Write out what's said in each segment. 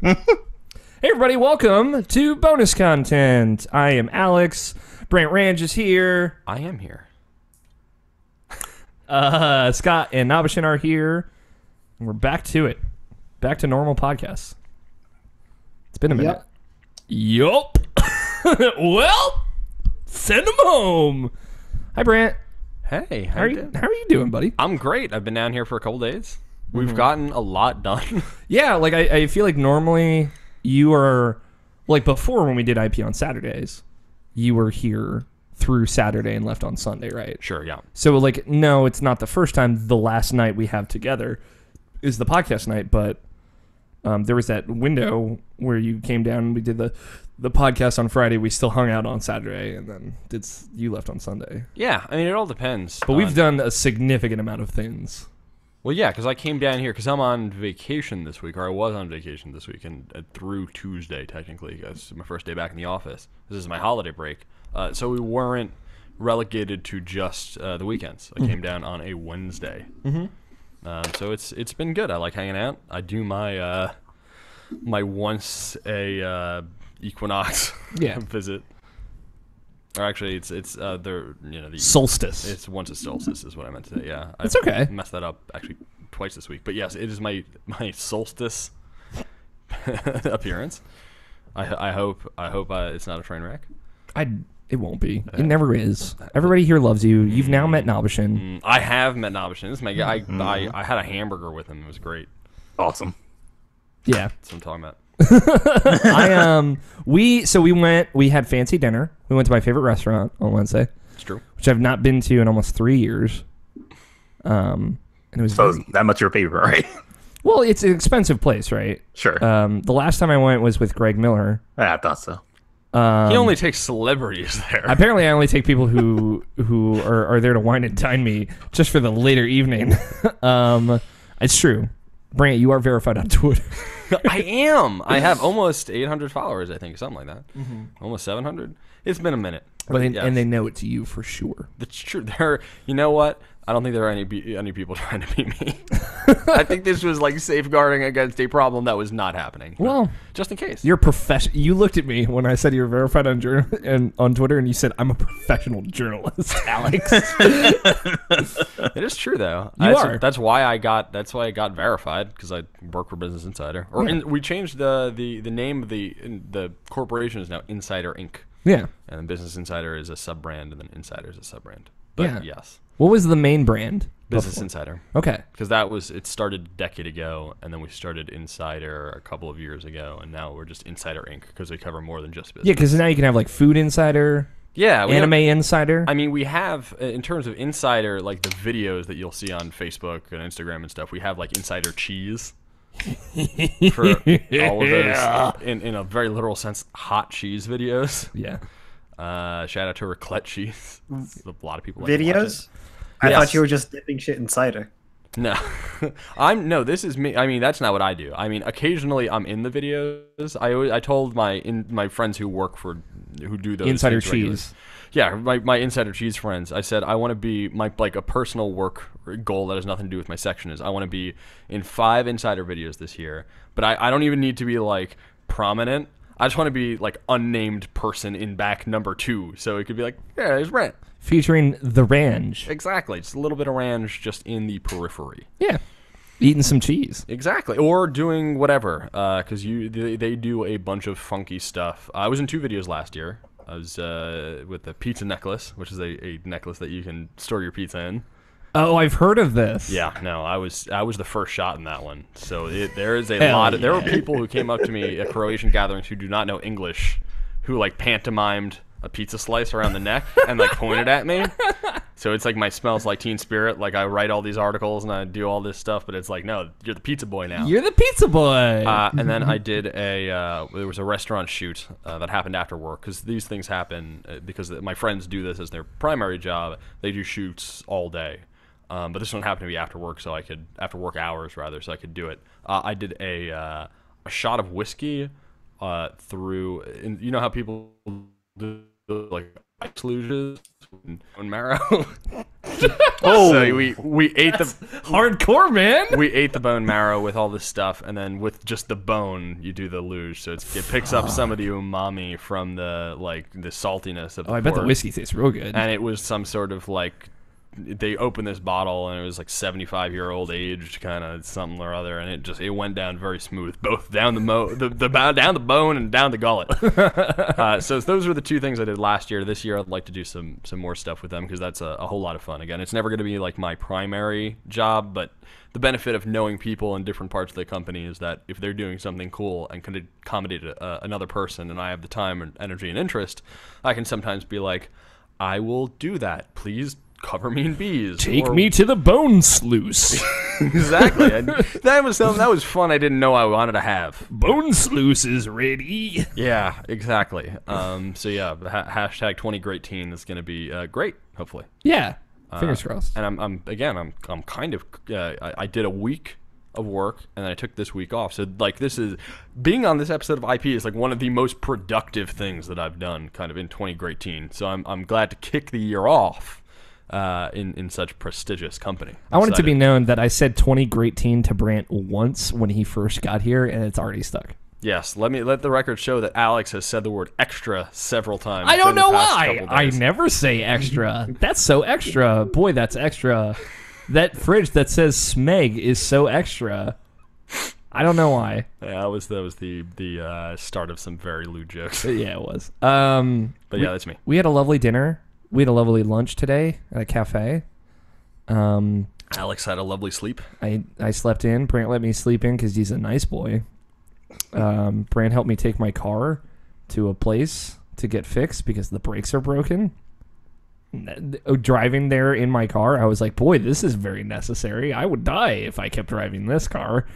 Hey everybody, welcome to bonus content. I am Alex. Brant Range is here. I am here. Scott and Nabishin are here. And we're back to it. Back to normal podcasts. It's been a minute. Yup. Well, send them home. Hi, Brant. Hey, How are you doing, buddy? I'm great. I've been down here for a couple days. We've gotten a lot done. Yeah, like I feel like normally you are, like before when we did IP on Saturdays, you were here through Saturday and left on Sunday, right? Sure, yeah. So like, no, it's not the first time. The last night we have together is the podcast night, but there was that window where you came down and we did the podcast on Friday. We still hung out on Saturday, and then you left on Sunday. Yeah, I mean, it all depends. But we've done a significant amount of things. Well, yeah, because I came down here because I'm on vacation this week, or I was on vacation this week, and through Tuesday, technically. It's my first day back in the office. This is my holiday break. So we weren't relegated to just the weekends. I came down on a Wednesday. So it's been good. I like hanging out. I do my my once a equinox visit. Or actually, it's the Solstice. It's once a solstice is what I meant to say. Yeah, It's okay. I messed that up actually twice this week. But yes, it is my solstice appearance. I hope it's not a train wreck. It won't be. It never is. Everybody here loves you. You've now met Nabishin. I have met Nabishin. This is my guy. I had a hamburger with him. It was great. Awesome. Yeah. That's what I'm talking about. We had fancy dinner. We went to my favorite restaurant on Wednesday. It's true. Which I've not been to in almost 3 years. And it was So that much your favorite, right? well, it's an expensive place, right? Sure. The last time I went was with Greg Miller. I thought so. He only takes celebrities there. Apparently, I only take people who are there to wine and dine me just for the later evening. It's true. Brant, you are verified on Twitter. I am. I have almost 800 followers, I think, something like that. Almost 700. It's been a minute. And they know it's you for sure. That's true. You know what? I don't think there are any people trying to beat me. I think this was like safeguarding against a problem that was not happening. Well, just in case. You're professional. You looked at me when I said you were verified on on Twitter, and you said, "I'm a professional journalist, Alex." It is true, though. You are. That's why I got verified, because I work for Business Insider. We changed the name of the corporation is now Insider Inc. Yeah. And Business Insider is a sub-brand, and then Insider is a sub-brand. But yes. What was the main brand? Business Insider. Okay. Because it started a decade ago, and then we started Insider a couple of years ago, and now we're just Insider Inc. because we cover more than just business. Yeah, because now you can have like Food Insider, Anime Insider. I mean, we have, in terms of Insider, like the videos that you'll see on Facebook and Instagram and stuff, we have like Insider Cheese. For all of those, in a very literal sense, hot cheese videos. Yeah. Shout out to Raclette Cheese. A lot of people like videos. I thought you were just dipping shit in cider. No, this is me. I mean, that's not what I do. I mean, occasionally I'm in the videos. I told my friends who do those Insider things regularly. Cheese. Yeah, my Insider Cheese friends. I said I want to be a personal work goal that has nothing to do with my section is I want to be in 5 Insider videos this year. But I don't even need to be like prominent. I just want to be like unnamed person in back number 2. So it could be like, yeah, there's Brent. Featuring the range. Exactly. Just a little bit of range just in the periphery. Yeah. Eating some cheese. Exactly. Or doing whatever. Because they do a bunch of funky stuff. I was in 2 videos last year. I was with the pizza necklace, which is a necklace that you can store your pizza in. Oh, I've heard of this. Yeah, no, I was the first shot in that one. So there is a lot. There were people who came up to me at Croatian gatherings who do not know English, who like pantomimed a pizza slice around the neck and like pointed at me. So it's like my Smells Like Teen Spirit. Like I write all these articles and I do all this stuff, but it's like, no, you're the pizza boy now. You're the pizza boy. And then I did there was a restaurant shoot that happened after work, because these things happen because my friends do this as their primary job. They do shoots all day. But this one happened to be after work, after work hours rather, so I could do it. I did a shot of whiskey through, you know how people do like ice luges and bone marrow. So we ate the hardcore, man. we ate the bone marrow with all this stuff, and then with just the bone, you do the luge. So it picks up some of the umami from the saltiness of the I bet the pork. whiskey tastes real good. And it was some sort of they opened this bottle and it was 75-year-old aged kind of something or other, and it went down very smooth, both down down the bone and down the gullet. So those were the two things I did last year. This year I'd like to do some more stuff with them, because that's a whole lot of fun. Again, it's never going to be my primary job, but the benefit of knowing people in different parts of the company is that if they're doing something cool and can accommodate another person, and I have the time and energy and interest, I can sometimes be like, I will do that. Please cover me in bees. Take me to the bone sluice. Exactly. And that was fun. I didn't know I wanted to have. Bone sluice is ready. Yeah, exactly. So yeah, hashtag 20 great teen is going to be great. Hopefully. Yeah. Fingers crossed. And I'm kind of I did a week of work, and then I took this week off. So this is being on this episode of IP is one of the most productive things that I've done kind of in 20 great teen. So I'm glad to kick the year off in such prestigious company. I want it to be known that I said 20 great teen to Brant once when he first got here, and it's already stuck. Yes, let the record show that Alex has said the word extra several times. I don't know during the past why. couple I days. never say extra. That's so extra. Boy, that's extra. That fridge that says Smeg is so extra. I don't know why. Yeah, that was the start of some very lewd jokes. Yeah, it was. But yeah, that's me. We had a lovely dinner. We had a lovely lunch today at a cafe. Alex had a lovely sleep. I slept in. Brant let me sleep in because he's a nice boy. Brant helped me take my car to a place to get fixed because the brakes are broken. Driving there in my car, I was like, boy, this is very necessary. I would die if I kept driving this car.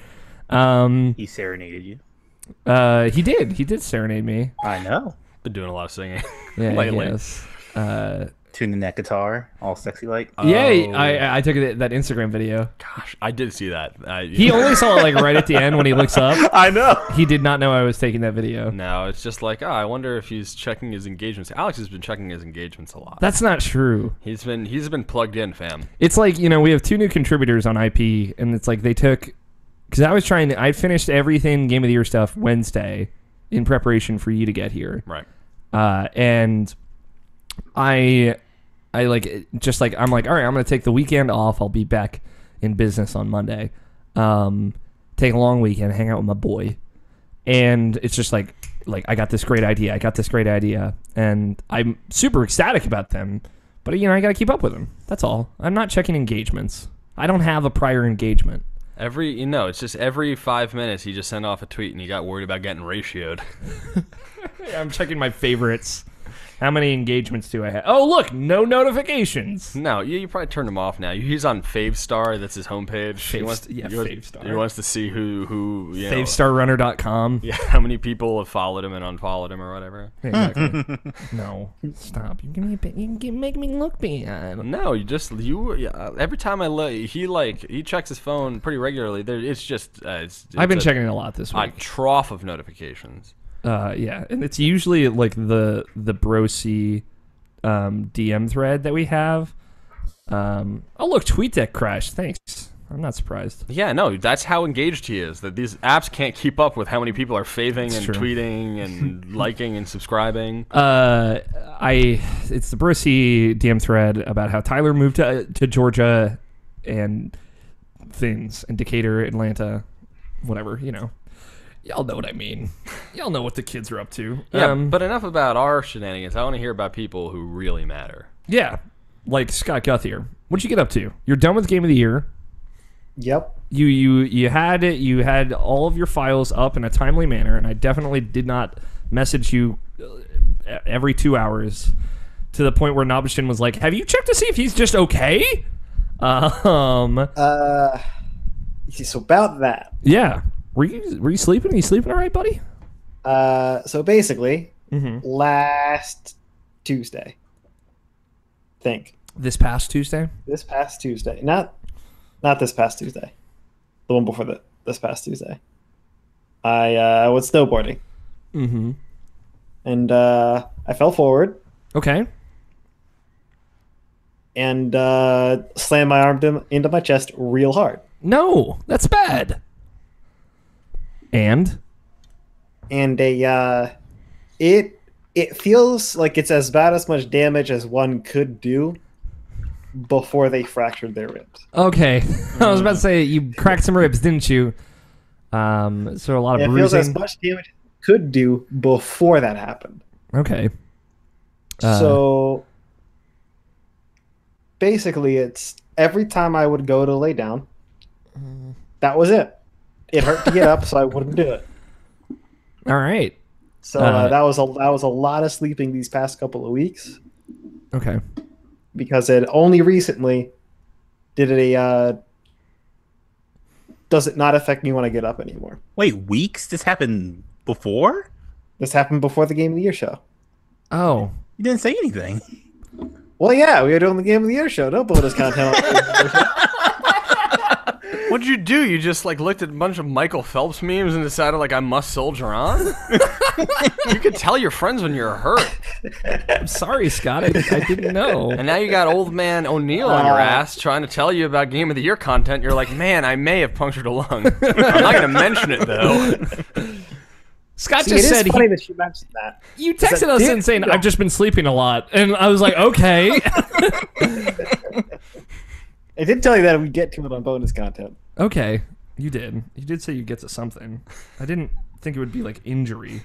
He serenaded you. He did serenade me. I know. Been doing a lot of singing. Yeah, lately. yes. Tuning that guitar, all sexy like. Yeah, I took that Instagram video. Gosh, I did see that. He only saw it right at the end when he looks up. I know. He did not know I was taking that video. No, it's just I wonder if he's checking his engagements. Alex has been checking his engagements a lot. That's not true. He's been plugged in, fam. It's we have 2 new contributors on IP, and it's they took, because I finished everything Game of the Year stuff Wednesday in preparation for you to get here. Right. And I'm all right, I'm going to take the weekend off. I'll be back in business on Monday. Take a long weekend, hang out with my boy. And it's just I got this great idea. And I'm super ecstatic about them. But, I got to keep up with them. That's all. I'm not checking engagements. I don't have a prior engagement. It's just every 5 minutes he just sent off a tweet and he got worried about getting ratioed. I'm checking my favorites. How many engagements do I have? Oh, look, no notifications. No, you probably turned him off now. He's on Favestar. That's his homepage. Favestar. He wants to see who Favestarrunner.com. Yeah, how many people have followed him and unfollowed him or whatever. Exactly. No, stop. You can make me look bad. No, every time I look, he checks his phone pretty regularly. I've been checking it a lot this week. A trough of notifications. Yeah, and it's usually the Brocy DM thread that we have. Oh, look, TweetDeck crashed. Thanks. I'm not surprised. Yeah, no, that's how engaged he is. That these apps can't keep up with how many people are faving and tweeting and liking and subscribing. It's the Brocy DM thread about how Tyler moved to Georgia and things, and Decatur, Atlanta, whatever, Y'all know what I mean. Y'all know what the kids are up to. Yeah, but enough about our shenanigans. I want to hear about people who really matter. Yeah, like Scott Guthier. What'd you get up to? You're done with Game of the Year. Yep. You had all of your files up in a timely manner, and I definitely did not message you every 2 hours to the point where Nobishin was like, "Have you checked to see if he's just okay?" So about that. Yeah. Were you sleeping? Are you sleeping all right, buddy? So basically, last Tuesday. This past Tuesday? This past Tuesday. Not this past Tuesday. The one before this past Tuesday. I was snowboarding. Mm-hmm. And I fell forward. Okay. and slammed my arm into my chest real hard. No, that's bad. And it feels like it's as bad as much damage as one could do before they fractured their ribs. okay, I was about to say you cracked some ribs, didn't you? So a lot of It bruising. feels as much damage as it could do before that happened. Okay. So basically, it's every time I would go to lay down, that was it. It hurt to get up, so I wouldn't do it. All right. So that was a lot of sleeping these past couple of weeks. Okay. Because it only recently does it not affect me when I get up anymore. Wait, weeks? This happened before? This happened before the Game of the Year show. Oh. You didn't say anything. Well, yeah, we were doing the Game of the Year show. Don't bonus content. What did you do? You just like looked at a bunch of Michael Phelps memes and decided like I must soldier on? You could tell your friends when you're hurt. I'm sorry, Scott. I didn't know. And now you got old man O'Neill on your ass trying to tell you about Game of the Year content. You're like, man, I may have punctured a lung. I'm not going to mention it though. Scott See, just it is said funny that you mentioned that. you texted us and saying I've just been sleeping a lot, and I was like, okay. I did tell you that we get to it on bonus content. Okay, you did. You did say you'd get to something. I didn't think it would be like injury.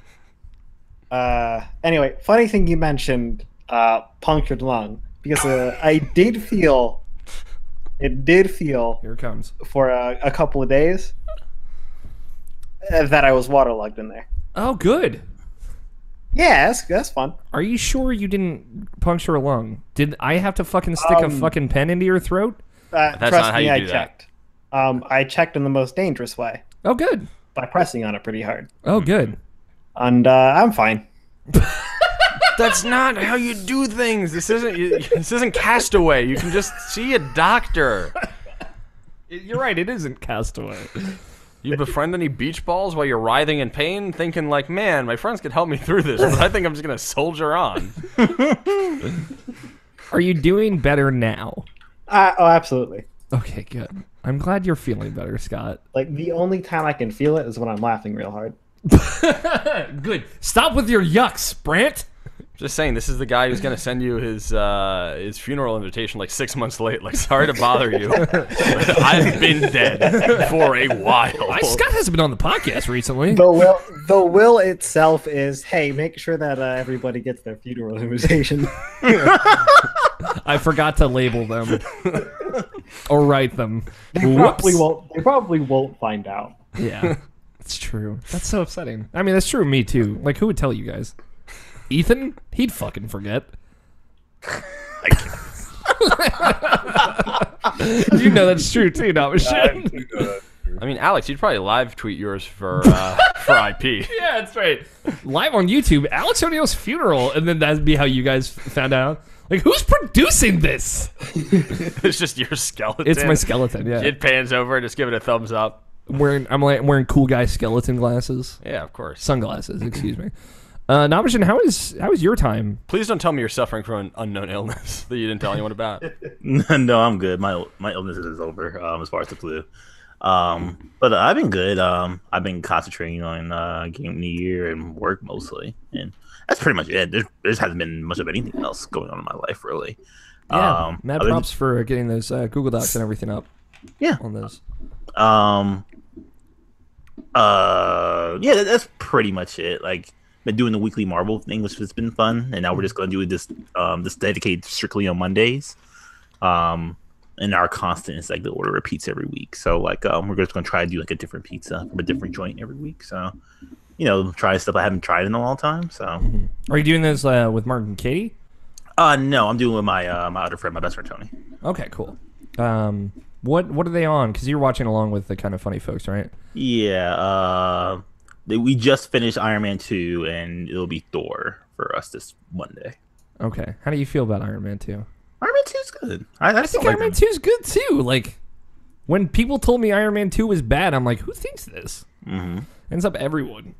Anyway, funny thing you mentioned punctured lung, because it did feel Here it comes. for a couple of days that I was waterlogged in there. Oh, good. Yeah, that's fun. Are you sure you didn't puncture a lung? Did I have to fucking stick a fucking pen into your throat? That's Trust not how me, you I do that. checked. I checked in the most dangerous way Oh, good. by pressing on it pretty hard, Oh, good. and I'm fine. That's not how you do things. This isn't Castaway. You can just see a doctor. You're right. It isn't Castaway. You befriend any beach balls while you're writhing in pain, thinking like, man, my friends could help me through this, but I think I'm just gonna soldier on. Are you doing better now? Oh, absolutely. Okay, good. I'm glad you're feeling better, Scott. Like, the only time I can feel it is when I'm laughing real hard. Good. Stop with your yucks, Brant. Just saying, this is the guy who's gonna send you his funeral invitation like 6 months late. Like, sorry to bother you, but I've been dead for a while. Scott hasn't been on the podcast recently. The will itself is, hey, make sure that everybody gets their funeral invitation. I forgot to label them or write them. They probably won't find out. Yeah, it's true. That's so upsetting. I mean, that's true of me too. Like, who would tell you guys? Ethan? He'd fucking forget. You know that's true too, not Michelle. I mean, Alex, you'd probably live tweet yours for IP. Yeah, that's right. Live on YouTube, Alex O'Neill's funeral, and then that'd be how you guys found out. Like, who's producing this? It's just your skeleton. It's my skeleton. Yeah, It pans over, just give it a thumbs up. I'm wearing cool guy skeleton glasses, Yeah, of course. sunglasses. Excuse me. Navashin, how was your time? Please don't tell me you're suffering from an unknown illness that you didn't tell anyone about. No, I'm good. My illness is over as far as the flu. But I've been good. I've been concentrating on Game of the Year and work mostly, and that's pretty much it. There hasn't been much of anything else going on in my life, really. Yeah, mad props for getting those Google Docs and everything up. Yeah. On those. Yeah, that's pretty much it. Like, been doing the weekly Marvel thing, which has been fun, and now we're just gonna do this dedicated strictly on Mondays. And our constant is like the order of pizza every week. So like we're just gonna try to do like a different pizza from a different joint every week. So try stuff I haven't tried in a long time. So Are you doing this with Mark and Katie? No, I'm doing it with my other friend, my best friend Tony. Okay, cool. What are they on? Because you're watching along with the Kind of Funny folks, right? Yeah. We just finished Iron Man 2, and it'll be Thor for us this Monday. Okay. How do you feel about Iron Man 2? Iron Man 2 is good. I think Iron Man 2 is good too. Like, when people told me Iron Man 2 was bad, I'm like, who thinks this? Mm-hmm. Ends up everyone.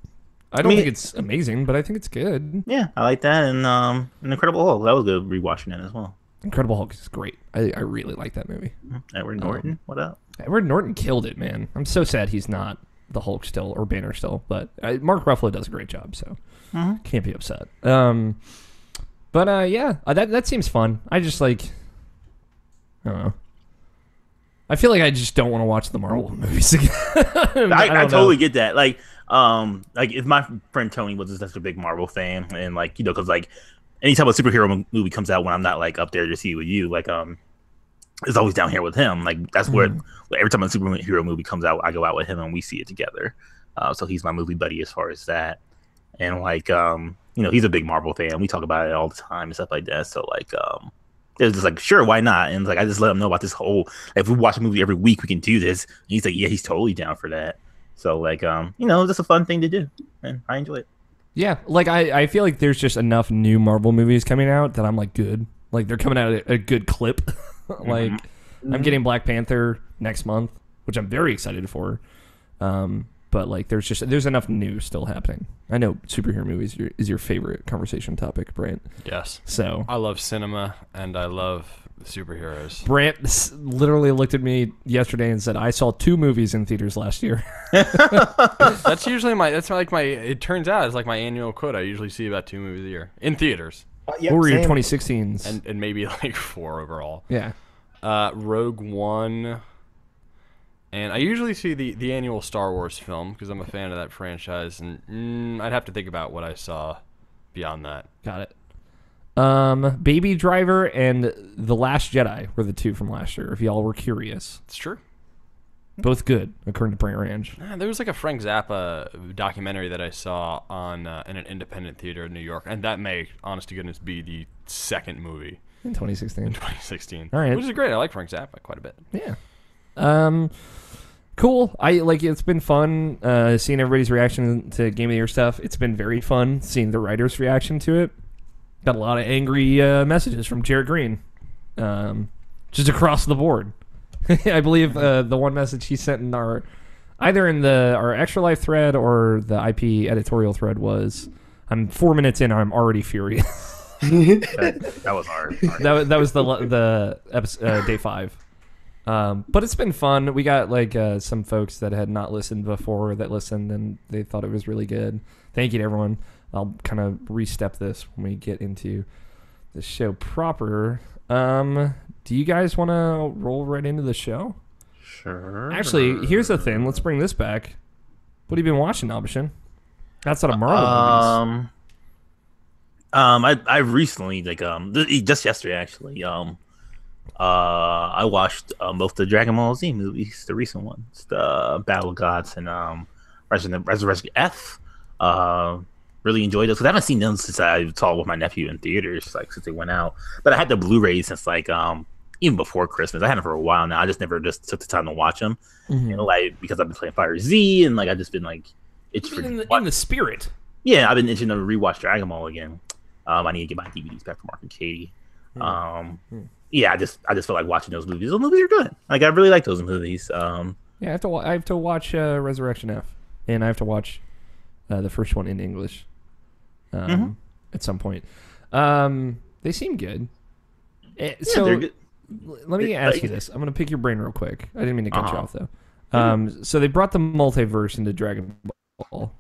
I don't think it's amazing, but I think it's good. Yeah, I like that, and Incredible Hulk. That was good rewatching that as well. Incredible Hulk is great. I really like that movie. Edward Norton, what up? Edward Norton killed it, man. I'm so sad he's not the Hulk still, or Banner still, but Mark Ruffalo does a great job, so can't be upset. But yeah, that seems fun. I just like, I don't know. I feel like I just don't want to watch the Marvel movies again. I totally get that. Like if my friend Tony was such a big Marvel fan, and like, you know, because like anytime a superhero movie comes out when I'm not like up there to see it with you, like it's always down here with him. Like that's where every time a superhero movie comes out, I go out with him and we see it together. So he's my movie buddy as far as that. And like you know, he's a big Marvel fan. We talk about it all the time and stuff like that. So like it was just like, sure, why not? And like I just let him know about this whole, like, if we watch a movie every week, we can do this. And he's like, yeah, he's totally down for that. So like you know, just a fun thing to do, and I enjoy it. Yeah, like I feel like there's just enough new Marvel movies coming out that I'm like, good. Like they're coming out at a good clip. Like I'm getting Black Panther next month, which I'm very excited for. But like there's enough new still happening. I know superhero movies is your favorite conversation topic, Brant. Yes. So I love cinema and I love superheroes. Brant literally looked at me yesterday and said, "I saw 2 movies in theaters last year." That's usually it turns out it's like my annual quote. I usually see about 2 movies a year in theaters. What were your 2016s? And maybe like 4 overall. Yeah. Rogue One. And I usually see the annual Star Wars film because I'm a fan of that franchise. And I'd have to think about what I saw beyond that. Got it. Baby Driver and The Last Jedi were the 2 from last year, if y'all were curious. It's true. Both good, according to Brant Range. There was like a Frank Zappa documentary that I saw on in an independent theater in New York. And that may, honest to goodness, be the second movie. In 2016. In 2016. All right. Which is great. I like Frank Zappa quite a bit. Yeah. Cool. It's been fun seeing everybody's reaction to Game of the Year stuff. It's been very fun seeing the writers' reaction to it. Got a lot of angry messages from Jarrett Green, just across the board. I believe the one message he sent in our Extra Life thread or the IP editorial thread was, "I'm 4 minutes in, I'm already furious." that was hard. That was the episode, day 5. But it's been fun. We got like some folks that had not listened before that listened and they thought it was really good. Thank you to everyone. I'll kind of re-step this when we get into the show proper. Do you guys want to roll right into the show? Sure. Actually, here's the thing. Let's bring this back. What have you been watching, Albishan? Outside of Marvel movies. I recently, like, just yesterday actually, I watched both the Dragon Ball Z movies, the recent ones, the Battle of Gods and Resurrection F. Really enjoyed those because I haven't seen them since I saw with my nephew in theaters, like since they went out. But I had the Blu-rays since like even before Christmas. I had them for a while now. I just never just took the time to watch them, you know, like because I've been playing Fire Z and like I just been like in the spirit. Yeah, I've been itching to rewatch Dragon Ball again. I need to get my DVDs back from Mark and Katie. Yeah, I just feel like watching those movies. Those movies are good. Like I really like those movies. Yeah, I have to watch Resurrection F, and I have to watch the first one in English at some point. They seem good. So good. Let me ask you this. I'm going to pick your brain real quick. I didn't mean to cut you off though. So they brought the multiverse into Dragon Ball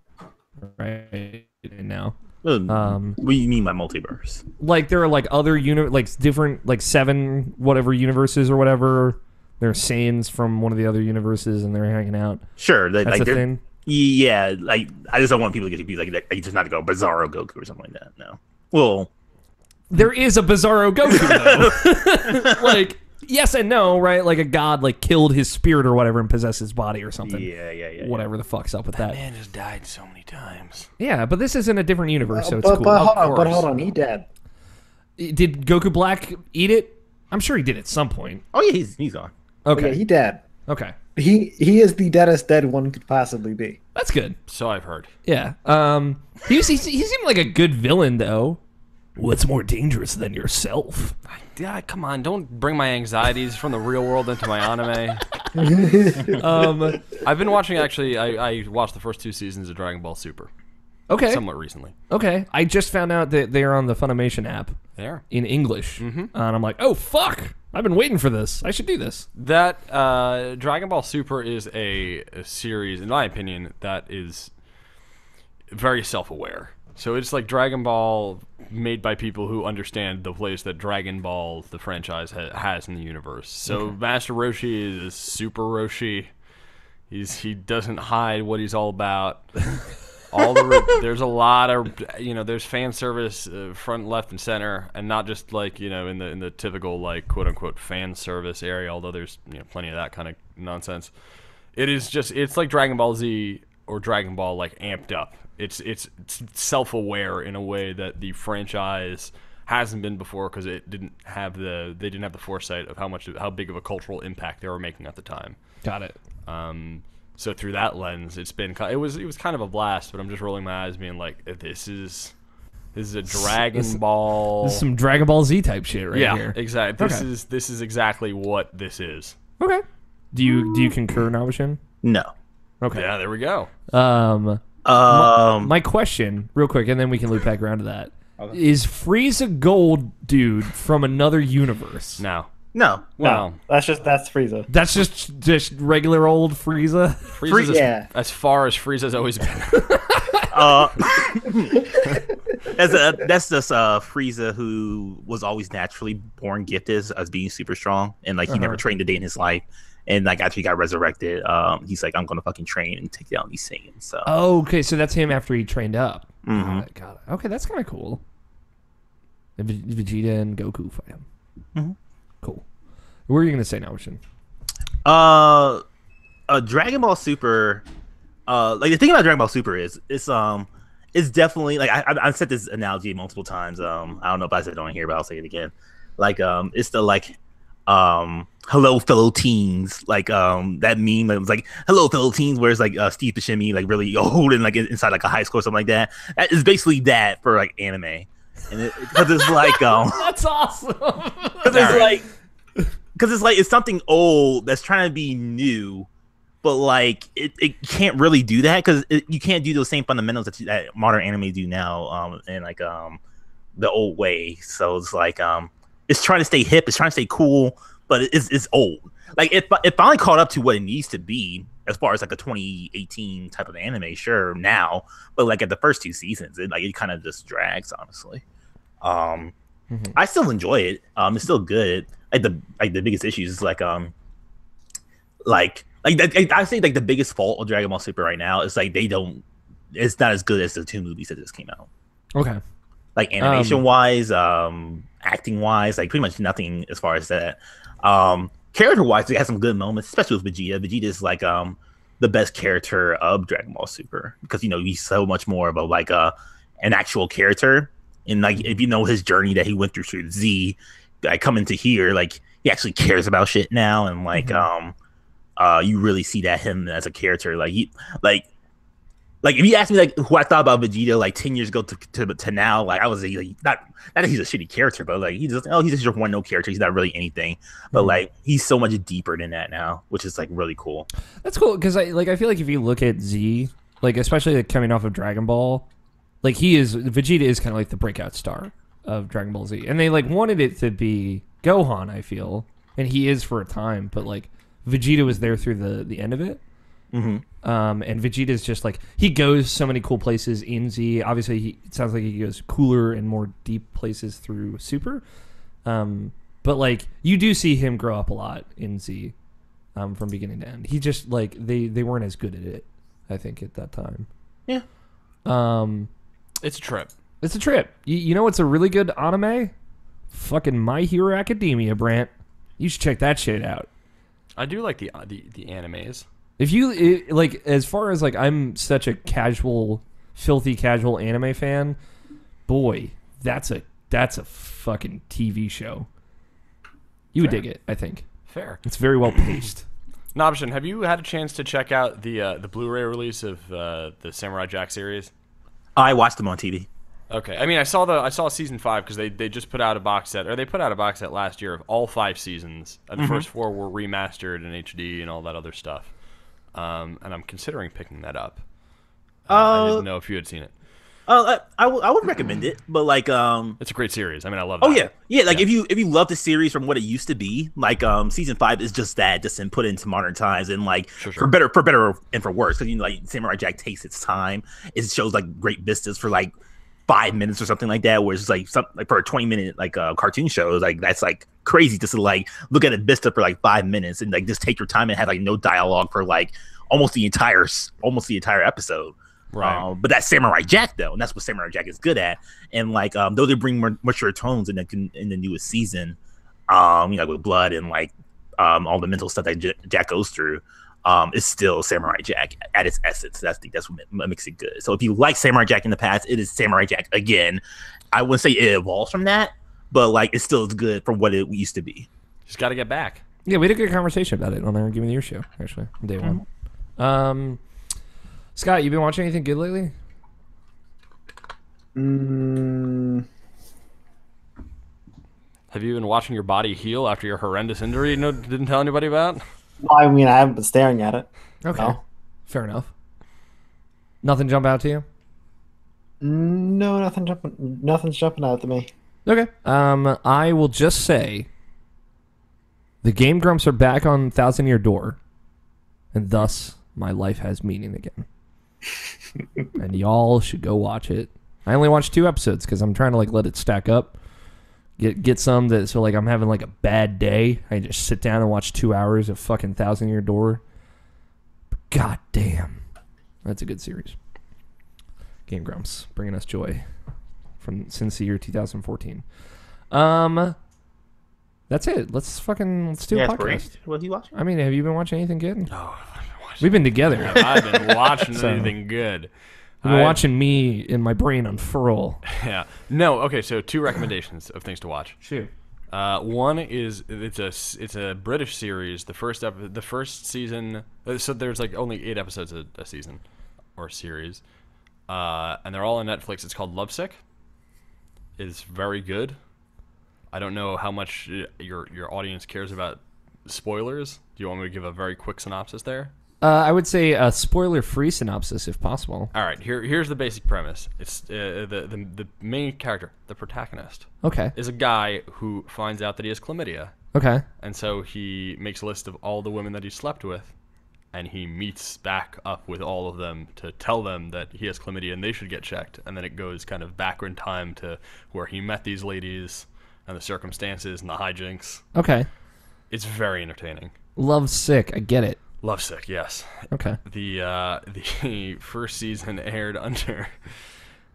right now. What do you mean by multiverse? Like there are like other like different like 7 whatever universes or whatever. There are Saiyans from one of the other universes and they're hanging out. Sure, that's like a thing. Yeah, like I just don't want people to get confused. Like just not to go Bizarro Goku or something like that. No. Well, there is a Bizarro Goku though. Like yes and no, right? Like a god like killed his spirit or whatever and possessed his body or something. Yeah. Whatever the fuck's up with that. Man has died so many times. Yeah, but this is in a different universe, so it's cool. But hold on, he dead. Did Goku Black eat it? I'm sure he did at some point. Oh yeah, he's on. Okay, Yeah, he dead. okay, He is the deadest dead one could possibly be. that's good. So I've heard. Yeah. He seemed like a good villain though. What's more dangerous than yourself? Yeah, come on, don't bring my anxieties from the real world into my anime. Um, I've been watching, actually, I watched the first 2 seasons of Dragon Ball Super. Okay. somewhat recently. Okay. I just found out that they're on the Funimation app They are. in English. And I'm like, oh, fuck. I've been waiting for this. I should do this. That Dragon Ball Super is a series, in my opinion, that is very self-aware. So it's like Dragon Ball made by people who understand the place that Dragon Ball, the franchise, has in the universe. So Master Roshi is Super Roshi. He doesn't hide what he's all about. There's a lot of there's fan service front, left, and center, and not just like in the typical like quote unquote fan service area. Although there's plenty of that kind of nonsense. It's like Dragon Ball Z or Dragon Ball like amped up. It's self-aware in a way that the franchise hasn't been before because they didn't have the foresight of how big of a cultural impact they were making at the time. Got it. So through that lens, it was kind of a blast. But I'm just rolling my eyes, being like, this is a Dragon Ball. This is some Dragon Ball Z type shit right here. Yeah, exactly. Okay. This is exactly what this is. Okay. Do you concur, Navashin? No. Okay. Yeah, there we go. My question, real quick, and then we can loop back around to that. Okay. Is Frieza Gold dude from another universe? No. No. Well, No, that's Frieza. That's just regular old Frieza? Frieza's yeah. as far as Frieza's always been. That's just Frieza, who was always naturally born gifted as being super strong, and like he never trained a day in his life, and like after he got resurrected, he's like, I'm gonna fucking train and take down these Saiyans. So Okay, so that's him after he trained up. Got it. Okay, that's kind of cool. And Vegeta and Goku fight him. Cool. What were you gonna say now, Shin? Dragon Ball Super, like the thing about Dragon Ball Super is it's definitely like I've said this analogy multiple times. I don't know if I said it on here, but I'll say it again. Like it's the like hello fellow teens, like that meme that was like hello fellow teens, where it's like Steve Buscemi like really old and like inside like a high school or something like that. That is basically that for like anime, and because it's like That's awesome. Because it's like it's something old that's trying to be new, but like it can't really do that because you can't do those same fundamentals that modern anime do now, and like the old way. So it's like it's trying to stay hip, it's trying to stay cool, but it's old. Like it finally caught up to what it needs to be as far as like a 2018 type of anime, sure now, but like at the first two seasons, it kind of just drags, honestly. I still enjoy it. It's still good. Like the biggest issues is like I say like the biggest fault of Dragon Ball Super right now is like it's not as good as the two movies that just came out. Okay. Like animation wise, acting wise, like pretty much nothing as far as that. Character wise, it has some good moments, especially with Vegeta. Vegeta is like the best character of Dragon Ball Super because he's so much more of a like an actual character. And like if you know his journey that he went through Z, like coming to here, like he actually cares about shit now, and like you really see that him as a character. Like he like if you ask me like who I thought about Vegeta like 10 years ago to now, like I was like, not that he's a shitty character, but like he's just your one note character. He's not really anything, but like he's so much deeper than that now, which is like really cool. That's cool because I feel like if you look at Z, like especially like coming off of Dragon Ball, like Vegeta is kind of like the breakout star of Dragon Ball Z, and they like wanted it to be Gohan, I feel, and he is for a time, but like Vegeta was there through the end of it. And Vegeta's just like he goes so many cool places in Z. Obviously, it sounds like he goes cooler and more deep places through Super. But like you do see him grow up a lot in Z, from beginning to end. He just like they weren't as good at it, I think, at that time. Yeah. It's a trip. It's a trip. You know what's a really good anime? Fucking My Hero Academia, Brant. You should check that shit out. I do like the animes. If you like, as far as like, I'm such a filthy casual anime fan. Boy, that's a fucking TV show. You would dig it, I think. Fair. It's very well paced. Nobshin, have you had a chance to check out the Blu-ray release of the Samurai Jack series? I watched them on TV. Okay, I mean, I saw season 5 because they just put out a box set, or they put out a box set last year of all 5 seasons. And the first 4 were remastered in HD and all that other stuff. And I'm considering picking that up. I didn't know if you had seen it. I would recommend it, but like It's a great series. I mean, I love. oh that. yeah, like if you love the series from what it used to be, like season 5 is just that, just put into modern times, and like Sure. for better and for worse, because like Samurai Jack takes its time. It shows like great vistas for like 5 minutes or something like that, where it's like like for a 20-minute like cartoon show, like that's like crazy just to like look at a vista for like 5 minutes and like just take your time and have like no dialogue for like almost the entire episode. Right. But that's Samurai Jack though, and that's what Samurai Jack is good at. And like though they bring more mature tones in the newest season, with blood and like all the mental stuff that Jack goes through, it's still Samurai Jack at its essence. That's what makes it good. So if you like Samurai Jack in the past, it is Samurai Jack again. I wouldn't say it evolves from that, but like it still is good for what it used to be. Just got to get back. Yeah, we had a good conversation about it on our Give Me the Year show, actually, on day one. Scott, you been watching anything good lately? Have you been watching your body heal after your horrendous injury? No, didn't tell anybody about. Well, I mean, I haven't been staring at it. Okay, No. fair enough. Nothing jump out to you? No, nothing's jumping out to me. Okay. I will just say the Game Grumps are back on Thousand Year Door, and thus my life has meaning again. And y'all should go watch it. I only watched 2 episodes because I'm trying to like let it stack up. Get some that so like I'm having like a bad day. I just sit down and watch 2 hours of fucking Thousand Year Door. But god damn, that's a good series. Game Grumps bringing us joy since the year 2014. That's it. Let's do a podcast. What are you watching? I mean, have you been watching anything good? No, We've been together. I've been watching So- anything good. You've been watching me in my brain unfurl. Yeah. No. Okay. So 2 recommendations of things to watch. Shoot. One is it's a British series. The first season. So there's like only 8 episodes a season or series, and they're all on Netflix. It's called Lovesick. It's very good. I don't know how much your audience cares about spoilers. Do you want me to give a very quick synopsis there? I would say a spoiler-free synopsis, if possible. All right. Here's the basic premise. It's the main character, the protagonist, Okay. is a guy who finds out that he has chlamydia. Okay. And so he makes a list of all the women that he slept with, and he meets back up with all of them to tell them that he has chlamydia and they should get checked. And then it goes kind of backward in time to where he met these ladies and the circumstances and the hijinks. Okay. It's very entertaining. Love Sick. I get it. Lovesick, yes. Okay. The first season aired under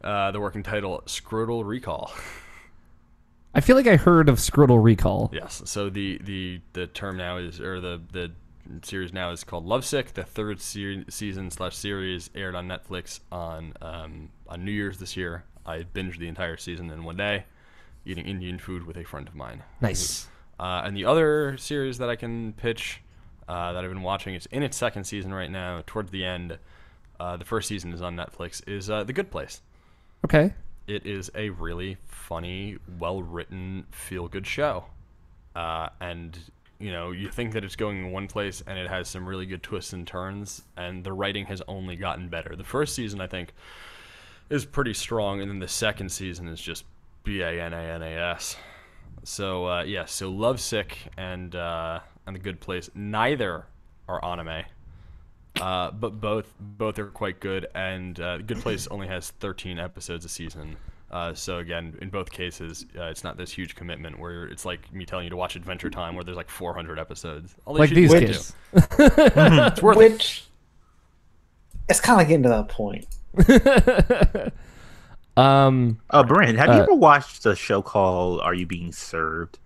the working title Scrotal Recall. I feel like I heard of Scrotal Recall. Yes. So the term now is, or the series now is called Lovesick. The third season/series aired on Netflix on New Year's this year. I binged the entire season in one day, eating Indian food with a friend of mine. Nice. And the other series that I can pitch that I've been watching, it's in its second season right now, towards the end. The first season is on Netflix, is The Good Place. Okay. It is a really funny, well-written, feel-good show. And, you think that it's going in one place, and it has some really good twists and turns, and the writing has only gotten better. The first season, I think, is pretty strong, and then the second season is just BANANAS. So, so Lovesick and The Good Place, neither are anime. But both are quite good, and Good Place only has 13 episodes a season. So again, in both cases, it's not this huge commitment where it's like me telling you to watch Adventure Time, where there's like 400 episodes. All Like these kids. It's worth it. Which it's kind of getting to that point. Brandon, have you ever watched a show called Are You Being Served?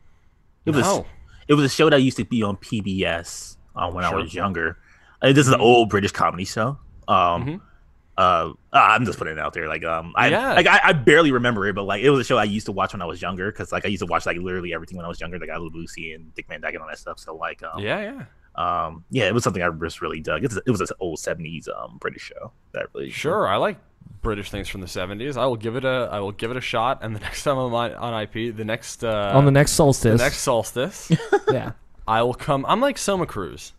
It was a show that used to be on PBS when I was younger. This is an old British comedy show. I'm just putting it out there. I barely remember it, but like it was a show I used to watch when I was younger, because like I used to watch like literally everything when I was younger. Like I Love Lucy and Dick Van Dyke and all that stuff. So like it was something I just really dug. It was an old 70s British show that really Sure, I like British things from the 70s. I will give it a shot. And the next time I'm on IP, on the next solstice. yeah, I will come. I'm like Soma Cruz.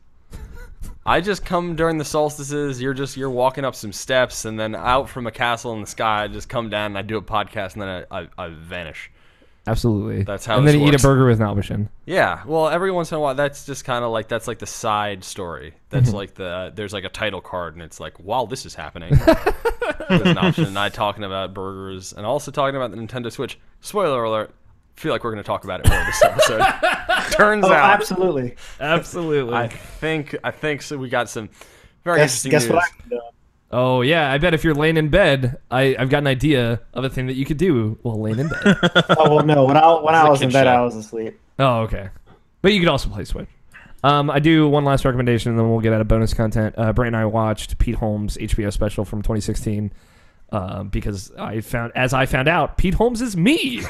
I just come during the solstices. You're walking up some steps, and then out from a castle in the sky. I just come down and I do a podcast, and then I vanish. Absolutely. That's how. And this then you eat works. a burger with Nalbishin. Yeah. Well, every once in a while, that's just kind of like that's like the side story. That's like there's like a title card, and it's like while this is happening, there's an option. And I talking about burgers and also talking about the Nintendo Switch. Spoiler alert. I feel like we're going to talk about it more this episode. Turns out, absolutely. Absolutely. I think so. We got some very interesting Guess news. what I'm doing? Oh, yeah. I bet if you're laying in bed, I've got an idea of a thing that you could do while laying in bed. Oh well, no. When I was in kid bed, show. I was asleep. Oh, okay. But you could also play Switch. I do one last recommendation, and then we'll get out of bonus content. Brant and I watched Pete Holmes' HBO special from 2016 because I found out Pete Holmes is me.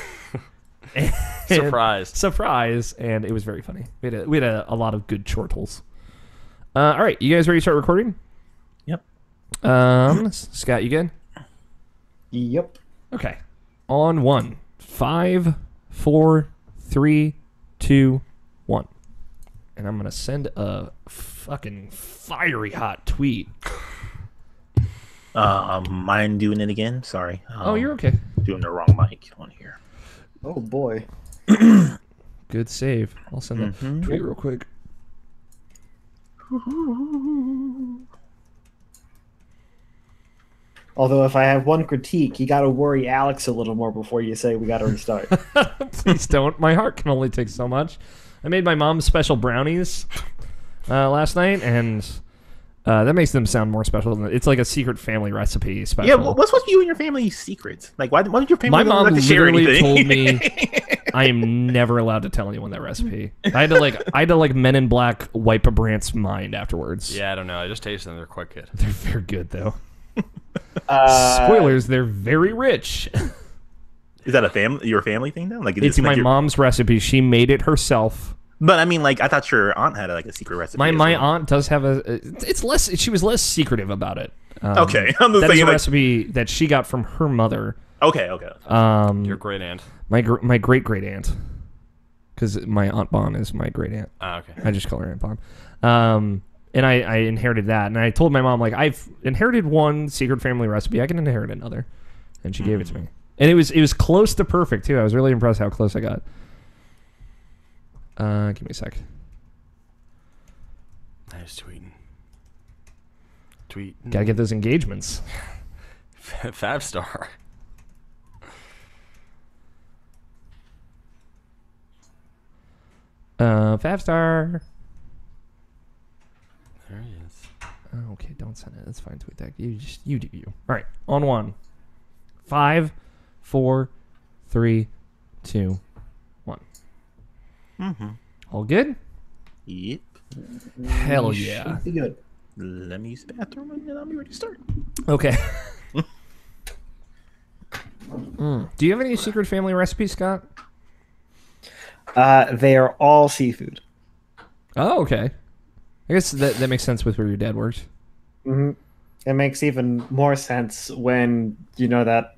Surprise, and it was very funny. We had a lot of good chortles. All right, you guys ready to start recording? Yep. Scott, you good? Yep. Okay. On 1, 5, 4, 3, 2, 1. And I'm gonna send a fucking fiery hot tweet. Mine doing it again. Sorry. Oh, you're okay. Doing the wrong mic on here. Oh boy. Good save. I'll send that tweet real quick. Although, if I have one critique, you got to worry Alex a little more before you say we got to restart. Please don't. My heart can only take so much. I made my mom special brownies last night, and that makes them sound more special. It's like a secret family recipe special. Yeah, what's with you and your family's secrets? Like, why did your family My not mom let to share literally anything? told me I am never allowed to tell anyone that recipe. I had to like Men in Black wipe a Brant's mind afterwards. Yeah, I don't know. I just tasted them. They're quite good. They're very good though. Spoilers, they're very rich. Is that your family thing now? Like, It's my mom's recipe. She made it herself. But I mean, like, I thought your aunt had like a secret recipe. My aunt does have it's less. She was less secretive about it. Okay, I'm just that is thinking, a like- recipe that she got from her mother. Okay. Your great aunt. My great great aunt, because my aunt Bon is my great aunt. Okay. I just call her Aunt Bon. And I inherited that, and I told my mom, like, I've inherited one secret family recipe, I can inherit another, and she gave it to me, and it was close to perfect too. I was really impressed how close I got. Give me a sec. Nice tweeting. Gotta get those engagements. 5-star. Five-star. There he is. Oh, okay, don't send it. That's fine. Tweet that. You do you. All right, on 1, 5, 4, 3, 2, 1. All good? Yep. Hell yeah. Should be good. Let me use the bathroom and then I'll be ready to start. Okay. Do you have any secret family recipes, Scott? They are all seafood. Oh, okay. I guess that makes sense with where your dad works. Mm-hmm. It makes even more sense when you know that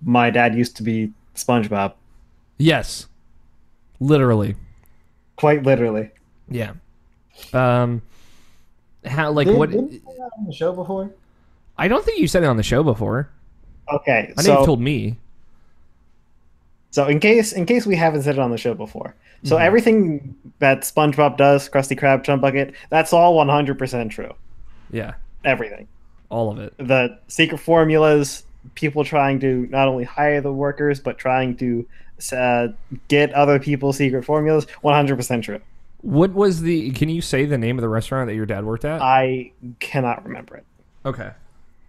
my dad used to be SpongeBob. Yes. Literally. Quite literally. Yeah. How, like, what? Didn't you say that on the show before? I don't think you said it on the show before. Okay, I know you've told me. So in case we haven't said it on the show before, so everything that SpongeBob does, Krusty Krab, Chum Bucket, that's all 100% true. Yeah. Everything. All of it. The secret formulas, people trying to not only hire the workers, but trying to get other people's secret formulas, 100% true. What was can you say the name of the restaurant that your dad worked at? I cannot remember it. Okay.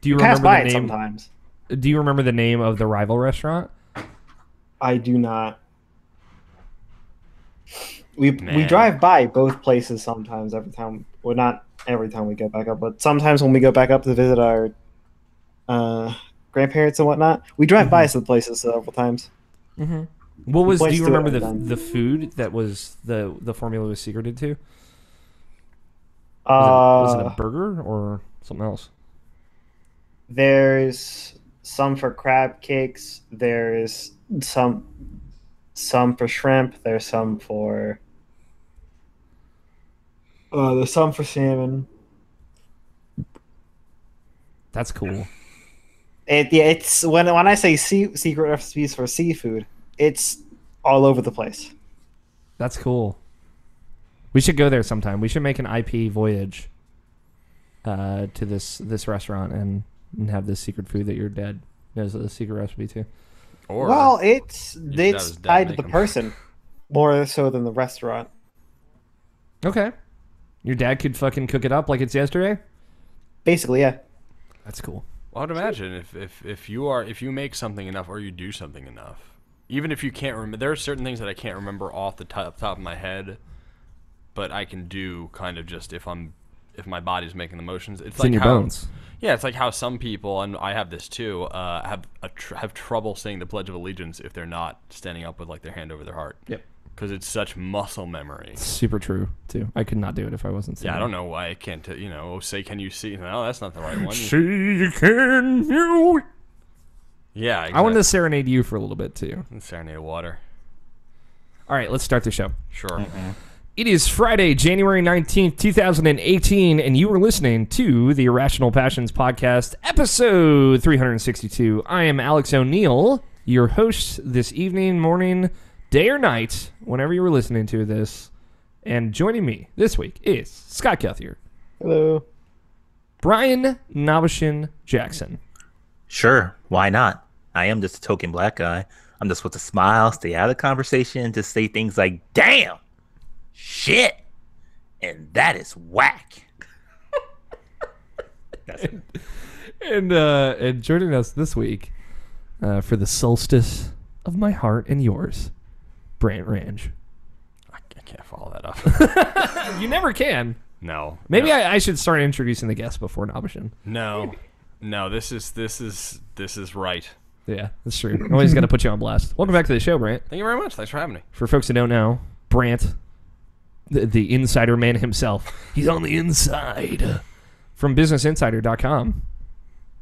Do you Pass remember by the it name? sometimes. Do you remember the name of the rival restaurant? I do not. We Man. drive by both places sometimes every time. Well, not every time we go back up, but sometimes when we go back up to visit our grandparents and whatnot, we drive by some places several times. Mm-hmm. What was? Do Place you to it remember then. the food that was the formula was secreted to? Uh, Was it a burger or something else? There's some for crab cakes. There's some for shrimp. There's some for salmon. That's cool. It's when I say secret recipes for seafood, it's all over the place. That's cool. We should go there sometime. We should make an IP voyage to this restaurant and have this secret food that your dad knows the secret recipe to. Or Well, it's his dad tied to make the 'em. person more so than the restaurant. Okay. Your dad could fucking cook it up like it's yesterday? Basically, yeah. That's cool. well, I'd imagine if you make something enough or you do something enough, even if you can't remember, there are certain things that I can't remember off the top of my head, but I can do kind of just if my body's making the motions. It's like in your how, bones. Yeah, it's like how some people, and I have this too, have trouble saying the Pledge of Allegiance if they're not standing up with like their hand over their heart. Yep. Because it's such muscle memory. Super true, too. I could not do it if I wasn't saying Yeah, I don't know why I can't. Say, can you see? No, that's not the right one. See, can you? Yeah, exactly. I wanted to serenade you for a little bit, too. Serenade water. All right, let's start the show. Sure. It is Friday, January 19th, 2018, and you are listening to the Irrational Passions Podcast, episode 362. I am Alex O'Neill, your host this evening, morning, day or night, whenever you were listening to this. And joining me this week is Scott Guthier, Hello. Brian Nabashin Jackson. Sure, why not? I am just a token black guy. I'm just with a smile, stay out of the conversation, just say things like, damn, shit, and that is whack. That's it. And joining us this week for the solstice of my heart and yours, Brant Range. I can't follow that up. You never can. No. Maybe no. I should start introducing the guests before Nabashin. No. This is right. Yeah, that's true. Always got to put you on blast. Welcome back to the show, Brant. Thank you very much. Thanks for having me. For folks who don't know, Brant, the insider man himself, he's on the inside from BusinessInsider.com.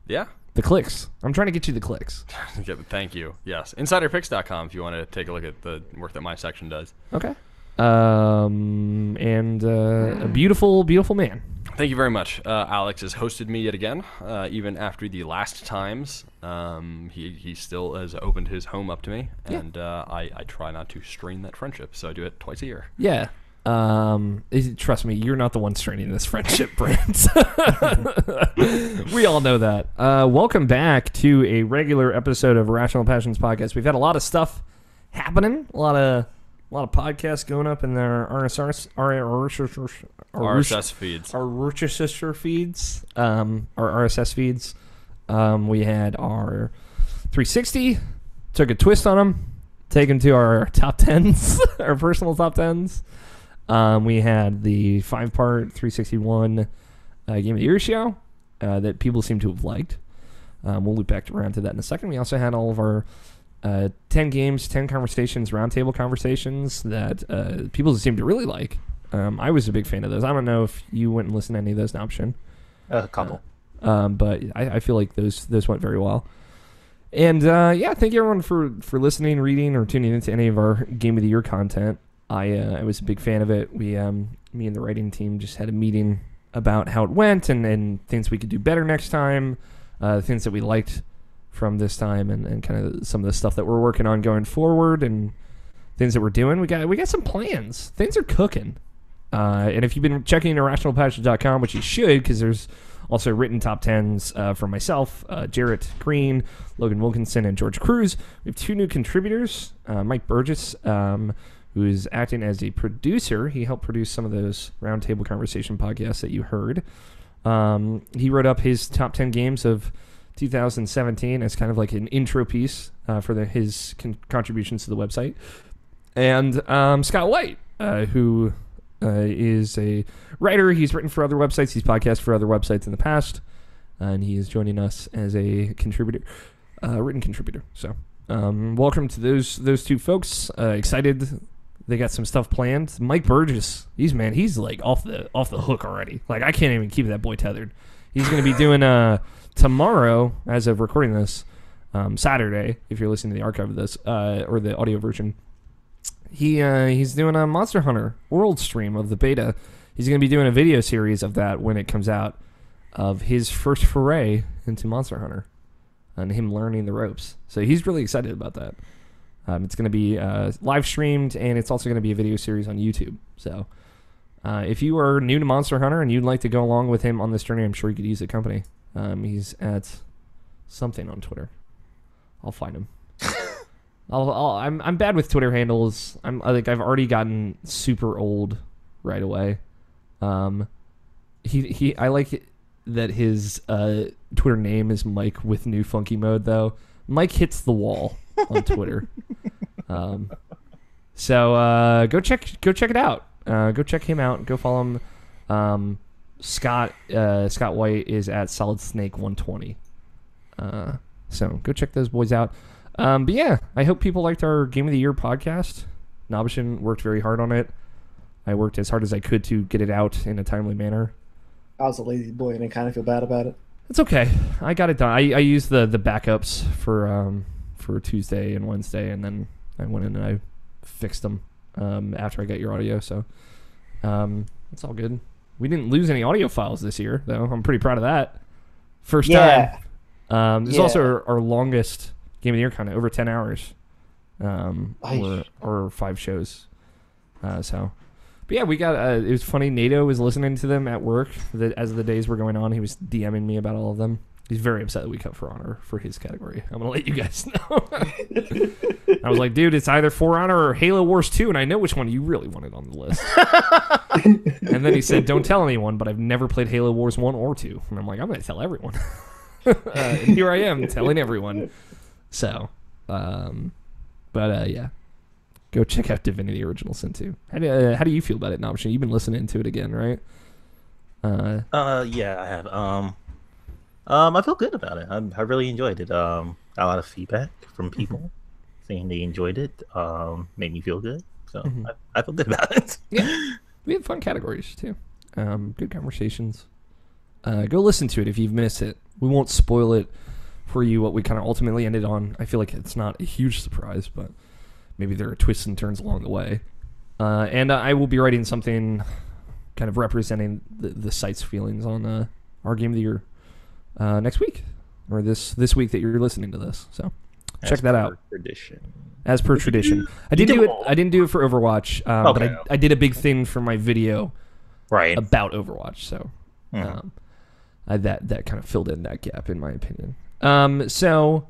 Yeah. The clicks. I'm trying to get you the clicks. Yeah, thank you. Yes. InsiderPicks.com if you want to take a look at the work that my section does. Okay. And a beautiful, beautiful man. Thank you very much. Alex has hosted me yet again, even after the last times. He still has opened his home up to me, and I try not to strain that friendship, so I do it twice a year. Yeah. Trust me, you're not the one straining this friendship, Brent. We all know that. Welcome back to a regular episode of Irrational Passions Podcast. We've had a lot of stuff happening, a lot of podcasts going up in their RSS feeds. Our Rochester feeds, our RSS feeds. We had our 360, took a twist on them, take them to our top 10s, our personal top 10s. We had the 5-part 361 Game of the Year show that people seem to have liked. We'll loop back around to that in a second. We also had all of our 10 games, 10 conversations, roundtable conversations that people seem to really like. I was a big fan of those. I don't know if you went and listened to any of those, Nabashin. A couple. But I feel like those went very well. And thank you everyone for listening, reading, or tuning into any of our Game of the Year content. I was a big fan of it. Me and the writing team just had a meeting about how it went and things we could do better next time, things that we liked from this time, and kind of some of the stuff that we're working on going forward, and things that we're doing. We got some plans. Things are cooking. And if you've been checking IrrationalPassions.com, which you should, because there's also written top 10s from myself, Jarrett Green, Logan Wilkinson, and George Cruz. We have 2 new contributors, Mike Burgess, who is acting as a producer. He helped produce some of those roundtable conversation podcasts that you heard. He wrote up his top 10 games of 2017 as kind of like an intro piece for his contributions to the website. And Scott White, who is a writer. He's written for other websites. He's podcasted for other websites in the past. And he is joining us as a contributor, written contributor. So welcome to those 2 folks. Excited. They got some stuff planned. Mike Burgess, he's like off the hook already. Like I can't even keep that boy tethered. He's going to be doing tomorrow, as of recording this, Saturday, if you're listening to the archive of this, or the audio version. He's doing a Monster Hunter World stream of the beta. He's going to be doing a video series of that when it comes out of his first foray into Monster Hunter and him learning the ropes. So he's really excited about that. It's going to be live streamed, and it's also going to be a video series on YouTube. So if you are new to Monster Hunter and you'd like to go along with him on this journey, I'm sure you could use the company. He's at something on Twitter. I'll find him. I'm bad with Twitter handles. I've already gotten super old right away. I like it that his Twitter name is Mike with new funky mode though. Mike hits the wall on Twitter. So go check it out. Go check him out. Go follow him. Scott White is at Solid Snake 120. So go check those boys out. But yeah, I hope people liked our Game of the Year podcast. Nobishin worked very hard on it. I worked as hard as I could to get it out in a timely manner. I was a lazy boy and I kind of feel bad about it. It's okay. I got it done. I used the backups for Tuesday and Wednesday, and then I went in and I fixed them after I got your audio. So it's all good. We didn't lose any audio files this year, though. I'm pretty proud of that. First time. This is also our longest Game of the Year, kind of over 10 hours, or 5 shows. But yeah, we got. It was funny. NATO was listening to them at work as the days were going on. He was DMing me about all of them. He's very upset that we cut For Honor for his category. I'm gonna let you guys know. I was like, dude, it's either For Honor or Halo Wars 2, and I know which one you really wanted on the list. And then he said, don't tell anyone, but I've never played Halo Wars 1 or 2. And I'm like, I'm gonna tell everyone. And here I am telling everyone. So, yeah. Go check out Divinity Original Sin 2. How do you feel about it, Nobshin? You've been listening to it again, right? Yeah, I have. I feel good about it. I really enjoyed it. A lot of feedback from people saying they enjoyed it. Made me feel good. So I feel good about it. Yeah, we had fun categories too. Good conversations. Go listen to it if you've missed it. We won't spoil it for you. What we kind of ultimately ended on. I feel like it's not a huge surprise, but maybe there are twists and turns along the way. And I will be writing something kind of representing the site's feelings on our Game of the Year next week, or this week that you're listening to this. So check that out. As per tradition. I didn't do it for Overwatch, but I did a big thing for my video about Overwatch. So that kind of filled in that gap, in my opinion. So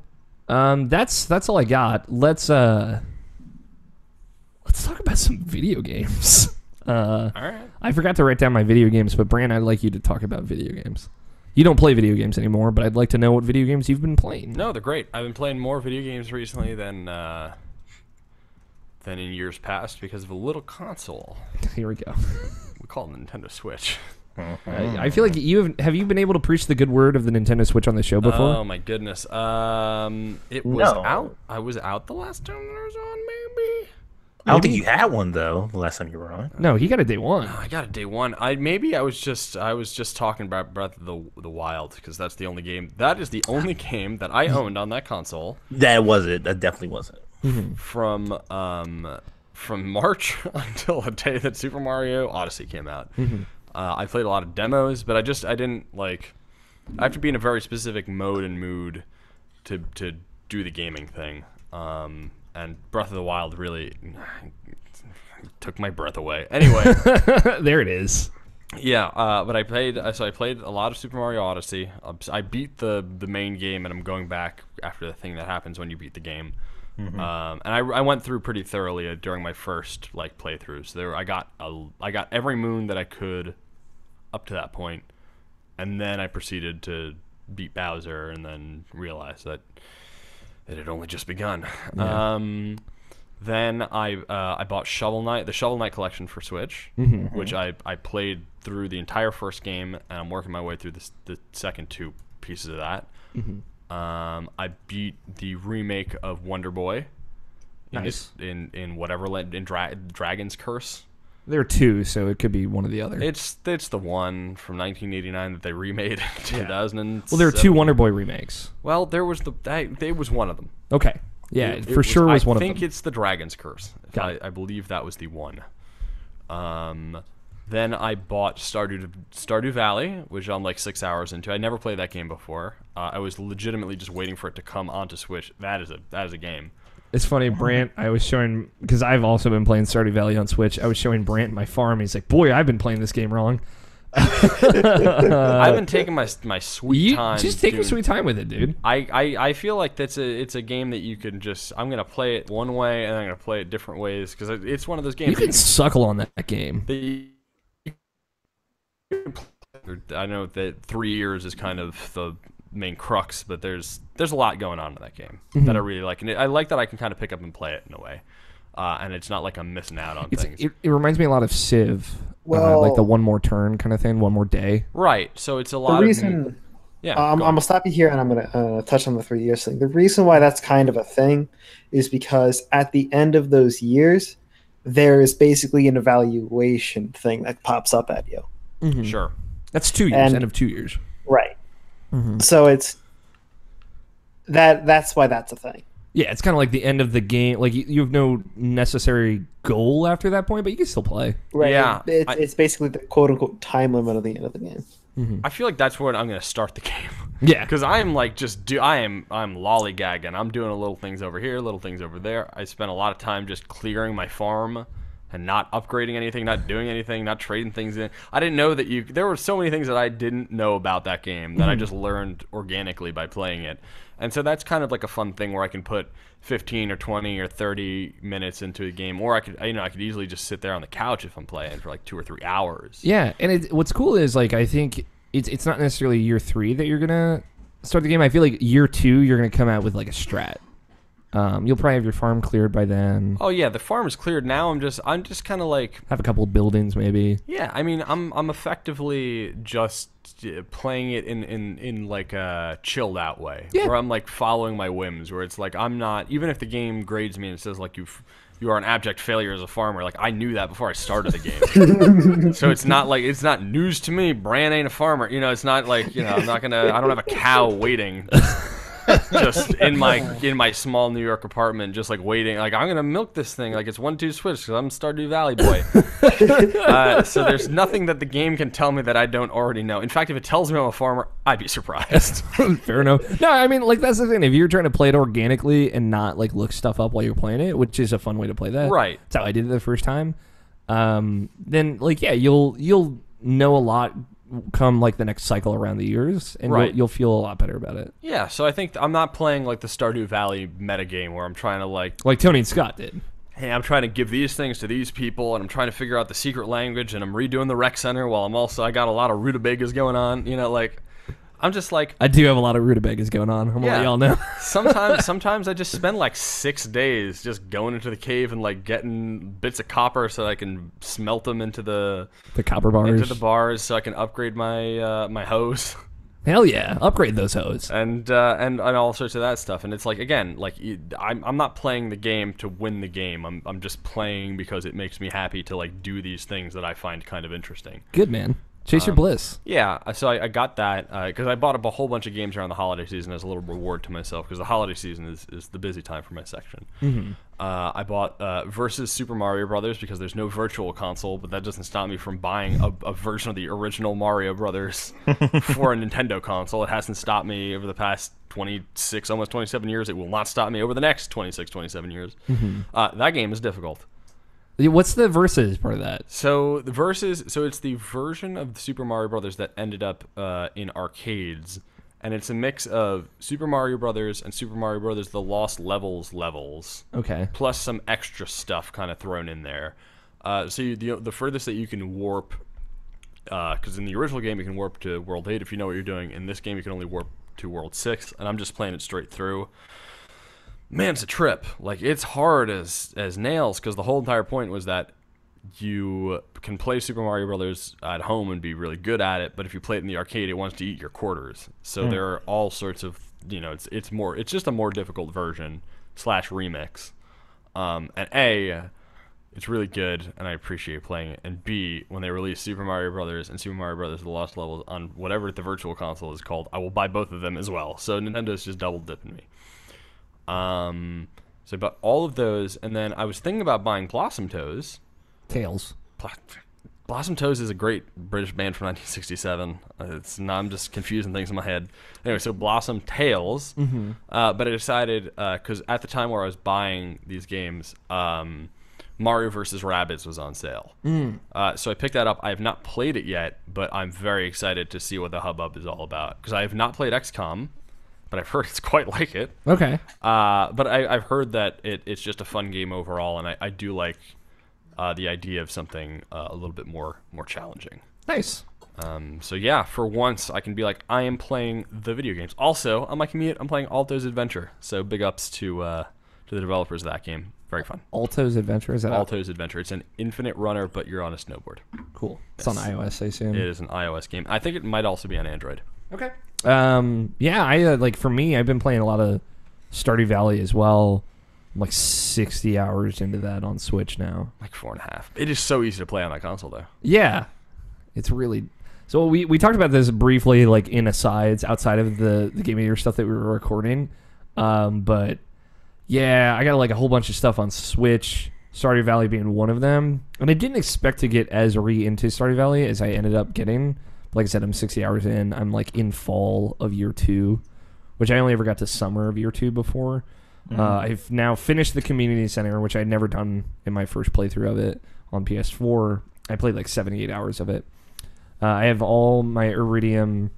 that's all I got. Let's talk about some video games. All right. I forgot to write down my video games, but Bran, I'd like you to talk about video games. You don't play video games anymore, but I'd like to know what video games you've been playing. No, they're great. I've been playing more video games recently than in years past because of a little console. Here we go. We call it Nintendo Switch. I feel like have you been able to preach the good word of the Nintendo Switch on the show before? Oh my goodness. It was out. I was out the last time I was on, maybe. I don't think you had one though the last time you were on. No, he got a day one. I got a day one. I was just talking about Breath of the Wild because that's the only game. That is the only game that I owned on that console. That wasn't. That definitely wasn't. From March until the day that Super Mario Odyssey came out. I played a lot of demos, but I didn't like. I have to be in a very specific mode and mood to do the gaming thing. And Breath of the Wild really took my breath away. Anyway, there it is. Yeah, but I played a lot of Super Mario Odyssey. I beat the main game, and I'm going back after the thing that happens when you beat the game. And I went through pretty thoroughly during my first playthroughs. So I got every moon that I could up to that point, and then I proceeded to beat Bowser, and then realized that it had only just begun. Yeah. Then I bought Shovel Knight, the Shovel Knight collection for Switch, which I played through the entire first game, and I'm working my way through the second 2 pieces of that. I beat the remake of Wonder Boy. Nice. In whatever in Dragon's Curse. There are 2, so it could be one or the other. It's the one from 1989 that they remade in 2007. Well, there are 2 Wonder Boy remakes. Well, there was there was one of them. Okay. Yeah, it was one of them. I think it's the Dragon's Curse. I believe that was the one. Then I bought Stardew Valley, which I'm like 6 hours into. I never played that game before. I was legitimately just waiting for it to come onto Switch. That is a game. It's funny, Brant, I was showing, because I've also been playing Stardew Valley on Switch, I was showing Brant my farm. He's like, boy, I've been playing this game wrong. I've been taking my sweet time. Just take your sweet time with it, dude. I feel like it's a game that you can just, I'm going to play it one way, and I'm going to play it different ways, because it's one of those games. You can suckle on that game. I know that 3 years is kind of the main crux, but there's a lot going on in that game that I really like, and I like that I can kind of pick up and play it in a way, and it's not like I'm missing out on things. It reminds me a lot of Civ, Well, like the one more turn kind of thing, one more day. Right. So it's a the lot reason, of yeah. I'm go on. gonna stop you here, and I'm gonna touch on the 3 years thing. The reason why that's kind of a thing is because at the end of those years, there is basically an evaluation thing that pops up at you. Mm-hmm. Sure. That's 2 years, end of 2 years. Right. Mm-hmm. So it's that's why that's a thing. Yeah, it's kind of like the end of the game. Like you have no necessary goal after that point, but you can still play. Right. Yeah, It's basically the quote unquote time limit of the end of the game. Mm-hmm. I feel like that's where I'm going to start the game. Yeah, Because I'm like I'm lollygagging. I'm doing little things over here, little things over there. I spent a lot of time just clearing my farm and not upgrading anything, not doing anything, not trading things in. I didn't know that there were so many things that I didn't know about that game that I just learned organically by playing it. And so that's kind of like a fun thing where I can put 15 or 20 or 30 minutes into a game, or I could easily just sit there on the couch if I'm playing for like 2 or 3 hours. yeah. And what's cool is like I think it's not necessarily year 3 that you're gonna start the game. I feel like year 2 you're gonna come out with like a strat. You'll probably have your farm cleared by then. Oh yeah, the farm is cleared now. I'm just kind of like Have a couple of buildings maybe. yeah. I mean, I'm effectively just playing it in like a chilled out way, Yeah. where I'm like following my whims. Where it's like I'm not, even if the game grades me and says like you are an abject failure as a farmer. Like I knew that before I started the game. So it's not news to me. Bran ain't a farmer. It's not like I don't have a cow waiting. Just in my small New York apartment, just like waiting, like I'm gonna milk this thing like it's 1-2 switch because I'm Stardew Valley boy. So there's nothing that the game can tell me that I don't already know. In fact, if it tells me I'm a farmer, I'd be surprised. Fair enough. No, I mean like that's the thing. If you're trying to play it organically and not like look stuff up while you're playing it, which is a fun way to play that. Right. That's how I did it the first time. Then like yeah, you'll know a lot come like the next cycle around the years, and Right. you'll feel a lot better about it. Yeah, so I think I'm not playing like the Stardew Valley metagame where I'm trying to like Tony and Scott did. hey, I'm trying to give these things to these people, and I'm trying to figure out the secret language, and I'm redoing the rec center while I got a lot of rutabagas going on. I'm just like I do have a lot of rutabagas going on. I'm gonna let y'all know. sometimes I just spend like 6 days just going into the cave and like getting bits of copper so I can smelt them into the Copper bars. into the bars so I can upgrade my my hose. Hell yeah, upgrade those hoes. And all sorts of that stuff. And it's like again, like I'm not playing the game to win the game. I'm just playing because it makes me happy to like do these things that I find kind of interesting. Good man. Chase your bliss. Yeah, so I got that because I bought up a whole bunch of games around the holiday season as a little reward to myself because the holiday season is the busy time for my section. Mm-hmm. I bought Versus Super Mario Brothers because there's no virtual console, but that doesn't stop me from buying a version of the original Mario Brothers for a Nintendo console. It hasn't stopped me over the past 26, almost 27 years. It will not stop me over the next 26, 27 years. Mm-hmm. That game is difficult. What's the versus part of that? So the Versus, so it's the version of the Super Mario Brothers that ended up in arcades, and it's a mix of Super Mario Brothers and Super Mario Brothers: The Lost levels, Okay. plus some extra stuff kind of thrown in there. So the furthest that you can warp, because in the original game you can warp to World 8 if you know what you're doing. In this game you can only warp to World 6, and I'm just playing it straight through. Man, it's a trip. Like, it's hard as nails, because the whole entire point was that you can play Super Mario Brothers at home and be really good at it, but if you play it in the arcade, it wants to eat your quarters. So there are all sorts of, it's just a more difficult version / remix. And A, it's really good, and I appreciate playing it. And B, when they release Super Mario Brothers and Super Mario Brothers: The Lost Levels on whatever the virtual console is called, I will buy both of them as well. So Nintendo's just double dipping me. So I bought all of those, and then I was thinking about buying Blossom Toes. Tails. Blossom Toes is a great British band from 1967. I'm just confusing things in my head. Anyway, so Blossom Tales. But I decided, because at the time where I was buying these games, Mario vs. Rabbids was on sale. So I picked that up. I have not played it yet, but I'm very excited to see what the hubbub is all about. Because I have not played XCOM, but I've heard it's quite like it. Okay. But I've heard that it's just a fun game overall, and I do like the idea of something a little bit more challenging. Nice. So yeah, for once I can be like, I am playing the video games. Also, on my commute, I'm playing Alto's Adventure. So big ups to the developers of that game. Very fun. Alto's Adventure, is that Alto's Adventure. It's an infinite runner, but you're on a snowboard. Cool. It's on iOS, I assume. It is an iOS game. I think it might also be on Android. Okay. Yeah, I like for me, I've been playing a lot of Stardew Valley as well. I'm like 60 hours into that on Switch now. Like 4.5. It is so easy to play on that console, though. Yeah, it's really. So we talked about this briefly, like in asides outside of the Game of the Year stuff that we were recording. But yeah, I got like a whole bunch of stuff on Switch. Stardew Valley being one of them, and I didn't expect to get as into Stardew Valley as I ended up getting. Like I said, I'm 60 hours in. I'm like in fall of year 2, which I only ever got to summer of year 2 before. I've now finished the community center, which I'd never done in my first playthrough of it on PS4. I played like 78 hours of it. I have all my Iridium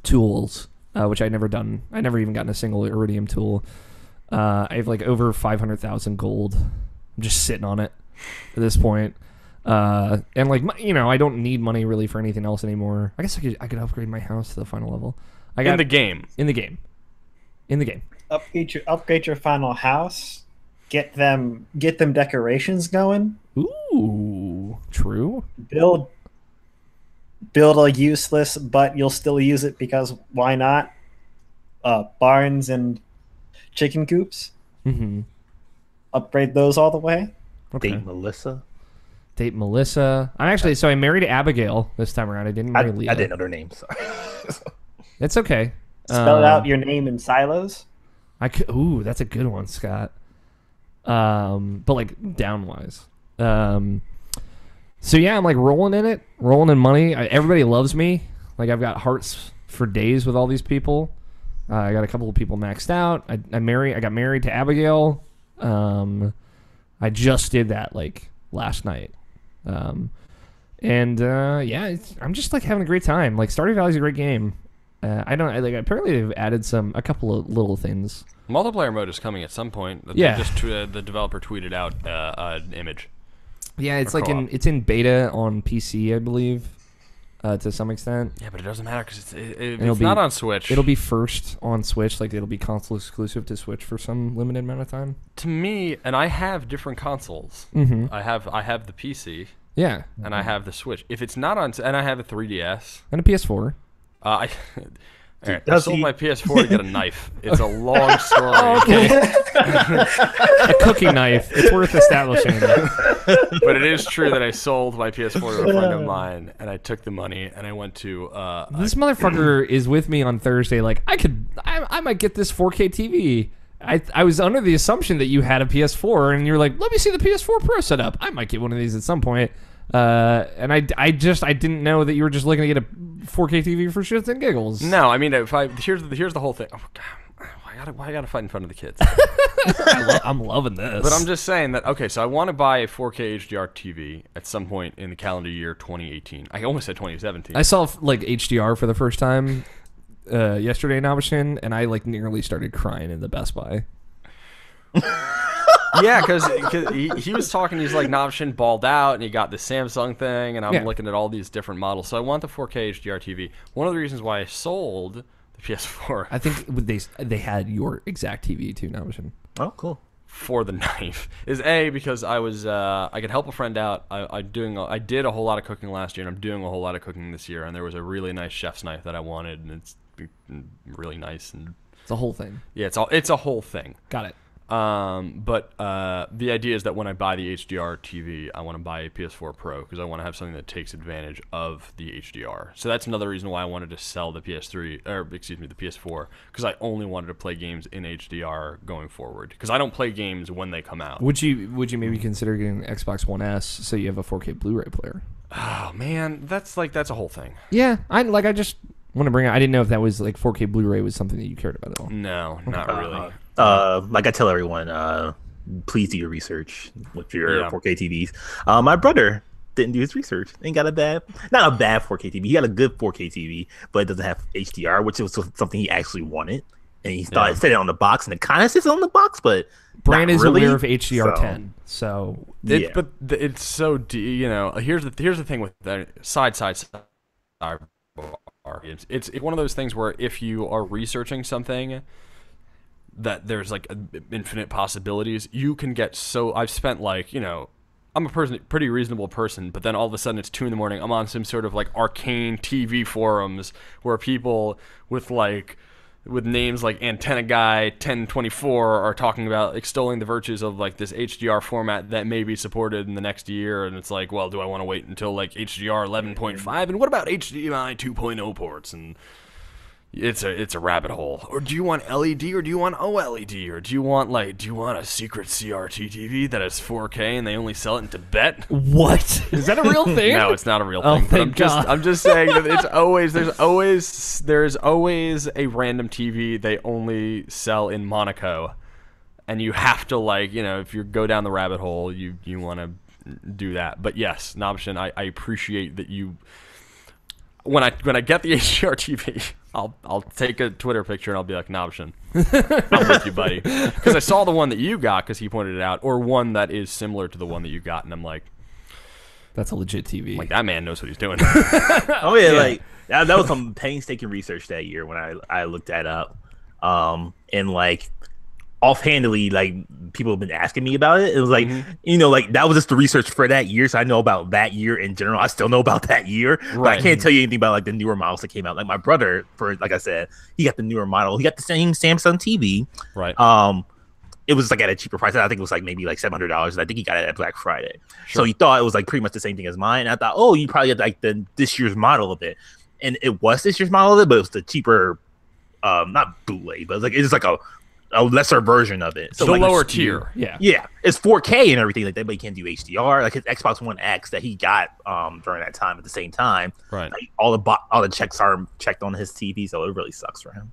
tools, which I'd never done. I never even gotten a single Iridium tool. I have like over 500,000 gold. I'm just sitting on it at this point. And like, I don't need money really for anything else anymore. I guess I could upgrade my house to the final level. In the game. Upgrade your final house. Get them decorations going. Ooh, true. Build a useless, but you'll still use it because why not? Barns and chicken coops. Upgrade those all the way. Okay. Date Melissa. I married Abigail this time around. I didn't marry Leah. I didn't know their names. It's okay. Spell out your name in silos. Ooh, that's a good one, Scott. But like downwise. So yeah, I'm like rolling in money. Everybody loves me. Like I've got hearts for days with all these people. I got a couple of people maxed out. I got married to Abigail. I just did that like last night. I'm just like having a great time. Like Stardew Valley's a great game. Apparently they've added a couple of little things. Multiplayer mode is coming at some point. Yeah. The developer tweeted out an image. Yeah, it's like it's in beta on PC, I believe, to some extent. Yeah, but it doesn't matter because it's not on Switch. It'll be first on Switch, like it'll be console exclusive to Switch for some limited amount of time. To me, and I have different consoles. I have the PC. Yeah, and I have the Switch. If it's not on, and I have a 3DS and a PS4. I sold my PS4 to get a knife. It's a long story. Okay. A cooking knife. It's worth establishing. But it is true that I sold my PS4 to a friend of mine, and I took the money, and I went to... this motherfucker is with me on Thursday. Like, I might get this 4K TV. I was under the assumption that you had a PS4, and you're like, let me see the PS4 Pro setup. I might get one of these at some point. And I didn't know that you were just looking to get a 4K TV for shits and giggles. No, I mean, here's the whole thing. Oh, God, I gotta fight in front of the kids. I'm loving this. But I'm just saying that, okay, so I want to buy a 4K HDR TV at some point in the calendar year 2018. I almost said 2017. I saw like HDR for the first time yesterday in Abishin, and I like nearly started crying in the Best Buy. Yeah, because he was talking, he's like, Navshin balled out, and he got the Samsung thing, and I'm looking at all these different models. So I want the 4K HDR TV. One of the reasons why I sold the PS4... I think they had your exact TV too, Navshin. Oh, cool. For the knife is because I was I could help a friend out. I did a whole lot of cooking last year, and I'm doing a whole lot of cooking this year. And there was a really nice chef's knife that I wanted, and it's really nice. And it's a whole thing. Yeah, it's a whole thing. Got it. But the idea is that when I buy the HDR TV, I want to buy a PS4 Pro because I want to have something that takes advantage of the HDR. So that's another reason why I wanted to sell the PS4, because I only wanted to play games in HDR going forward. Because I don't play games when they come out. Would you maybe consider getting an Xbox One S so you have a 4K Blu-ray player? Oh man, that's a whole thing. Yeah, I just want to bring it. I didn't know if that was like 4K Blu-ray was something that you cared about at all. No, not really. Like I tell everyone, please do your research with your Yeah. 4K TVs. My brother didn't do his research and got not a bad 4K TV. He got a good 4K TV, but it doesn't have HDR, which was something he actually wanted. And he thought it said it on the box, and it kind of says it on the box, but Brand not is really. aware of HDR10, so But it's so here's the thing with that sidebar. It's one of those things where if you are researching something that there's like infinite possibilities, you can get so. I've spent I'm a pretty reasonable person, but then all of a sudden it's 2 a.m. I'm on some sort of like arcane TV forums where people with names like Antenna Guy 1024 are talking about extolling the virtues of like this HDR format that may be supported in the next year, and it's like, well, do I want to wait until like HDR 11.5, and what about HDMI 2.0 ports? And it's a rabbit hole. Or do you want LED, or do you want OLED, or do you want a secret CRT TV that is 4K and they only sell it in Tibet? what is that a real thing? No, it's not a real Oh, thing. thank God. I'm just saying that there's always a random TV they only sell in Monaco, and you have to if you go down the rabbit hole, you want to do that. But yes, Nobshin, I appreciate that you. When I get the HDR TV, I'll take a Twitter picture and I'll be like, Nobshin, I'm with you, buddy, because I saw the one that you got because he pointed it out, or one that is similar to the one that you got, and I'm like. That's a legit TV. Like, that man knows what he's doing. Oh yeah, like that was some painstaking research that year when I looked that up. And like offhandedly, like people have been asking me about it. It was like, like that was just the research for that year. So I know about that year in general. I still know about that year. But I can't tell you anything about like the newer models that came out. Like my brother, like I said, he got the newer model. He got the same Samsung TV. Right. It was like at a cheaper price. I think it was like maybe like $700. And I think he got it at Black Friday. Sure. So he thought it was like pretty much the same thing as mine. And I thought, oh, you probably had like this year's model of it. And it was this year's model of it, but it was the cheaper, not bootleg, but it's like a lesser version of it. So the like lower tier. Yeah. It's 4K and everything like that, but he can't do HDR. Like his Xbox One X that he got during that time at the same time. Right. Like, all the checks are checked on his TV, so it really sucks for him.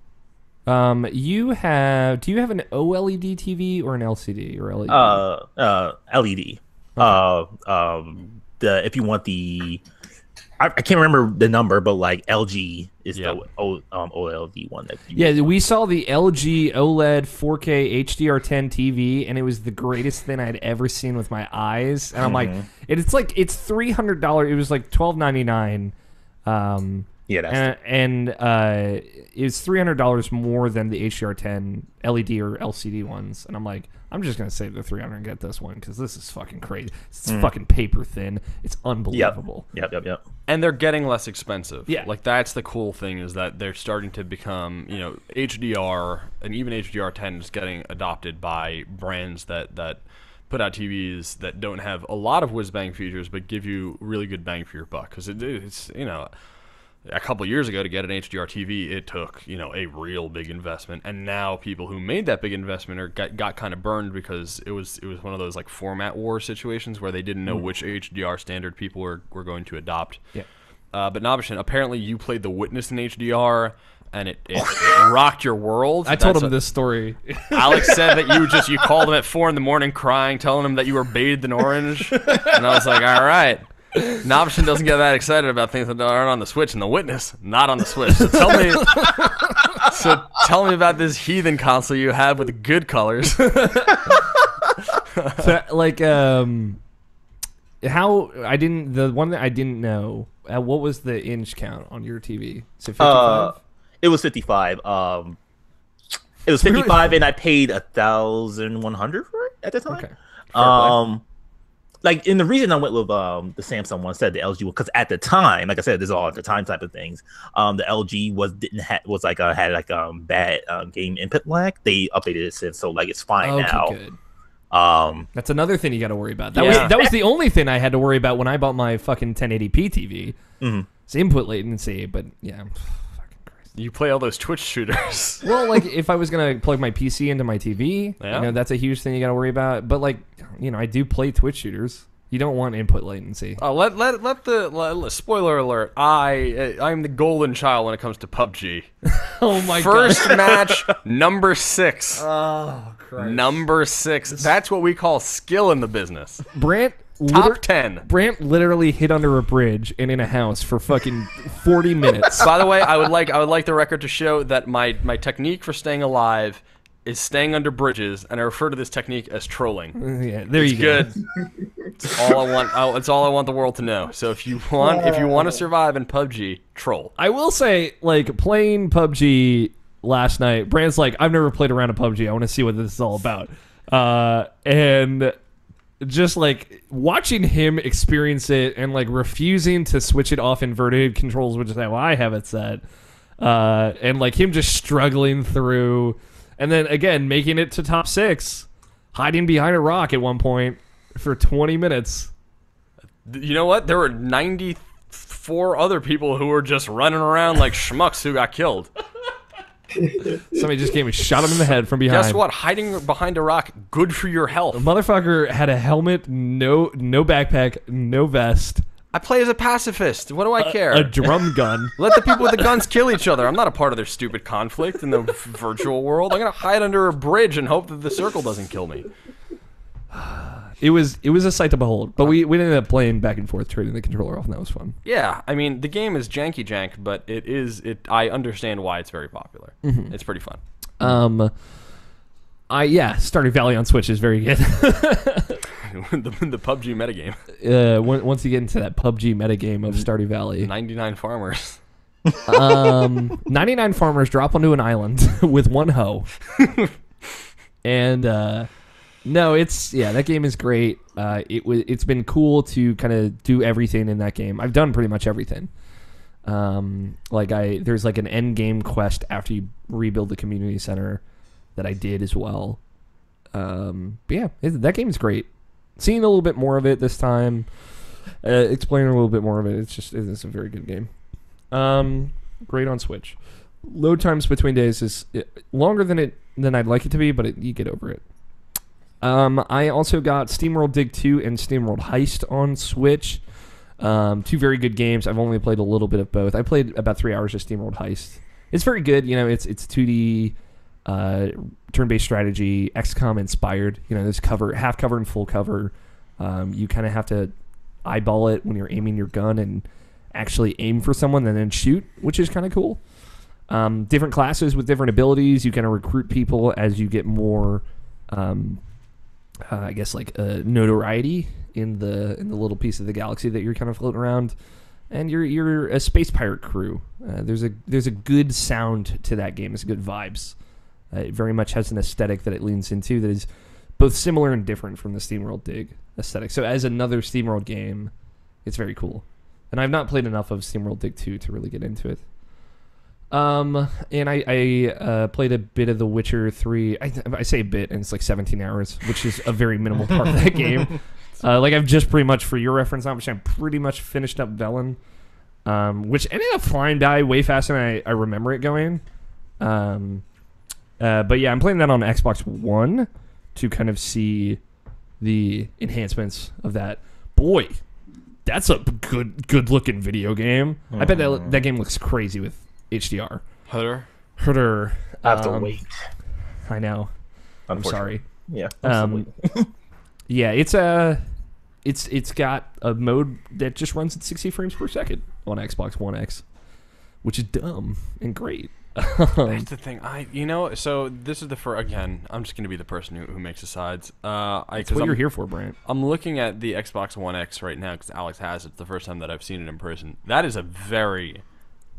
Do you have an OLED TV or an LCD or LED? LED. Okay. If you want the, I can't remember the number, but like LG is the OLED one. We saw the LG OLED 4K HDR10 TV, and it was the greatest thing I'd ever seen with my eyes. And I'm like, it's $300. It was like $12.99. Yeah, that's it's $300 more than the HDR10 LED or LCD ones, and I'm like, I'm just gonna save the $300 and get this one because this is fucking crazy. It's fucking paper thin. It's unbelievable. Yep. And they're getting less expensive. Yeah, like that's the cool thing is that they're starting to become, HDR and even HDR10 is getting adopted by brands that put out TVs that don't have a lot of whiz bang features but give you really good bang for your buck because it's a couple years ago to get an HDR TV, it took a real big investment, and now people who made that big investment got kind of burned because it was one of those like format war situations where they didn't know which HDR standard people were going to adopt. Yeah. But Nobshin, apparently you played The Witness in HDR, and it rocked your world. I told him this story. Alex said that you called him at 4 a.m, crying, telling him that you were bathed in orange, and I was like, all right. Nobshin doesn't get that excited about things that aren't on the Switch, and The Witness not on the Switch. So tell me about this heathen console you have with good colors. So, like, the one that I didn't know. What was the inch count on your TV? So 55. It was 55. It was 55, and I paid $1,100 for it at the time. Okay. Like, and the reason I went with the Samsung one instead of the LG one, because at the time, like I said, this is all at the time type of things. The LG had bad game input lag. They updated it since, so like it's fine now. Good. That's another thing you got to worry about. That was the only thing I had to worry about when I bought my fucking 1080p TV. It's input latency, but yeah. You play all those Twitch shooters. Well, like if I was gonna plug my PC into my TV, yeah. That's a huge thing you got to worry about. But like, I do play Twitch shooters. You don't want input latency. Spoiler alert. I'm the golden child when it comes to PUBG. Oh my First match, number 6. Oh, Christ. Number 6. That's what we call skill in the business. Brant Top 10. Brant literally hid under a bridge and in a house for fucking 40 minutes. By the way, I would like the record to show that my technique for staying alive is staying under bridges, and I refer to this technique as trolling. Yeah, there you go. Good. It's all I want. It's all I want the world to know. So if you want to survive in PUBG, troll. I will say, like, playing PUBG last night, Brant's like, I've never played a round of PUBG. I want to see what this is all about. And just, like, watching him experience it and, like, refusing to switch it off inverted controls, which is how I have it set. And, like, him just struggling through... And then, again, making it to top 6, hiding behind a rock at one point for 20 minutes. You know what? There were 94 other people who were just running around like schmucks who got killed. Somebody just came and shot him in the head from behind. Guess what? Hiding behind a rock, good for your health. The motherfucker had a helmet, no backpack, no vest. I play as a pacifist. What do I care? A drum gun. Let the people with the guns kill each other. I'm not a part of their stupid conflict in the virtual world. I'm going to hide under a bridge and hope that the circle doesn't kill me. It was a sight to behold. But we ended up playing back and forth, trading the controller off, and that was fun. Yeah, I mean, the game is janky jank, but I understand why it's very popular. Mm-hmm. It's pretty fun. Stardew Valley on Switch is very good. the PUBG metagame. Once you get into that PUBG metagame of Stardew Valley. 99 farmers. 99 farmers drop onto an island with one hoe. And no, that game is great. It's been cool to kind of do everything in that game. I've done pretty much everything. There's like an end game quest after you rebuild the community center that I did as well. That game is great. Seeing a little bit more of it this time, explaining a little bit more of it, it's a very good game. Great on Switch. Load times between days is longer than I'd like it to be, but you get over it. I also got SteamWorld Dig 2 and SteamWorld Heist on Switch. Two very good games. I've only played a little bit of both. I played about 3 hours of SteamWorld Heist. It's very good. You know, it's 2D turn-based strategy, XCOM inspired. You know, there's half cover and full cover. You kind of have to eyeball it when you're aiming your gun and actually aim for someone and then shoot, which is kind of cool. Different classes with different abilities. You kind of recruit people as you get more, notoriety in the little piece of the galaxy that you're kind of floating around. And you're a space pirate crew. There's a good sound to that game. It's good vibes. It very much has an aesthetic that it leans into that is both similar and different from the SteamWorld Dig aesthetic. So as another SteamWorld game, it's very cool. And I've not played enough of SteamWorld Dig 2 to really get into it. And I played a bit of The Witcher 3. I say a bit, and it's like 17 hours, which is a very minimal part of that game. I've just pretty much, for your reference, I'm pretty much finished up Velen, which ended up flying by way faster than I remember it going. But yeah, I'm playing that on Xbox One to kind of see the enhancements of that. Boy, that's a good looking video game. I bet that game looks crazy with HDR. Herder. I have to wait. I know. I'm sorry. Yeah. Yeah, it's got a mode that just runs at 60 frames per second on Xbox One X, which is dumb and great. That's the thing. So this is again, I'm just going to be the person who makes the sides. That's what you're here for, Brant. I'm looking at the Xbox One X right now because Alex has it. It's the first time that I've seen it in person. That is a very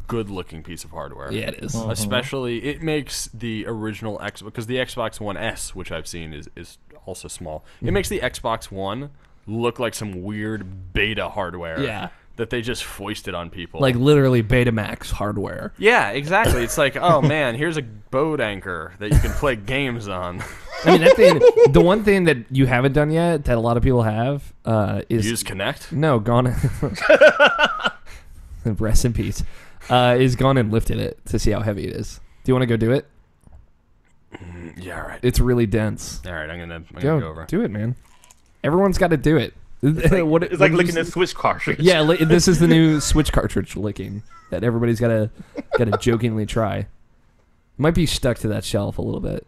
good-looking piece of hardware. Yeah, it is. Especially, it makes the original X, because the Xbox One S, which I've seen, is also small. It makes the Xbox One look like some weird beta hardware. Yeah. That they just foisted on people. Like literally Betamax hardware. Yeah, exactly. It's like, oh man, here's a boat anchor that you can play games on. I mean, that thing, the one thing that you haven't done yet that a lot of people have is... Use Kinect? No, gone... Rest in peace. Is gone and lifted it to see how heavy it is. Do you want to go do it? Yeah, all right. It's really dense. All right, I'm gonna go over. Do it, man. Everyone's got to do it. It's like licking a Switch cartridge. Yeah, this is the new Switch cartridge licking that everybody's gotta jokingly try. Might be stuck to that shelf a little bit.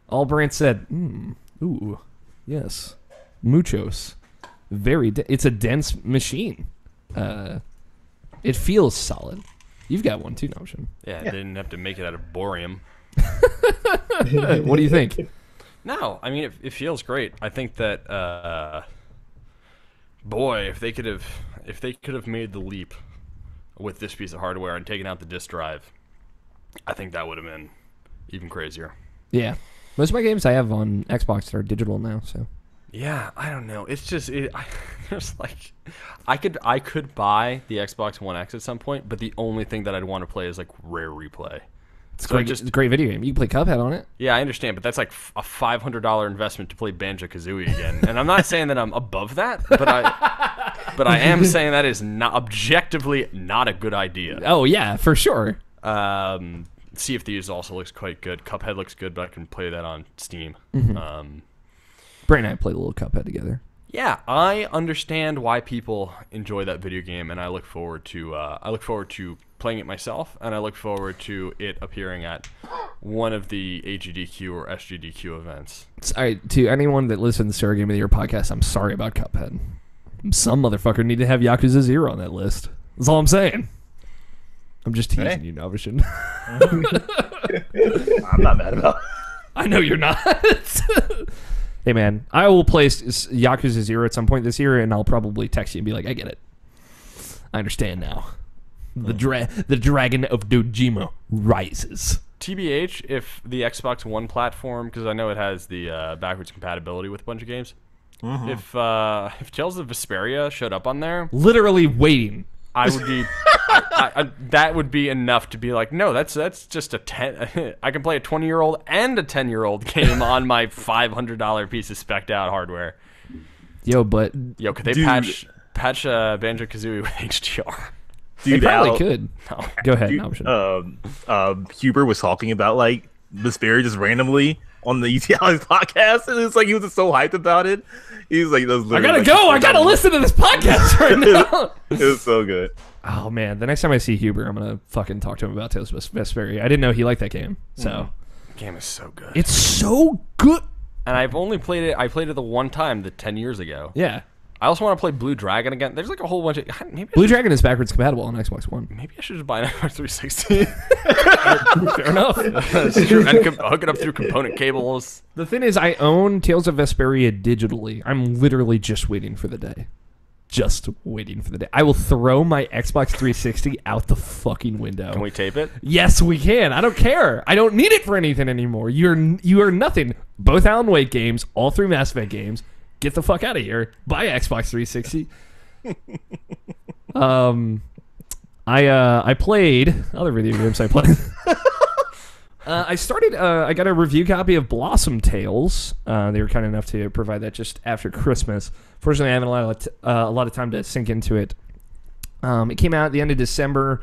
All Brant said, ooh, yes. Muchos. It's a dense machine. It feels solid. You've got one too, Notion. Yeah, I didn't have to make it out of borium. What do you think? No, I mean, it feels great. I think that, boy, if they could have made the leap with this piece of hardware and taken out the disk drive, I think that would have been even crazier. Yeah. Most of my games I have on Xbox are digital now, so. Yeah, I don't know. It's just there's like I could buy the Xbox One X at some point, but the only thing that I'd want to play is like Rare Replay. It's a great video game. You can play Cuphead on it. Yeah, I understand, but that's like a $500 investment to play Banjo-Kazooie again. And I'm not saying that I'm above that, but I am saying that is not objectively not a good idea. Oh yeah, for sure. Sea of Thieves also looks quite good. Cuphead looks good, but I can play that on Steam. Mm-hmm. Brent and I played a little Cuphead together. Yeah, I understand why people enjoy that video game, and I look forward to playing it myself, and I look forward to it appearing at one of the AGDQ or SGDQ events. To anyone that listens to our Game of the Year podcast, I'm sorry about Cuphead. Some motherfucker need to have Yakuza 0 on that list. That's all I'm saying. I'm just teasing you, Novishin. I'm not mad about it. I know you're not. Hey, man, I will play Yakuza 0 at some point this year, and I'll probably text you and be like, I get it. I understand now. The dragon of Dojima rises. TBH, if the Xbox One platform, because I know it has the backwards compatibility with a bunch of games, if Tales of Vesperia showed up on there... Literally waiting. I would be... that would be enough to be like, no, that's just a 10... I can play a 20-year-old and a 10-year-old game on my $500 piece of spec'd out hardware. Could they patch Banjo-Kazooie with HDR? Dude, they probably could. No. Go ahead. Huber was talking about like Vesperia just randomly on the ETL's podcast, and it's like he was just so hyped about it. He was like, I gotta go. I gotta listen to this podcast right now. It was so good. Oh man, the next time I see Huber, I'm gonna fucking talk to him about Tales of Vesperia. I didn't know he liked that game. So the game is so good. It's so good. And I've only played it. I played it the one time, 10 years ago. Yeah. I also want to play Blue Dragon again. There's like a whole bunch of... Blue Dragon is backwards compatible on Xbox One. Maybe I should just buy an Xbox 360. Fair enough. That's true. And hook it up through component cables. The thing is, I own Tales of Vesperia digitally. I'm literally just waiting for the day. Just waiting for the day. I will throw my Xbox 360 out the fucking window. Can we tape it? Yes, we can. I don't care. I don't need it for anything anymore. You are nothing. Both Alan Wake games, all 3 Mass Effect games. Get the fuck out of here. Buy Xbox 360. I played other video games I played. I got a review copy of Blossom Tales. They were kind enough to provide that just after Christmas. Fortunately, I haven't a lot of time to sink into it. It came out at the end of December.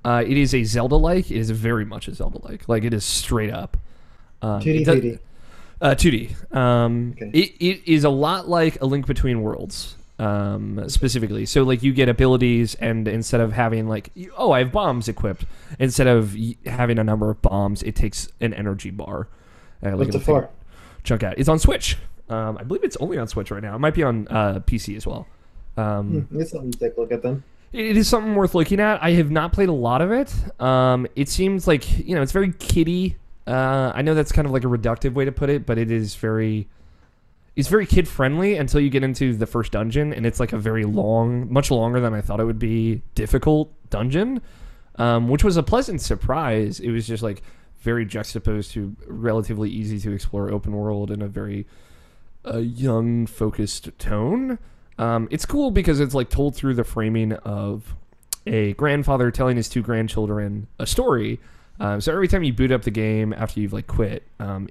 It is a Zelda-like. It is very much a Zelda-like. Like, it is straight up. 2D, 3D. 2D. Okay. It is a lot like A Link Between Worlds, specifically. So, like, you get abilities, and instead of having, like, I have bombs equipped, instead of having a number of bombs, it takes an energy bar. What's it for? Chunk out. It's on Switch. I believe it's only on Switch right now. It might be on PC as well. It's something to take a look at then. It is something worth looking at. I have not played a lot of it. It seems like, it's very kiddie. I know that's kind of like a reductive way to put it, but it's very kid friendly until you get into the first dungeon, and it's like a very long, much longer than I thought it would be, difficult dungeon, which was a pleasant surprise. It was just like very juxtaposed to relatively easy to explore open world in a very young focused tone. It's cool because it's like told through the framing of a grandfather telling his 2 grandchildren a story. So every time you boot up the game after you've like quit,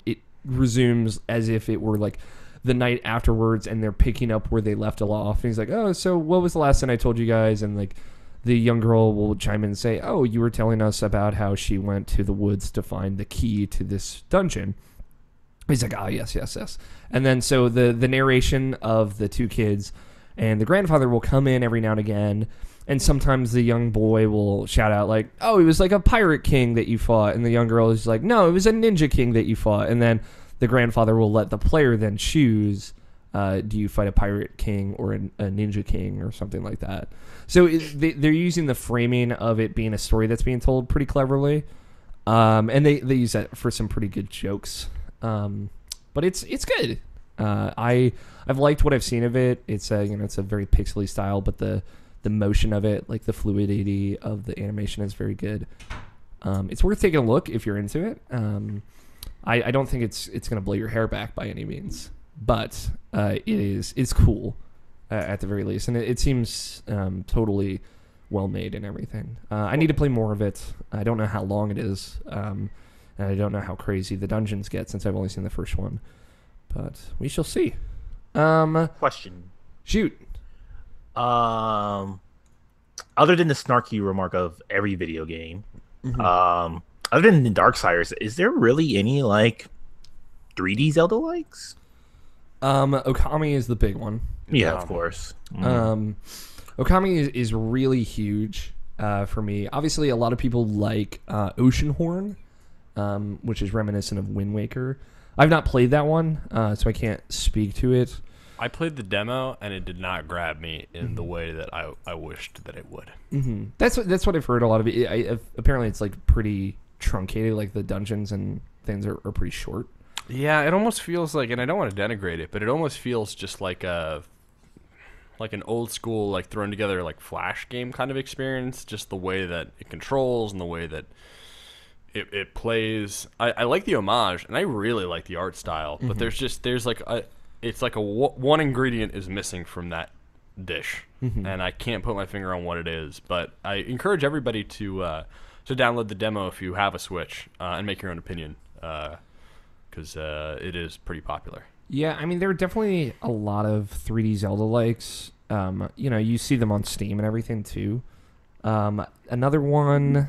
it resumes as if it were like the night afterwards, and they're picking up where they left off. And he's like, "Oh, so what was the last thing I told you guys?" And like the young girl will chime in and say, "Oh, you were telling us about how she went to the woods to find the key to this dungeon." He's like, oh, yes, yes, yes. And then so the narration of the two kids and the grandfather will come in every now and again. And sometimes the young boy will shout out like, oh, he was like a pirate king that you fought. And the young girl is like, no, it was a ninja king that you fought. And then the grandfather will let the player then choose, do you fight a pirate king or a ninja king or something like that. So they're using the framing of it being a story that's being told pretty cleverly. And they use that for some pretty good jokes. But it's good. I've liked what I've seen of it. It's it's a very pixely style, but the motion of it, like the fluidity of the animation, is very good. It's worth taking a look if you're into it. I don't think it's going to blow your hair back by any means, but it's cool at the very least, and it seems totally well made and everything. I need to play more of it. I don't know how long it is, and I don't know how crazy the dungeons get since I've only seen the first one, but we shall see. Question. Shoot. Other than the snarky remark of every video game, other than the Darksiders, is there really any like 3D Zelda likes? Okami is the big one. Yeah, of course. Okami is really huge for me. Obviously, a lot of people like Oceanhorn, which is reminiscent of Wind Waker. I've not played that one, so I can't speak to it. I played the demo, and it did not grab me in the way that I wished that it would. Mm-hmm. That's what I've heard a lot of it. Apparently, it's like pretty truncated. Like the dungeons and things are pretty short. Yeah, it almost feels like, and I don't want to denigrate it, but it almost feels just like an old school, like thrown together like Flash game kind of experience. Just the way that it controls and the way that it plays. I like the homage, and I really like the art style. But there's like it's like one ingredient is missing from that dish, and I can't put my finger on what it is. But I encourage everybody to download the demo if you have a Switch and make your own opinion, because it is pretty popular. Yeah, I mean, there are definitely a lot of 3D Zelda likes. You see them on Steam and everything too. Another one,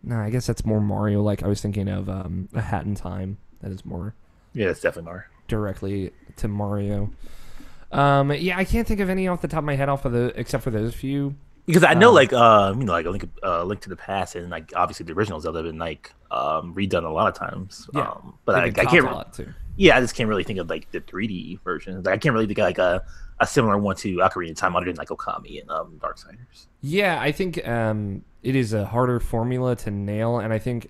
no, I guess that's more Mario. Like I was thinking of A Hat in Time. That is more. Yeah, that's definitely more directly to Mario. Yeah, I can't think of any off the top of my head except for those few. Because I know, like a Link to the Past, and like obviously the original Zelda have been like redone a lot of times. Yeah, but I can't. A lot too. Yeah, I just can't really think of like the 3D versions. Like, I can't really think of like a similar one to Ocarina of Time other than like Okami and Darksiders. Yeah, I think it is a harder formula to nail, and I think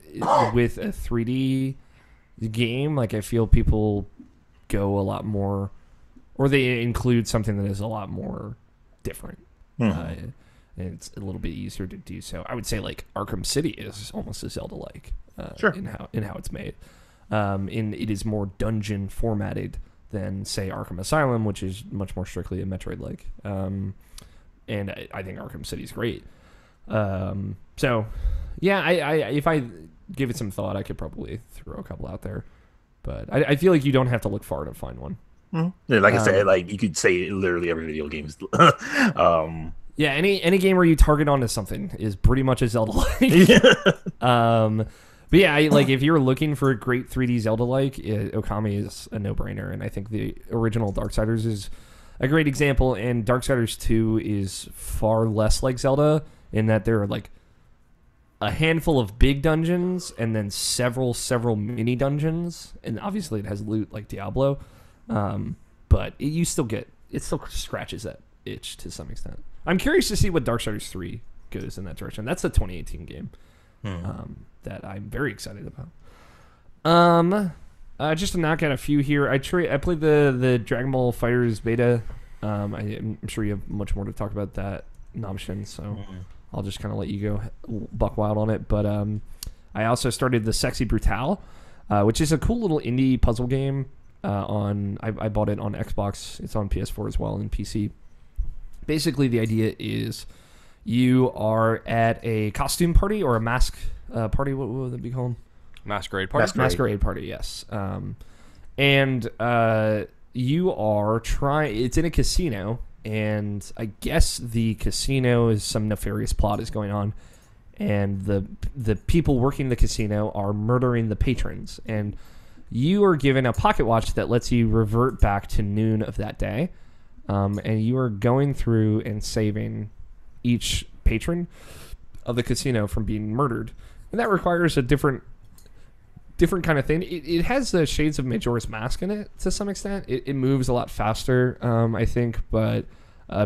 with a 3D game, like I feel people go a lot more, or they include something that is a lot more different. And it's a little bit easier to do so. I would say like Arkham City is almost a Zelda-like sure. in how it's made. It is more dungeon formatted than say Arkham Asylum, which is much more strictly a Metroid-like. And I think Arkham City is great. So yeah, I if I give it some thought, I could probably throw a couple out there. But I feel like you don't have to look far to find one. Yeah, like I said, like you could say literally every video game is. Yeah, any game where you target onto something is pretty much a Zelda-like. But yeah, like if you're looking for a great 3D Zelda-like, Okami is a no-brainer, and I think the original Darksiders is a great example. And Darksiders 2 is far less like Zelda in that there are like a handful of big dungeons and then several mini dungeons, and obviously it has loot like Diablo, but it still scratches that itch to some extent. I'm curious to see what Darksiders 3 goes in that direction. That's a 2018 game that I'm very excited about. Just to knock out a few here, I played the Dragon Ball FighterZ beta. I'm sure you have much more to talk about that, Namshin, so I'll just kind of let you go buck wild on it. But I also started the Sexy Brutale, which is a cool little indie puzzle game. I bought it on Xbox. It's on PS4 as well and PC. Basically, the idea is you are at a costume party or a mask party. What would it be called? Masquerade party. Masquerade party, yes. And you are it's in a casino, and I guess the casino is some nefarious plot is going on, and the people working the casino are murdering the patrons. And you are given a pocket watch that lets you revert back to noon of that day, and you are going through and saving each patron of the casino from being murdered, and that requires a different kind of thing. It has the shades of Majora's Mask in it to some extent. It moves a lot faster, I think, but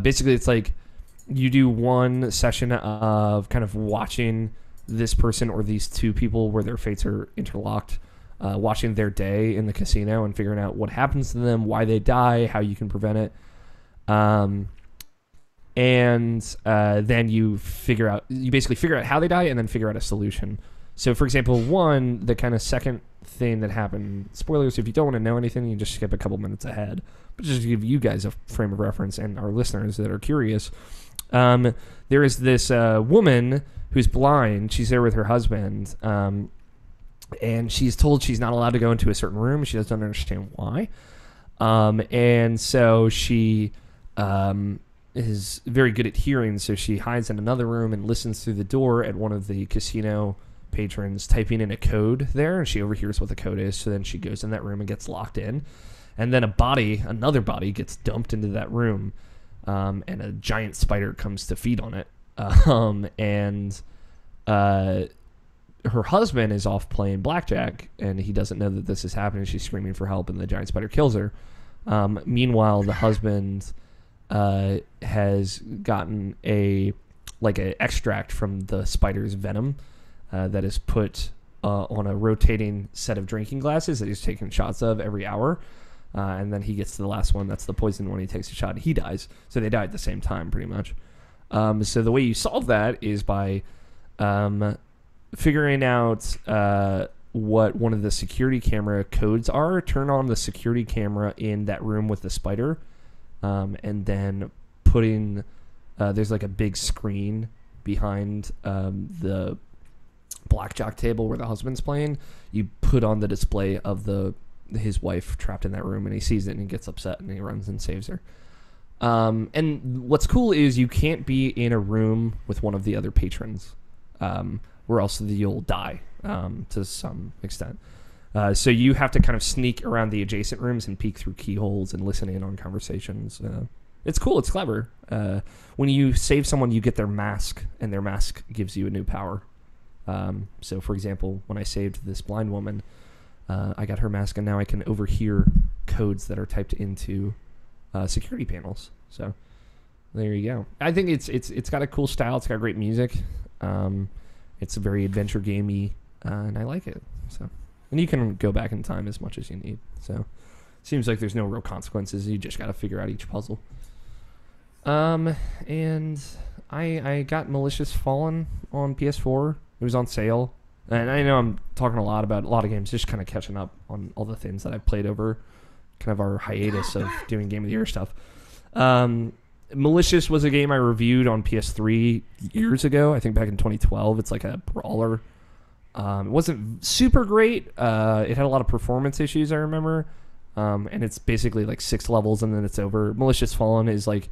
basically it's like you do one session of kind of watching this person or these two people where their fates are interlocked, watching their day in the casino and figuring out what happens to them, why they die, how you can prevent it. And then you basically figure out how they die and then figure out a solution. So, for example, the kind of second thing that happened, spoilers, if you don't want to know anything, you just skip a couple minutes ahead. But just to give you guys a frame of reference and our listeners that are curious, there is this woman who's blind. She's there with her husband, and she's told she's not allowed to go into a certain room. She doesn't understand why. And so she is very good at hearing, so she hides in another room and listens through the door at one of the casino patrons typing in a code there, and she overhears what the code is, so then she goes in that room and gets locked in. And then another body gets dumped into that room, and a giant spider comes to feed on it. And her husband is off playing blackjack, and he doesn't know that this is happening. She's screaming for help, and the giant spider kills her. Meanwhile, the husband has gotten a extract from the spider's venom that is put on a rotating set of drinking glasses that he's taking shots of every hour. And then he gets to the last one. That's the poison one. He takes a shot and he dies. So they die at the same time, pretty much. So the way you solve that is by figuring out what one of the security camera codes are. Turn on the security camera in that room with the spider. And then putting... there's like a big screen behind the blackjack table where the husband's playing. You put on the display of his wife trapped in that room, and he sees it and he gets upset and he runs and saves her. And what's cool is you can't be in a room with one of the other patrons, or else you'll die to some extent. So you have to kind of sneak around the adjacent rooms and peek through keyholes and listen in on conversations. It's cool. It's clever. When you save someone, you get their mask, and their mask gives you a new power. So, for example, when I saved this blind woman, I got her mask, and now I can overhear codes that are typed into security panels. So there you go. I think it's got a cool style. It's got great music. It's very adventure gamey, and I like it. So, and you can go back in time as much as you need. So seems like there's no real consequences. You just got to figure out each puzzle. And I got Malicious Fallen on PS4. It was on sale. And I know I'm talking a lot about a lot of games, just kind of catching up on all the things that I've played over kind of our hiatus of doing Game of the Year stuff. Malicious was a game I reviewed on PS3 years ago, I think back in 2012. It's like a brawler. It wasn't super great. It had a lot of performance issues, I remember. And it's basically like 6 levels and then it's over. Malicious Fallen is like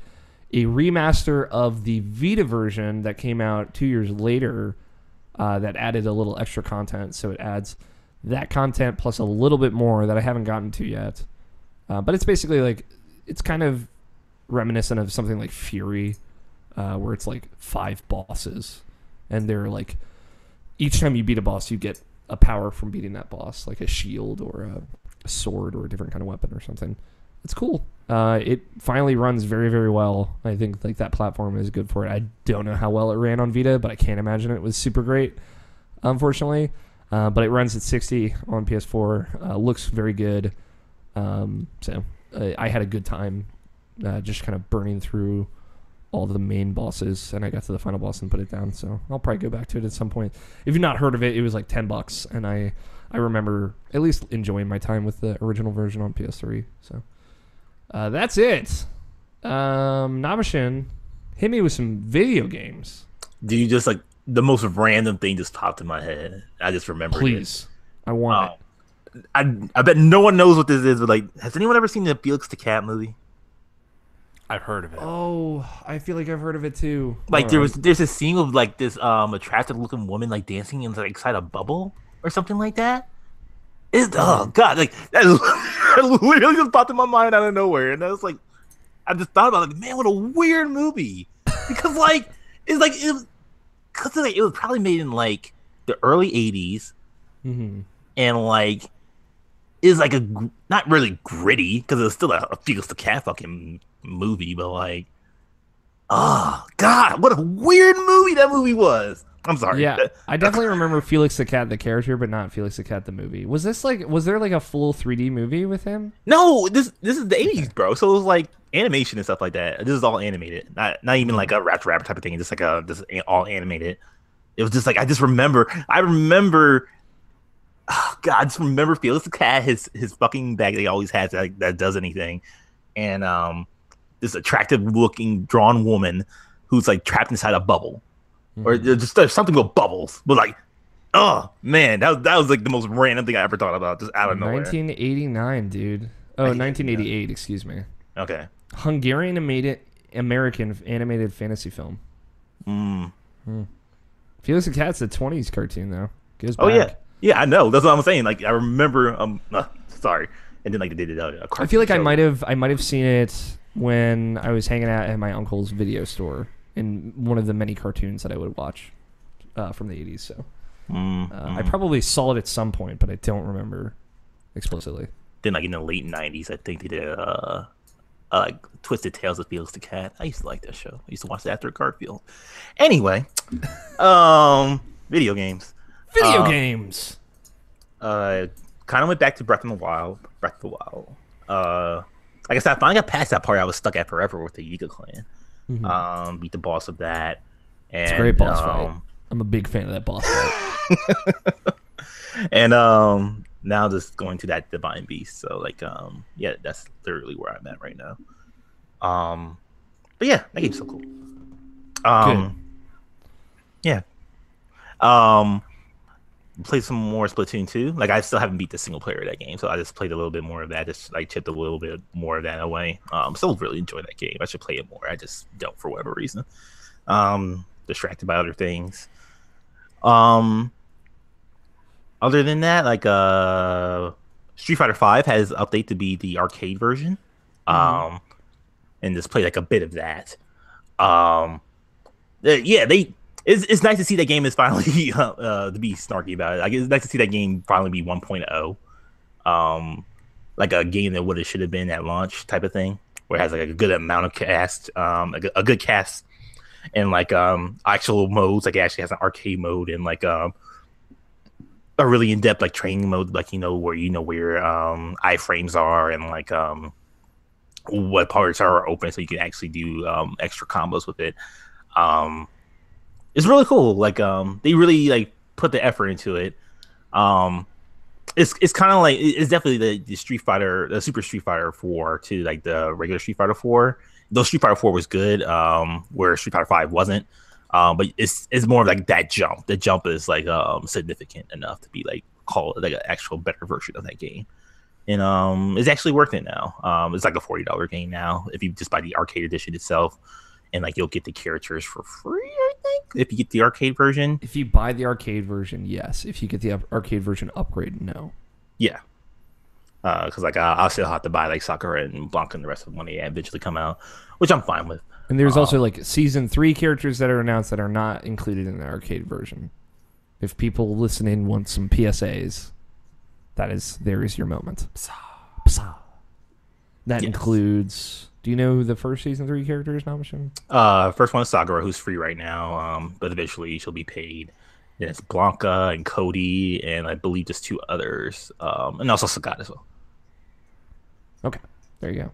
a remaster of the Vita version that came out 2 years later, that added a little extra content. So it adds that content plus a little bit more that I haven't gotten to yet. But it's basically like, it's kind of reminiscent of something like Fury, where it's like 5 bosses. And they're like, each time you beat a boss, you get a power from beating that boss, like a shield or a sword or a different kind of weapon or something. It's cool. It finally runs very, very well. I think like that platform is good for it. I don't know how well it ran on Vita, but I can't imagine it was super great, unfortunately. But it runs at 60 on PS4. Looks very good. So I had a good time just kind of burning through all the main bosses, and I got to the final boss and put it down. So I'll probably go back to it at some point. If you've not heard of it, it was like $10, and I remember at least enjoying my time with the original version on PS3. So that's it. Nabashin, hit me with some video games. Do you just like the most random thing just popped in my head? I just remembered. Please, I want it. I bet no one knows what this is, but like, has anyone ever seen the Felix the Cat movie? I've heard of it. Oh, I feel like I've heard of it too. Like there's a scene of like this attractive looking woman like dancing inside a bubble or something like that. Oh god, like that literally just popped in my mind out of nowhere, and I was like, I just thought about it. Man, what a weird movie. Because it was probably made in like the early '80s, and like it's like not really gritty because it was still a Felix the Cat fucking movie, but like, oh god, what a weird movie that movie was. I'm sorry. Yeah, I definitely remember Felix the Cat, the character, but not Felix the Cat, the movie. Was there like a full 3D movie with him? No, this is the '80s, bro. So it was like animation and stuff like that. This is all animated, not even like a rap type of thing. Just like just all animated. It was just like I remember. Oh God, I just remember Felix the Cat, his fucking bag that he always has that does anything, and this attractive looking drawn woman who's like trapped inside a bubble. Or just something with bubbles. But like, oh man, that was like the most random thing I ever thought about, just out of nowhere. 1989, dude. Oh, 1988, excuse me. Okay. Hungarian American animated fantasy film. Felix the Cat's a 20s cartoon though. Goes back. Oh yeah, I know. That's what I'm saying. Like I remember. Sorry, and then like they did a I feel like show. I might have seen it when I was hanging out at my uncle's video store. In one of the many cartoons that I would watch from the 80s. So I probably saw it at some point, but I don't remember explicitly. Then like in the late 90s, I think they did Twisted Tales of Felix the Cat. I used to like that show. I used to watch that after Garfield. Anyway, video games. Video games! Kind of went back to Breath of the Wild. Like I said, I finally got past that part I was stuck at forever with the Yiga clan. Beat the boss of that. And, it's a great boss fight. I'm a big fan of that boss fight. And now just going to that Divine Beast. So like yeah, that's literally where I'm at right now. But yeah, that game's so cool. Good. Yeah. Played some more Splatoon 2. Like I still haven't beat the single player of that game, so I just played a little bit more of that. Just like chipped a little bit more of that away. Still really enjoy that game. I should play it more. I just don't for whatever reason. Distracted by other things. Other than that, like Street Fighter V has update to be the arcade version. And just play like a bit of that. Yeah, It's nice to see that game is finally to be snarky about it. Like it's nice to see that game finally be 1.0, like a game that would have should have been at launch type of thing, where it has like a good amount of cast, a good cast, and like actual modes. Like it actually has an arcade mode and like a really in depth like training mode, like where where iframes are and like what parts are open, so you can actually do extra combos with it. It's really cool. Like they really like put the effort into it. It's kind of like it's definitely the Super Street Fighter 4 to like the regular Street Fighter 4. Though Street Fighter 4 was good, where Street Fighter 5 wasn't. But it's more of like that jump. The jump is like significant enough to be like called like an actual better version of that game. And it's actually worth it now. It's like a $40 game now if you just buy the arcade edition itself. And like you'll get the characters for free, I think, if you get the arcade version. If you buy the arcade version, yes. If you get the arcade version upgrade, no. Yeah, because like I'll still have to buy like Sakura and Blanca and the rest of them when they eventually come out, which I'm fine with. And there's also like season 3 characters that are announced that are not included in the arcade version. If people listening want some PSAs, there is your moment. That includes. Do you know who the first season 3 character is, Namashin? First one is Sakura, who's free right now, but eventually she'll be paid. Then it's Blanca and Cody, and I believe just 2 others, and also Sagat as well. Okay, there you go.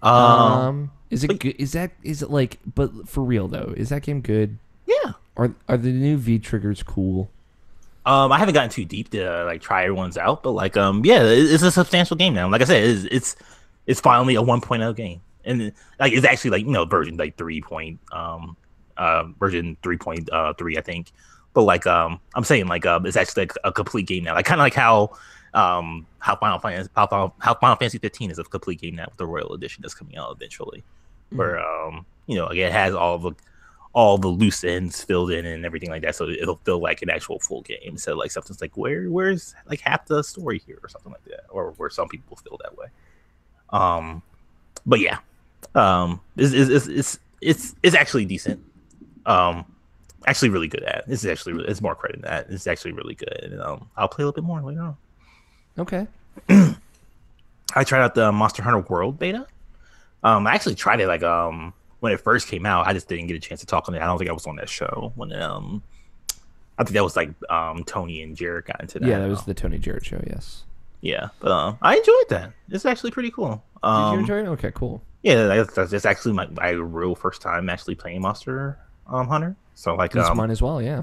Yeah. Is it good? Is it like? But for real though, is that game good? Yeah. Are the new V triggers cool? I haven't gotten too deep to like try everyone's out, but like yeah, it's a substantial game now. Like I said, it's finally a 1.0 game, and like it's actually like version like 3 version 3.3 I think. But like I'm saying like it's actually like a complete game now. Like kind of like how Final Fantasy 15 is a complete game now with the Royal Edition that's coming out eventually, where like it has all all the loose ends filled in and everything like that. So it'll feel like an actual full game. So like something's like where's like half the story here or something like that, or where some people feel that way. But yeah, it's actually decent. Actually really good at it. It's more credit than that. It's actually really good. And I'll play a little bit more later on. Okay. I tried out the Monster Hunter World beta. I actually tried it like when it first came out. I just didn't get a chance to talk on it. I don't think I was on that show when I think that was like Tony and Jared got into that. Yeah, that was the Tony Jarrett show. Yes. Yeah, but I enjoyed that. It's actually pretty cool. Did you enjoy it? Okay, cool. Yeah, that's actually my real first time actually playing Monster Hunter. So like it's mine as well. Yeah.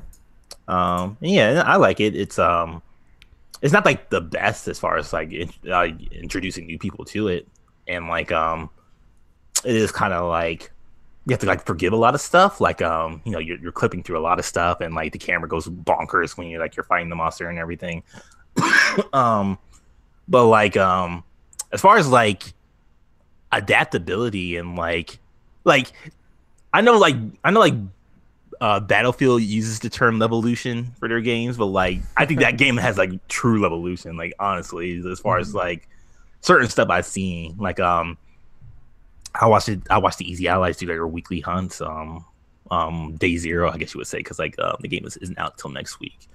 Yeah, I like it. It's not like the best as far as like introducing new people to it, and like it is kind of like you have to like forgive a lot of stuff. Like you're clipping through a lot of stuff, and like the camera goes bonkers when you're fighting the monster and everything. But like as far as like adaptability and like I know Battlefield uses the term levolution for their games, but like I think that game has like true levolution. Like honestly, as far as like certain stuff I've seen, like I watched the Easy Allies do their weekly hunts, day zero, I guess you would say, because like the game isn't out till next week,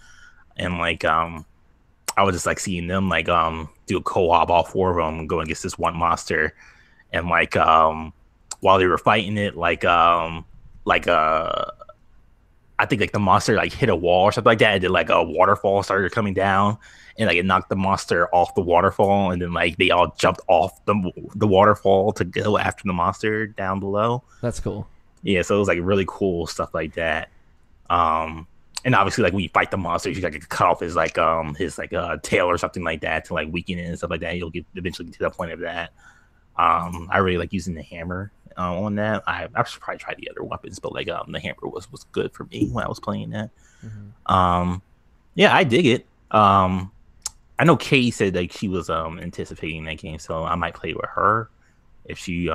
and like I was just like seeing them like do a co-op, all four of them go against this one monster, and like while they were fighting it, I think like the monster like hit a wall or something like that, and then like a waterfall started coming down, and like it knocked the monster off the waterfall, and then like they all jumped off the waterfall to go after the monster down below. That's cool. Yeah, so it was like really cool stuff like that. And obviously like when you fight the monster, you like cut off his tail or something like that to like weaken it and stuff like that. You'll eventually get to the point of that. I really like using the hammer on that. I should probably try the other weapons, but like the hammer was good for me when I was playing that. Mm-hmm. Yeah, I dig it. I know Kay said like she was anticipating that game, so I might play with her if she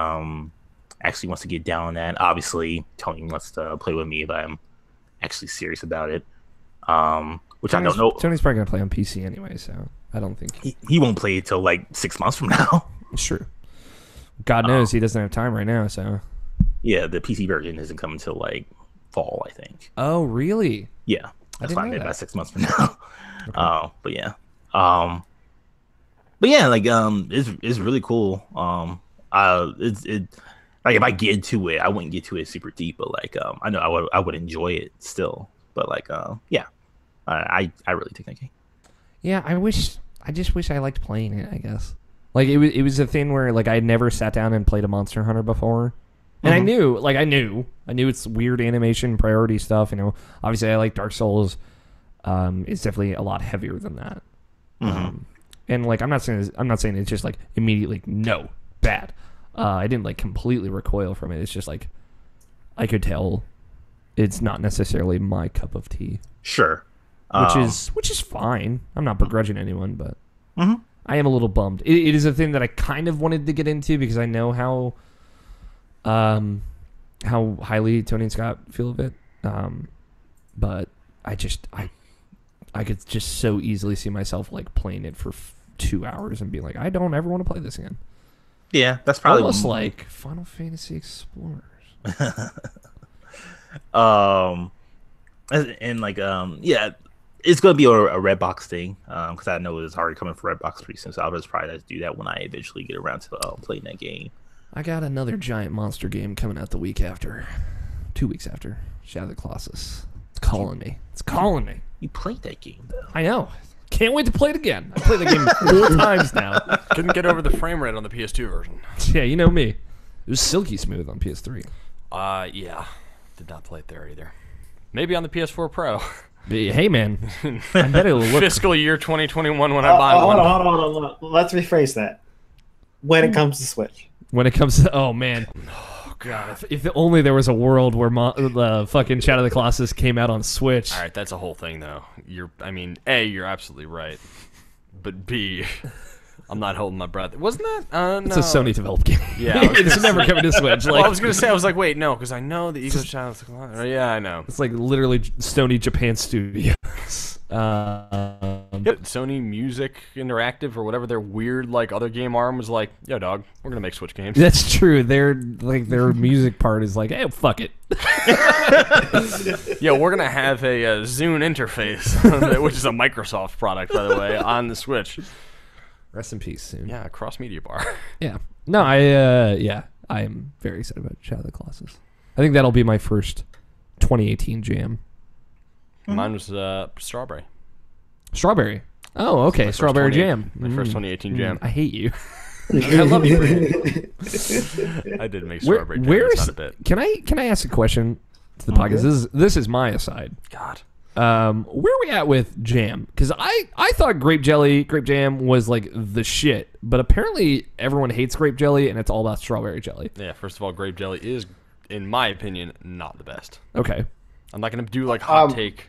actually wants to get down on that. Obviously, Tony wants to play with me if I'm actually serious about it. Which I don't know. Tony's probably gonna play on PC anyway, so I don't think he won't play it till like 6 months from now. It's true. God knows he doesn't have time right now, so. Yeah, the PC version isn't coming until like fall, I think. Oh, really? Yeah, that's fine. About 6 months from now. Okay. But yeah, like it's really cool. It's like if I get into it, I wouldn't get to it super deep, but like I know I would enjoy it still. But like yeah, I really think that game. Yeah, I just wish I liked playing it, I guess. Like it was a thing where like I had never sat down and played a Monster Hunter before, and I knew it's weird animation priority stuff. You know, obviously I like Dark Souls. It's definitely a lot heavier than that. And like I'm not saying it's just like immediately no bad. I didn't like completely recoil from it. It's just like I could tell it's not necessarily my cup of tea. Sure, which is fine. I'm not begrudging anyone, but. I am a little bummed. It is a thing that I kind of wanted to get into because I know how highly Tony and Scott feel of it. But I could just so easily see myself like playing it for 2 hours and be like, I don't ever want to play this again. Yeah, that's probably almost like Final Fantasy Explorers. And like yeah. It's going to be a Redbox thing because I know it's already coming for Redbox pretty soon. So I'll just probably do that when I eventually get around to playing that game. I got another giant monster game coming out the week after. 2 weeks after. Shadow of the Colossus. It's calling me. It's calling me. You played that game, though. I know. Can't wait to play it again. I played the game 4 times now. Couldn't get over the frame rate on the PS2 version. Yeah, you know me. It was silky smooth on PS3. Yeah. Did not play it there either. Maybe on the PS4 Pro. Hey, man. I bet it'll look... Fiscal year 2021 when I buy one. Hold on. Let's rephrase that. When it comes to Switch. When it comes to... Oh, man. Oh, God. If only there was a world where the fucking Shadow of the Colossus came out on Switch. All right, that's a whole thing, though. A, you're absolutely right. But B, I'm not holding my breath. Wasn't that? It's no. a Sony developed game. Yeah, It's never coming to Switch. Well, Like, I was gonna say, I was like, wait, no, because I know the Eco Challenge. Yeah, I know. it's like literally Sony Japan Studios. Yep. Sony Music Interactive or whatever their weird like other game arm was like, yo, dog, we're gonna make Switch games. That's true. Their music part is like, hey, fuck it. Yo, we're gonna have a Zune interface, which is a Microsoft product, by the way, on the Switch. Rest in peace soon. Yeah, cross media bar. Yeah. No, I am very excited about Shadow of the Colossus. I think that'll be my first 2018 jam. Mine was strawberry. Strawberry. Oh, okay. My first Strawberry 28 jam. My first 2018 jam. I hate you. I love you. I did make strawberry jam. Where It's is? not a bit. Can I ask a question to the podcast? This is my aside. God. Where are we at with jam? Because I thought grape jam was like the shit, but apparently everyone hates grape jelly and it's all about strawberry jelly. Yeah. First of all, grape jelly is, in my opinion, not the best. Okay. I'm not gonna do like hot take,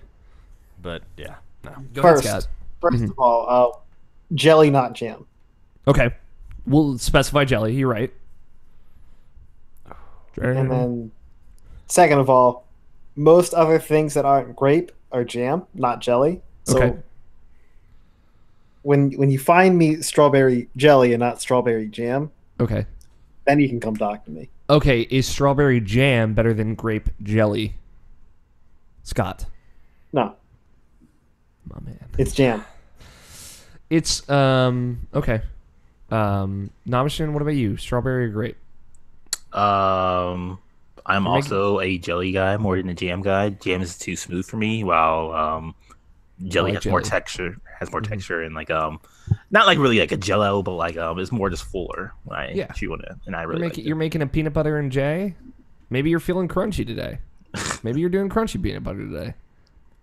but yeah, no. Go ahead, First, Scott. first of all, jelly, not jam. Okay. We'll specify jelly. You're right. And then, second of all, most other things that aren't grape are jam, not jelly. So Okay. when you find me strawberry jelly and not strawberry jam, Okay. then you can come talk to me. Okay. Is strawberry jam better than grape jelly? Scott. No, My man. it's jam. It's okay. Namishin, what about you? Strawberry or grape? I'm also a jelly guy more than a jam guy. Jam is too smooth for me, while jelly like has more jelly. texture. Texture and like not like really like a Jello, but like it's more just fuller when I Yeah. chew on it, and I really like it. You're making a peanut butter and J. Maybe you're feeling crunchy today. Maybe you're doing crunchy peanut butter today.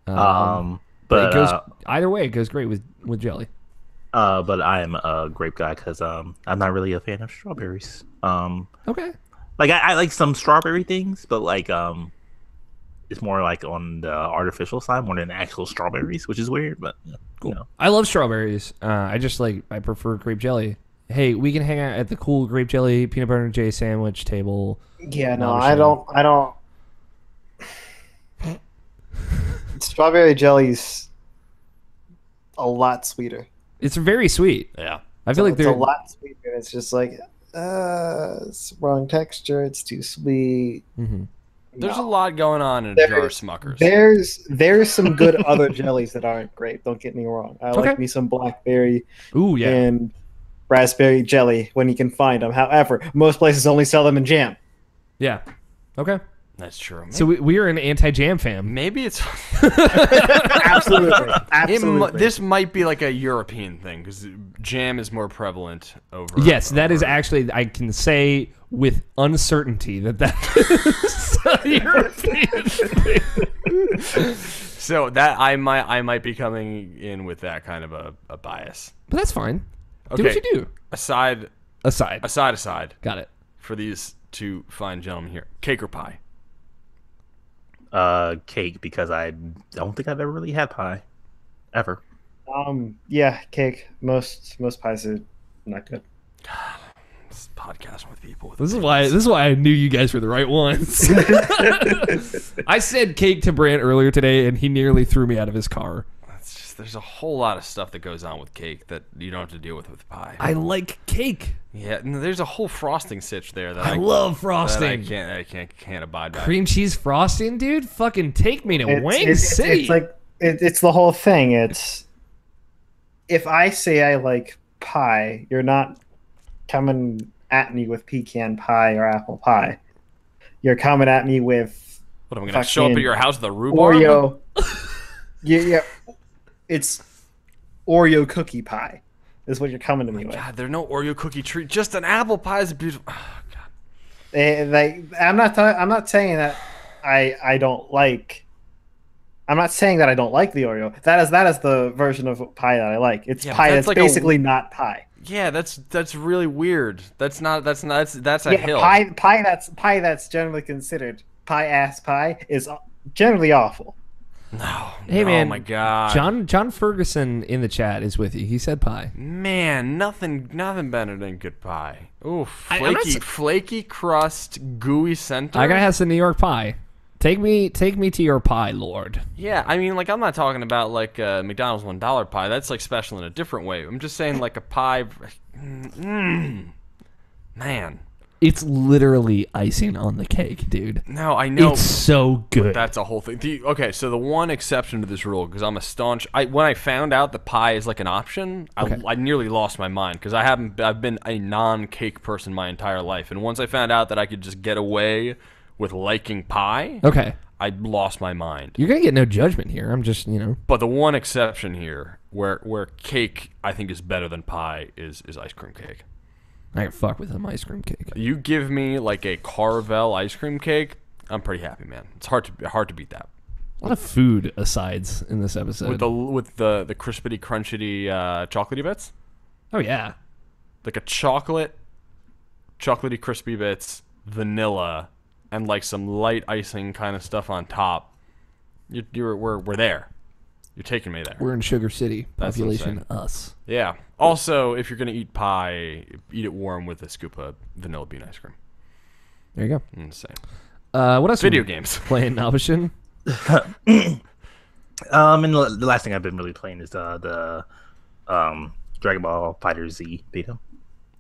But But it goes either way. It goes great with jelly. but I am a grape guy because I'm not really a fan of strawberries. Okay. Like I like some strawberry things, but like it's more like on the artificial side more than actual strawberries, which is weird. But Cool. you know. I love strawberries. I prefer grape jelly. Hey, we can hang out at the cool grape jelly peanut butter and J sandwich table. Yeah, no, Namishin. I don't. Strawberry jelly's a lot sweeter. It's very sweet. Yeah. I feel like it's a they're lot sweeter. It's just like, it's wrong texture. It's too sweet. Mhm. There's a No. lot going on in a There- jar of Smuckers. There's some good other jellies that aren't great. Don't get me wrong. I Okay. like me some blackberry Ooh, yeah. and raspberry jelly when you can find them. However, most places only sell them in jam. Yeah. Okay. That's true. So we are an anti-jam fam. Maybe it's Absolutely, absolutely. this might be like a European thing because jam is more prevalent over. Yes, that is over- actually, I can say with uncertainty that is a European thing. So that I might be coming in with that kind of a bias. But that's fine. Okay. Do what you do. Aside. Aside. Got it. For these two fine gentlemen here, cake or pie? Cake, because I don't think I've ever really had pie, ever. Yeah, cake. Most pies are not good. This podcast with people. With This is why I knew you guys were the right ones. I said cake to Brant earlier today, and he nearly threw me out of his car. It's just, there's a whole lot of stuff that goes on with cake that you don't have to deal with pie. I like cake. Yeah, and there's a whole frosting sitch there that I love that I frosting. can't abide by. Cream cheese frosting, dude. Fucking take me to Wang City. It's like it's the whole thing. It's if I say I like pie, you're not coming at me with pecan pie or apple pie. You're coming at me with What am I gonna show up at fucking your house with a rhubarb? Oreo. yeah, it's Oreo cookie pie. Is what you're coming to me with. God, there's no Oreo cookie treat. Just an apple pie is beautiful. Oh, God. I'm not saying that I don't like. I'm not saying that I don't like the Oreo. That is the version of pie that I like. It's Yeah, pie but that's that's like basically not pie. Yeah, that's really weird. That's a Yeah, hill. pie that's generally considered pie ass pie is generally awful. No. Hey, man. Oh my god. John Ferguson in the chat is with you. He said pie. Man, nothing better than good pie. Ooh, I'm not flaky crust, gooey center. I gotta have some New York pie. Take me to your pie, Lord. Yeah, I mean, like, I'm not talking about like McDonald's $1 pie. That's like special in a different way. I'm just saying like a pie. Man. It's literally icing on the cake, dude. No, I know. It's so good. That's a whole thing. Okay, so the one exception to this rule, because I'm a staunch. When I found out the pie is like an option, I nearly lost my mind because I've been a non-cake person my entire life, and once I found out that I could just get away with liking pie, I lost my mind. You're gonna get no judgment here. I'm just, But the one exception here, where cake I think is better than pie, is ice cream cake. I can fuck with some ice cream cake. You give me like a Carvel ice cream cake, I'm pretty happy, man. It's hard to beat that. A lot of food asides in this episode. With the crispity crunchity chocolatey bits. Oh yeah, like a chocolatey crispy bits, vanilla, and like some light icing kind of stuff on top. We're there. You're taking me there. We're in Sugar City. That's Population us. Yeah. Also, if you're gonna eat pie, eat it warm with a scoop of vanilla bean ice cream. There you go. Insane. What else? Video games. Playing Nabishin? And the last thing I've been really playing is the Dragon Ball Fighter Z beta.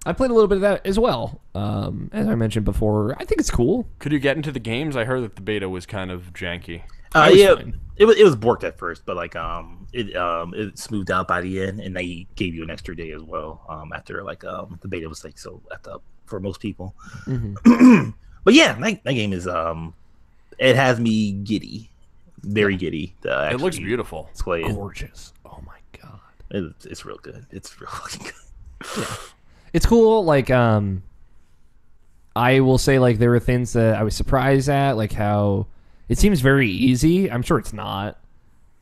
I played a little bit of that as well. As I mentioned before, I think it's cool. Could you get into the games? I heard that the beta was kind of janky. Yeah, it was borked at first, but like it smoothed out by the end, and they gave you an extra day as well. After like the beta was like so effed up for most people. Mm-hmm. But yeah, that game is it has me giddy, very giddy. It looks beautiful. It's gorgeous. Oh my god, it's real good. It's real fucking good. Yeah. It's cool. Like I will say, like there were things that I was surprised at, like how. It seems very easy. I'm sure it's not.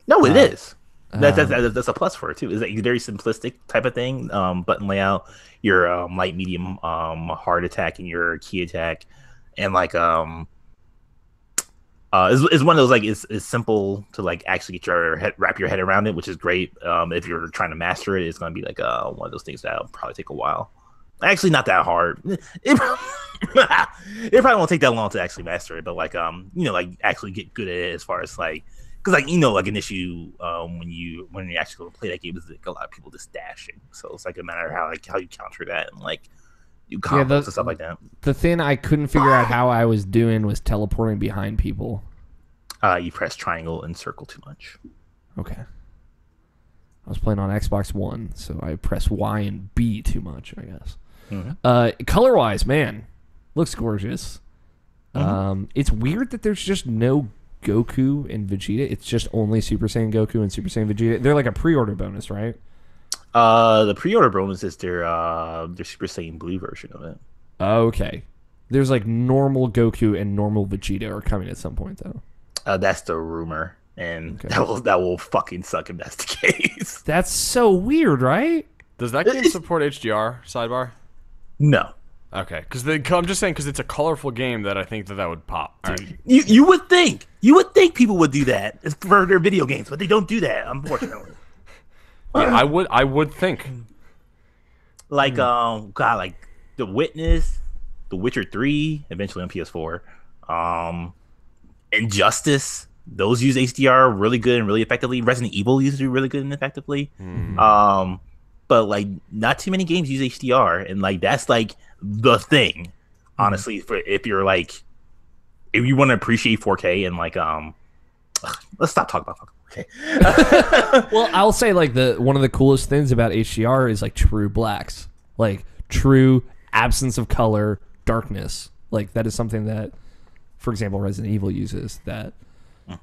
No, it is. That's a plus for it too. Is that very simplistic type of thing? Button layout, your light, medium, hard attack, and your key attack, and like is one of those like it's simple to like actually get wrap your head around it, which is great. If you're trying to master it, it's gonna be like one of those things that'll probably take a while. Actually, not that hard. It probably won't take that long to actually master it, but like like actually get good at it as far as like because like like an issue when you actually go play that game is like a lot of people just dashing. So it's like a matter of how you counter that and like do combos and stuff like that. The thing I couldn't figure out how I was doing was teleporting behind people. You press triangle and circle too much. Okay. I was playing on Xbox One, so I pressed Y and B too much, I guess. Mm-hmm. Color-wise, man, looks gorgeous. Mm-hmm. It's weird that there's just no Goku and Vegeta. It's just only Super Saiyan Goku and Super Saiyan Vegeta. They're like a pre-order bonus, right? The pre-order bonus is their Super Saiyan Blue version of it. Okay. There's like normal Goku and normal Vegeta are coming at some point, though. That's the rumor, and that will fucking suck if that's the case. That's so weird, right? Does that game support HDR? Sidebar. No. Okay, because I'm just saying because it's a colorful game that I think that would pop. Right. You would think people would do that for their video games, but they don't do that, unfortunately. Yeah, I would think. Like like The Witness, The Witcher 3, eventually on PS4, Injustice. Those use HDR really good and really effectively. Resident Evil uses it really good and effectively. Mm. But like not too many games use HDR, and like that's like the thing, honestly. For if you want to appreciate 4K and like let's stop talking about 4K. Well, I'll say like one of the coolest things about HDR is like true blacks, like true absence of color, darkness. Like that is something that, for example, Resident Evil uses that.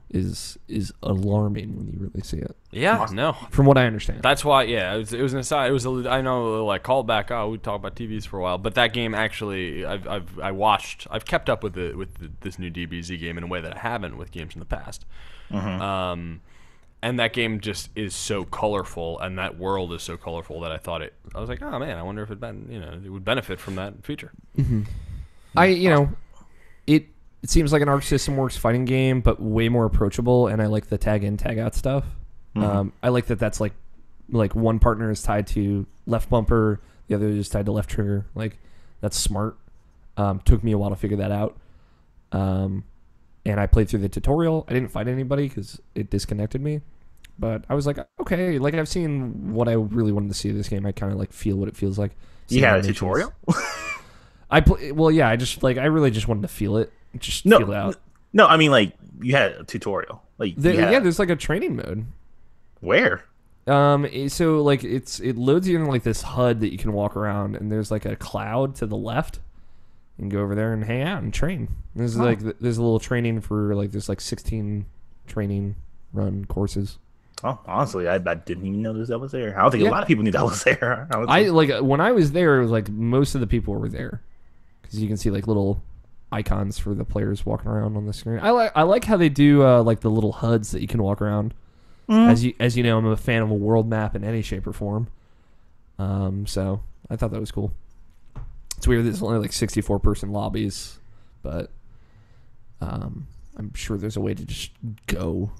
Is alarming when you really see it. Yeah, no. From what I understand, that's why. Yeah, it was an aside. I know, like callback. Oh, we talked about TVs for a while, but that game actually, I've kept up with this new DBZ game in a way that I haven't with games in the past. Mm-hmm. And that game just is so colorful, and that world is so colorful that I was like, oh man, I wonder if it would benefit from that feature. Mm-hmm. it seems like an Arc System Works fighting game, but way more approachable. And I like the tag in, tag out stuff. I like that. That's like one partner is tied to left bumper, the other is tied to left trigger. Like that's smart. Took me a while to figure that out. And I played through the tutorial. I didn't fight anybody because it disconnected me. But I was like, okay, like I've seen what I really wanted to see in this game. I kind of like feel what it feels like. You had a tutorial? I really just wanted to feel it. Just feel it out. No, I mean like you had a tutorial. Like there's like a training mode. Where? So like it loads you in like this HUD that you can walk around, and there's like a cloud to the left. You can go over there and hang out and train. There's there's a little training for like there's like 16 training run courses. Oh, honestly, I didn't even know that was there. I don't think a lot of people knew that was there. I like when I was there, it was like most of the people were there because you can see like little icons for the players walking around on the screen. I like how they do like the little HUDs that you can walk around. As you know, I'm a fan of a world map in any shape or form. So I thought that was cool. It's weird. There's only like 64 person lobbies, but I'm sure there's a way to just go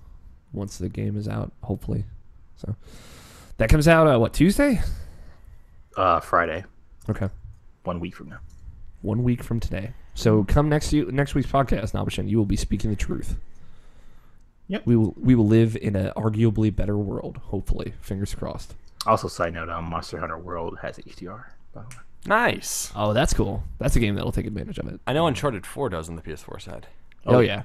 once the game is out, hopefully. So that comes out what, Tuesday? Friday. Okay. 1 week from now. 1 week from today. So come next week's podcast, Nabashin, you will be speaking the truth. Yep. We will live in an arguably better world, hopefully. Fingers crossed. Also, side note, Monster Hunter World has HDR, by the way. Nice. Oh, that's cool. That's a game that'll take advantage of it. I know Uncharted 4 does on the PS4 side. Oh yeah.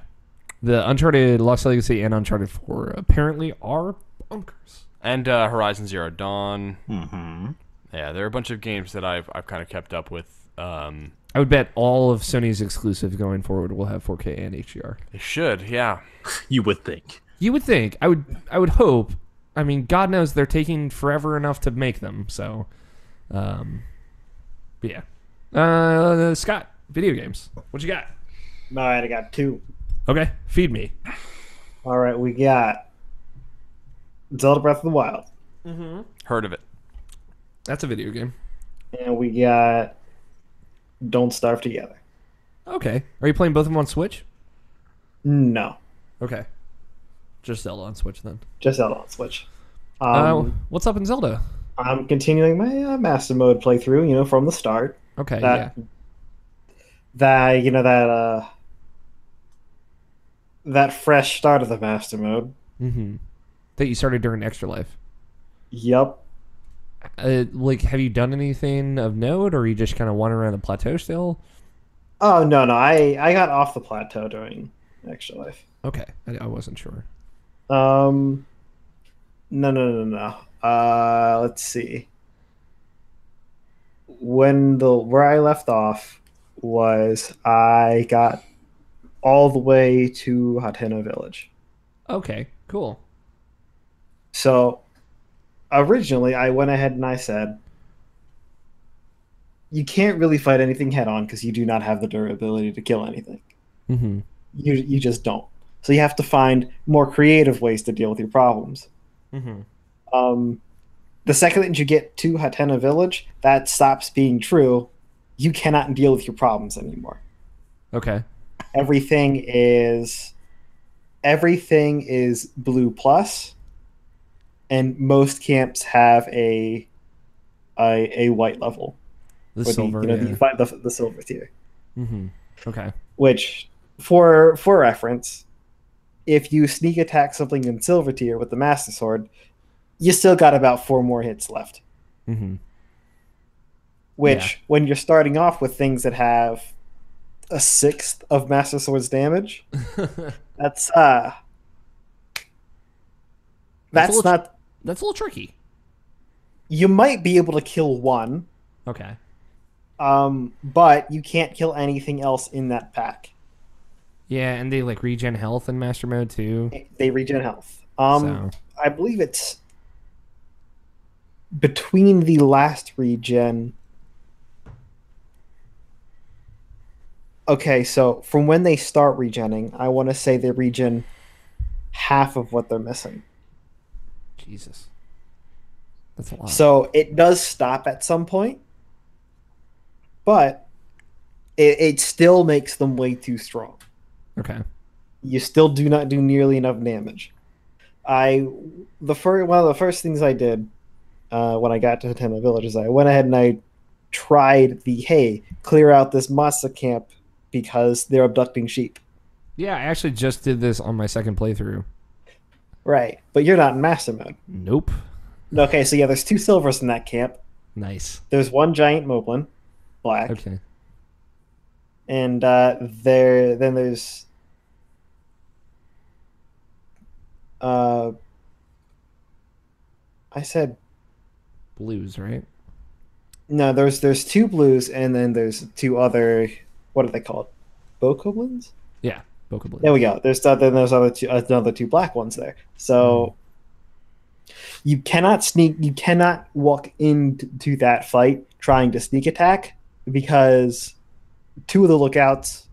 The Uncharted Lost Legacy and Uncharted 4 apparently are bunkers. And Horizon Zero Dawn. Mm-hmm. Yeah, there are a bunch of games that I've kind of kept up with. I would bet all of Sony's exclusives going forward will have 4K and HDR. They should, yeah. You would think. You would think. I would hope. I mean, God knows they're taking forever enough to make them. So, but yeah. Scott, video games. What you got? All right, I got two. Okay, feed me. All right, we got Zelda Breath of the Wild. Mm-hmm. Heard of it. That's a video game. And we got Don't Starve Together. Okay. Are you playing both of them on Switch? No. Okay. Just Zelda on Switch then. Just Zelda on Switch. What's up in Zelda? I'm continuing my Master Mode playthrough, from the start. Okay, That fresh start of the Master Mode. Mm-hmm. That you started during Extra Life. Yep. Have you done anything of note, or are you just kind of wandering around the plateau still? Oh, no. I got off the plateau during Extra Life. Okay. I wasn't sure. No. Let's see. Where I left off was I got all the way to Hateno Village. Okay, cool. So originally I went ahead and I said, you can't really fight anything head on because you do not have the durability to kill anything. Mm-hmm. You just don't. So you have to find more creative ways to deal with your problems. Mm-hmm. The second that you get to Hatena Village, that stops being true. You cannot deal with your problems anymore. Okay. Everything is blue plus, and most camps have a white level. The silver, the silver tier. Mm-hmm. Okay. Which, for reference, if you sneak attack something in silver tier with the Master Sword, you still got about 4 more hits left. Mm-hmm. Which, when you're starting off with things that have a 1/6 of Master Sword's damage, that's not. That's a little tricky. You might be able to kill one. Okay. But you can't kill anything else in that pack. Yeah, and they regen health in Master Mode too. They regen health. I believe it's between the last regen. Okay, so from when they start regenning, I want to say they regen half of what they're missing. Jesus. That's a lot. So it does stop at some point, but it still makes them way too strong. Okay. You still do not do nearly enough damage. One of the first things I did when I got to Hateno Village is I went ahead and I tried clear out this Masa camp because they're abducting sheep. Yeah, I actually just did this on my second playthrough. Right, but you're not in master mode. Nope. Okay, so yeah, there's 2 silvers in that camp. Nice. There's 1 giant moblin, black, Okay. and there's I said Blues, right? no. There's 2 blues, and then there's 2 other. What are they called? Bokoblins? Yeah, Boca Blue. There we go. There's another 2 black ones there. So you cannot sneak. You cannot walk into that fight trying to sneak attack because two of the lookouts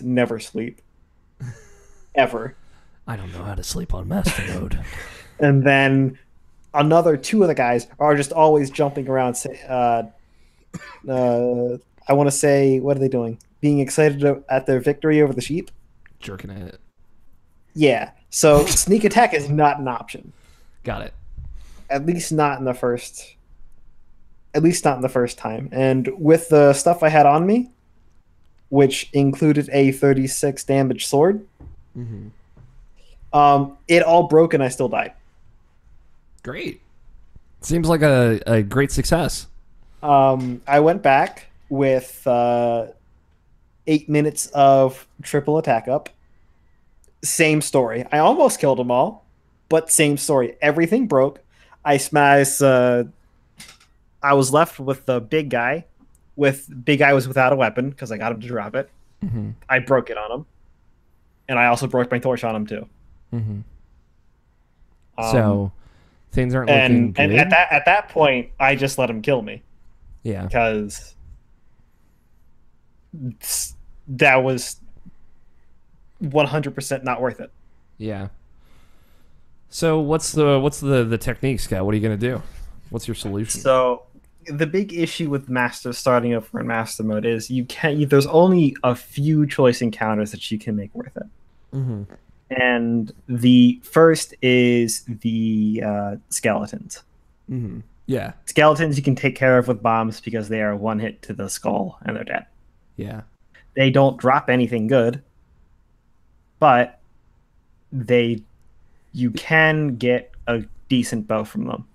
never sleep ever. I don't know how to sleep on master mode. And then another 2 of the guys are just always jumping around. I want to say, what are they doing? Being excited at their victory over the sheep? Jerking at it. Yeah. So sneak attack is not an option. Got it. At least not in the first time. And with the stuff I had on me, which included a 36 damage sword, it all broke and I still died. Great. Seems like a great success. I went back with 8 minutes of triple attack up. Same story. I almost killed them all, but same story. Everything broke. I smashed. I was left with the big guy. Big guy was without a weapon because I got him to drop it. I broke it on him, and I also broke my torch on him too. So things aren't looking good. And at that point, I just let him kill me. Yeah, because that was 100% not worth it. Yeah. So what's the technique, Scott? What are you gonna do? What's your solution? So the big issue with starting over in master mode is there's only a few choice encounters that you can make worth it. And the first is the skeletons. Yeah. Skeletons you can take care of with bombs because they are 1 hit to the skull and they're dead. Yeah. They don't drop anything good, but you can get a decent bow from them.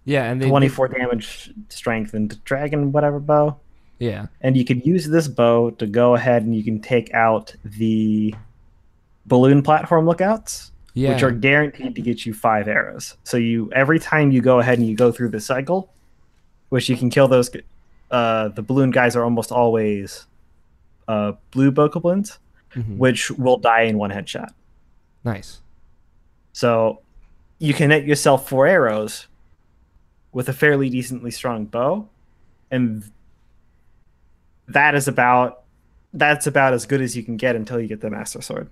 Yeah, and 24 damage strength and dragon whatever bow. Yeah. And you can use this bow to go ahead and you can take out the balloon platform lookouts, which are guaranteed to get you 5 arrows. So every time you go ahead and you go through the cycle, which you can kill those, the balloon guys are almost always blue bokoblins, which will die in 1 headshot. Nice. So you can net yourself 4 arrows with a fairly decently strong bow, and that's about as good as you can get until you get the master sword.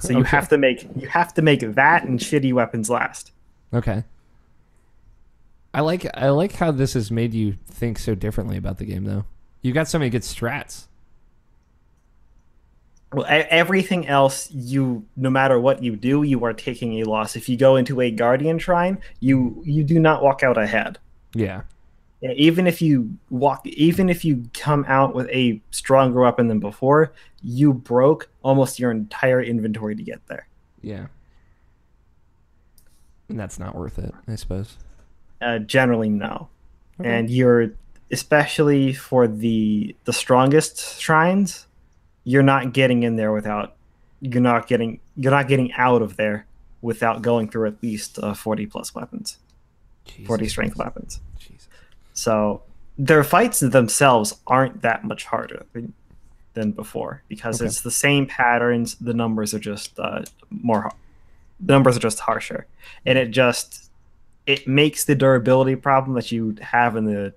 So you have to make that and shitty weapons last. Okay. I like how this has made you think so differently about the game, though. You got so many good strats. Well, everything else, no matter what you do, you are taking a loss. If you go into a guardian shrine, you do not walk out ahead. Yeah. Even if you come out with a stronger weapon than before, you broke almost your entire inventory to get there. Yeah. And that's not worth it, I suppose. Generally, no. Okay. And especially for the strongest shrines, you're not getting in there you're not getting out of there without going through at least 40 plus weapons. Jesus. 40 strength weapons. Jesus. So their fights themselves aren't that much harder than before because it's the same patterns. The numbers are just harsher, and it makes the durability problem that you have in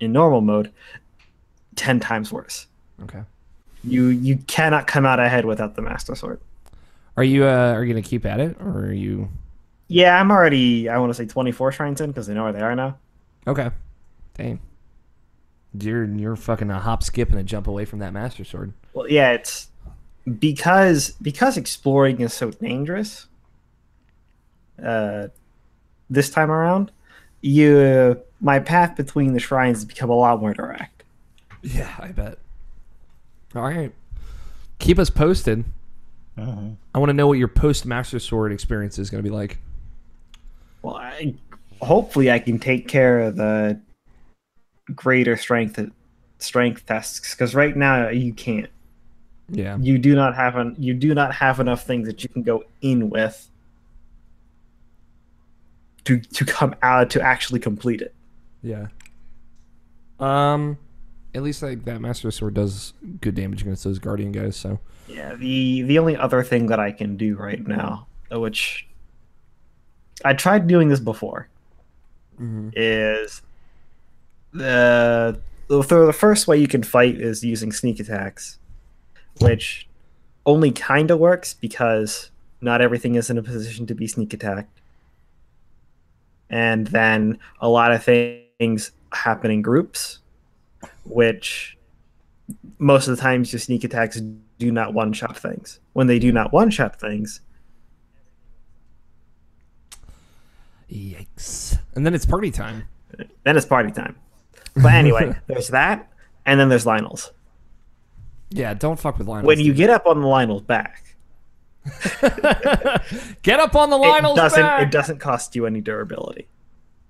normal mode 10 times worse. Okay. You cannot come out ahead without the master sword. Are you gonna keep at it, or are you? Yeah, I'm already. I want to say 24 shrines in because I know where they are now. Okay. Dang. You're fucking a hop, skip, and a jump away from that master sword. Well, yeah, because exploring is so dangerous. This time around, my path between the shrines has become a lot more direct. Yeah, I bet. All right. Keep us posted. I want to know what your post Master Sword experience is going to be like. Well, hopefully I can take care of the greater strength tests, because right now you can't. Yeah. You do not have enough things that you can go in with to come out to actually complete it. Yeah. At least like that Master Sword does good damage against those Guardian guys, so. Yeah, the only other thing that I can do right now, which I tried doing this before, is the first way you can fight is using sneak attacks, which only kind of works because not everything is in a position to be sneak attacked. And then a lot of things happen in groups, which most of the times your sneak attacks do not one-shot things. When they do not one-shot things, yikes. And then it's party time. then it's party time. But anyway, there's that, and then there's Lionel's. Yeah, don't fuck with Lionel's. When you get up on the Lionel's back, get up on the Lionel's back! It doesn't cost you any durability.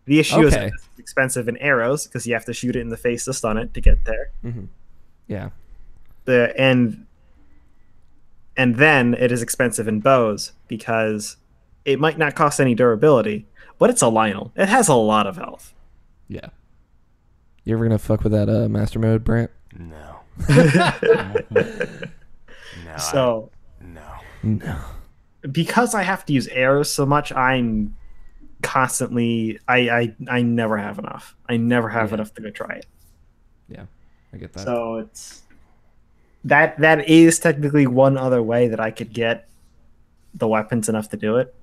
The issue is Okay. it's expensive in arrows because you have to shoot it in the face to stun it to get there. Yeah. And then it is expensive in bows because it might not cost any durability, but it's a Lionel. It has a lot of health. Yeah. You ever gonna fuck with that master mode, Brant? No. No. So No. because I have to use arrows so much, I'm constantly I never have enough. I never have enough to go try it. Yeah, I get that. So it's that is technically one other way that I could get the weapons enough to do it.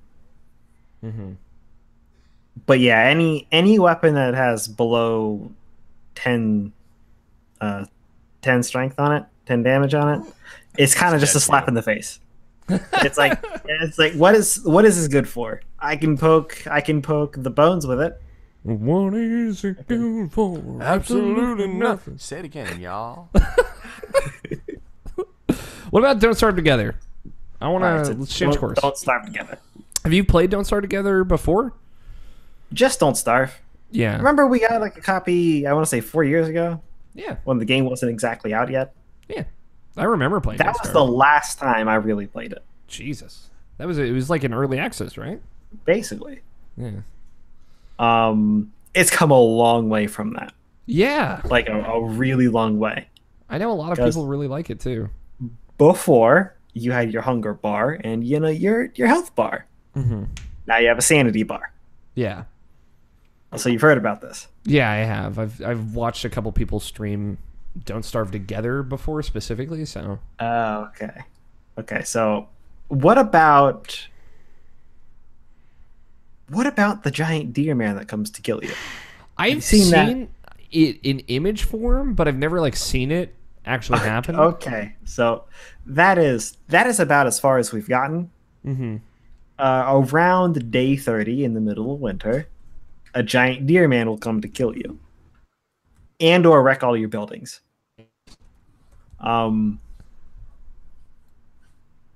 But yeah, any weapon that has below 10 strength on it, 10 damage on it, it's kind of just a slap in the face. It's like what is this good for? I can poke the bones with it. What is it good for? Absolutely nothing. Say it again, y'all. What about Don't Starve Together? I want Alright, to so let's change course. Don't starve together. Have you played Don't Starve Together before? Just don't starve. Yeah. Remember we got like a copy, I want to say 4 years ago, Yeah. when the game wasn't exactly out yet. Yeah. I remember playing That Don't was Starve. the last time I really played it, Jesus. It was like an early access, right? basically. Yeah. It's come a long way from that. Yeah. Like a really long way. I know a lot of 'Cause- people really like it too. Before, you had your hunger bar and your health bar. Now you have a sanity bar. Yeah. So you've heard about this. Yeah, I have. I've watched a couple people stream Don't Starve Together before specifically, so Oh, okay. Okay, so what about the giant deer man that comes to kill you? I've seen that? seen it in image form, but I've never like seen it actually happen. Okay, so that is about as far as we've gotten. Around day 30 in the middle of winter, a giant deer man will come to kill you, and or wreck all your buildings.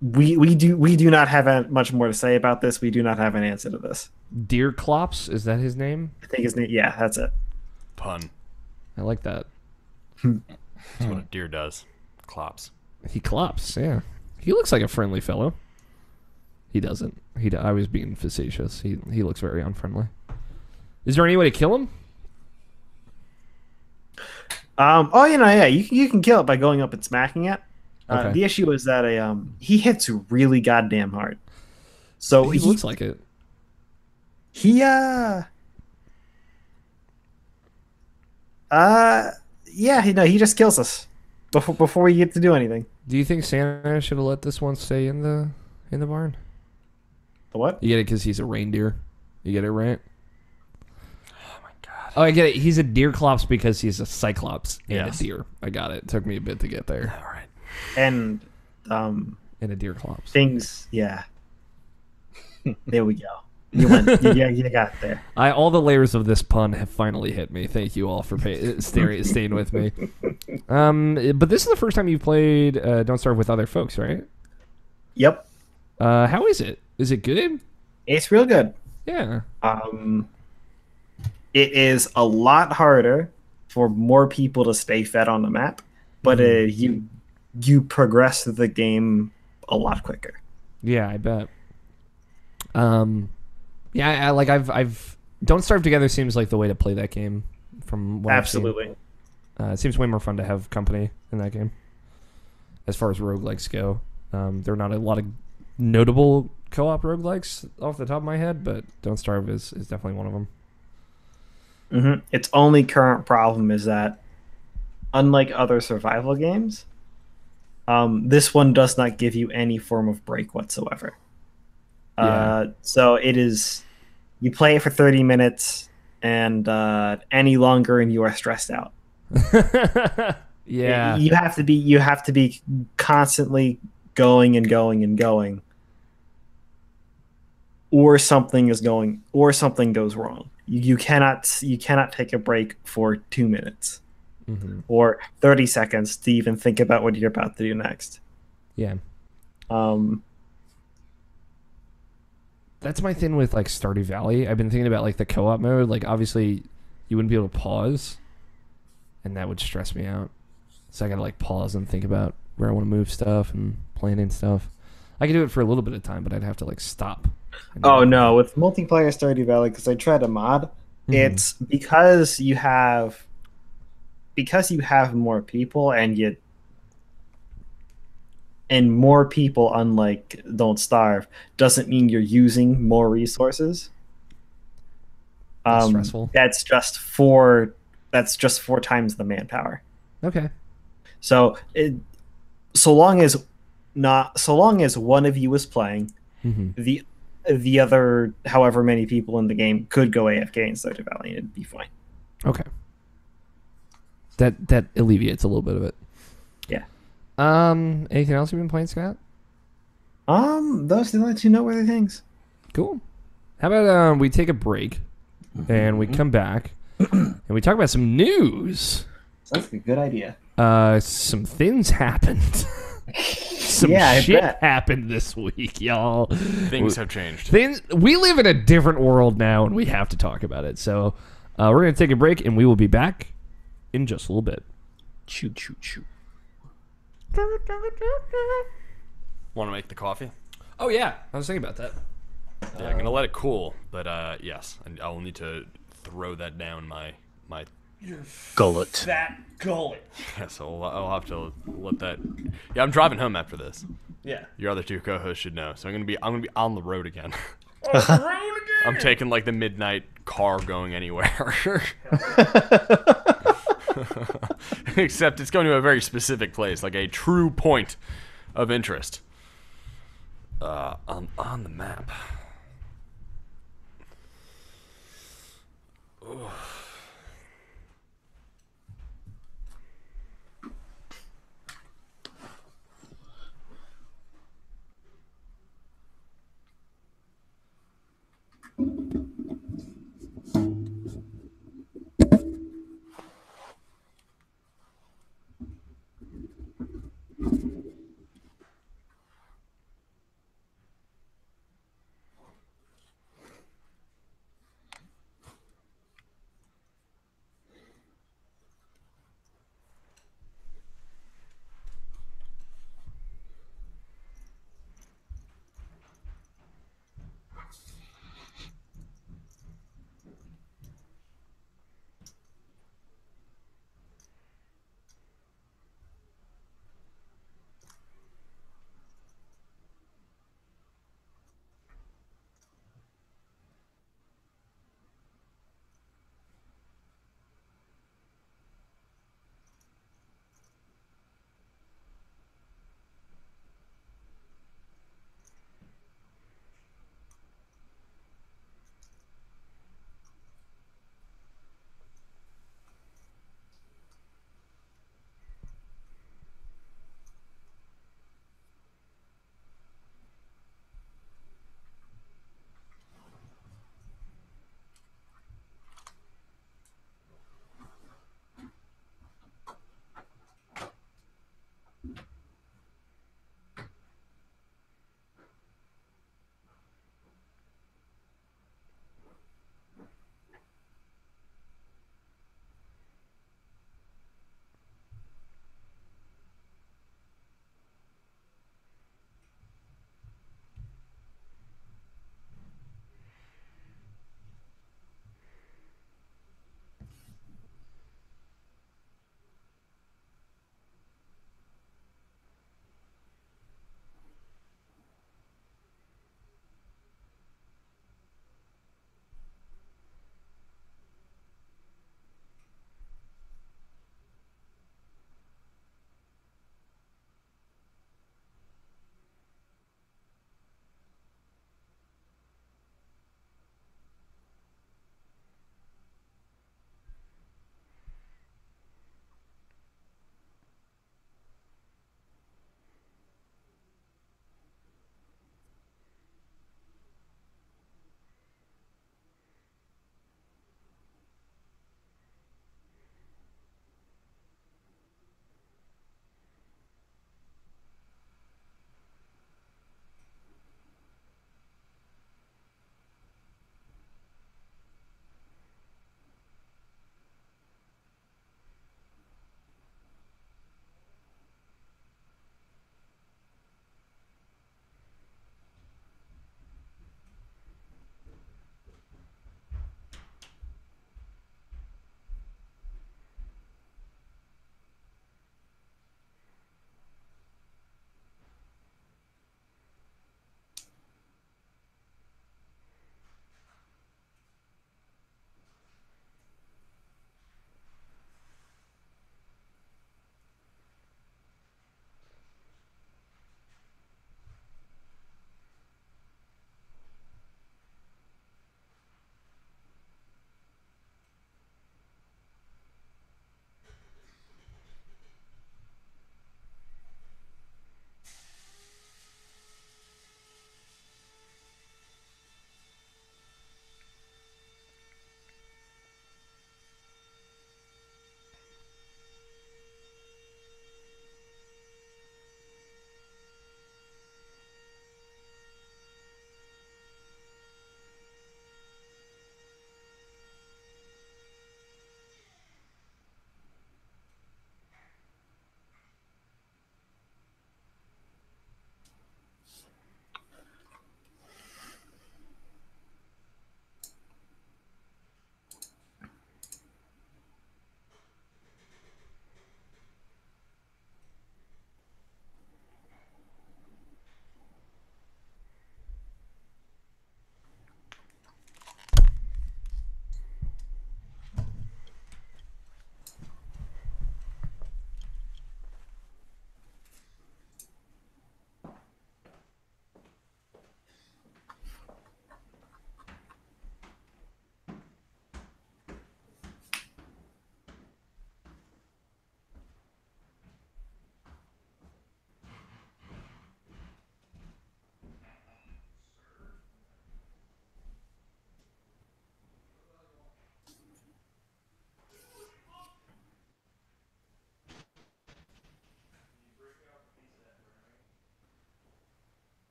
We do not have much more to say about this. We do not have an answer to this. Deer Clops, is that his name? I think his name. Yeah, that's it. Pun. I like that. That's what a deer does. Clops. He clops, yeah. He looks like a friendly fellow. He doesn't. I was being facetious. He looks very unfriendly. Is there any way to kill him? You can kill it by going up and smacking it. Okay. The issue is that he hits really goddamn hard. So He looks like it. he just kills us before we get to do anything. Do you think Santa should have let this one stay in the barn? The what? You get it because he's a reindeer. You get it right? Oh my god. Oh, I get it. He's a deer clops because he's a cyclops and Yes. a deer. I got it. It took me a bit to get there. All right. And And a deer clops. things. Yeah, there we go. You went. You got there. All the layers of this pun have finally hit me. Thank you all for staying with me. But this is the first time you've played Don't Starve with other folks, right? Yep, How is it? Is it good? it's real good. Yeah. It is a lot harder for more people to stay fed on the map, but you progress through the game a lot quicker. Yeah, I bet. Yeah, I've Don't Starve Together seems like the way to play that game. From what Absolutely. I've seen. It seems way more fun to have company in that game. As far as roguelikes go, there are not a lot of notable co-op roguelikes off the top of my head, but Don't Starve is definitely one of them. Its only current problem is that, unlike other survival games, this one does not give you any form of break whatsoever. Yeah. So it is, you play it for 30 minutes, and any longer, and you are stressed out. Yeah. You have to be constantly going and going and going, or something goes wrong. You cannot take a break for 2 minutes or 30 seconds to even think about what you're about to do next. Yeah. That's my thing with like Stardew Valley. I've been thinking about like the co-op mode. Like obviously you wouldn't be able to pause, and that would stress me out. So I gotta like pause and think about where I want to move stuff and plan in stuff. I could do it for a little bit of time, but I'd have to like stop. Oh no, with multiplayer Stardew Valley, because I tried a mod, it's because you have more people, and more people, unlike Don't Starve, doesn't mean you're using more resources. That's stressful. That's just four times the manpower. Okay. So so long as one of you is playing, the other however many people in the game could go AFK in Stardew Valley and it'd be fine. Okay. That alleviates a little bit of it. Yeah. Anything else you've been playing, Scott? Those are the two noteworthy things. Cool. How about we take a break and we come back and we talk about some news. That's a good idea. Some things happened. Some shit happened this week, y'all. Things have changed. We live in a different world now, and we have to talk about it. So we're going to take a break, and we will be back in just a little bit. Choo, choo, choo. Want to make the coffee? Oh, yeah. I was thinking about that. Yeah, I'm going to let it cool, but yes, I will need to throw that down my Gullet. Fat gullet. Yeah, so I'll have to let that. Yeah, I'm driving home after this. Yeah. Your other two co-hosts should know. So I'm gonna be on the road again. On the road again? I'm taking like the midnight car going anywhere. Except it's going to a very specific place, like a true point of interest. On the map. Ooh.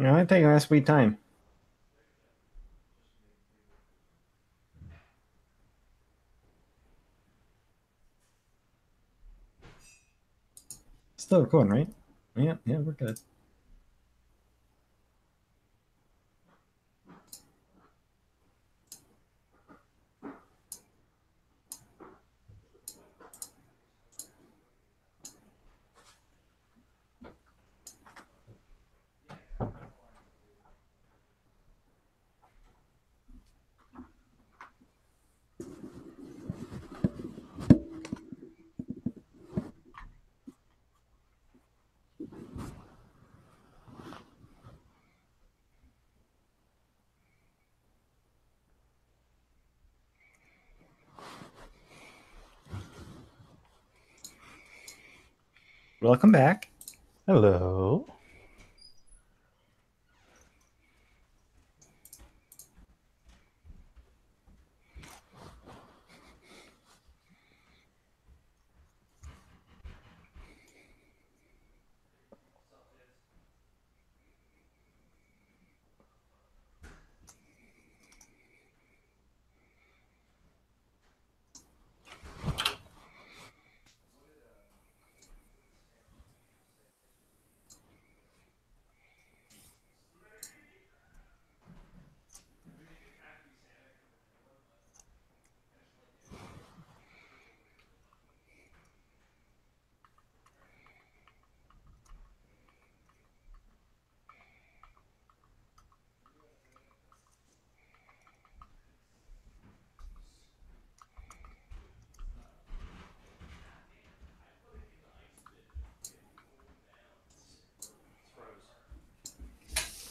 No, I take my sweet time. Still recording, right? Yeah, we're good. Welcome back. Hello.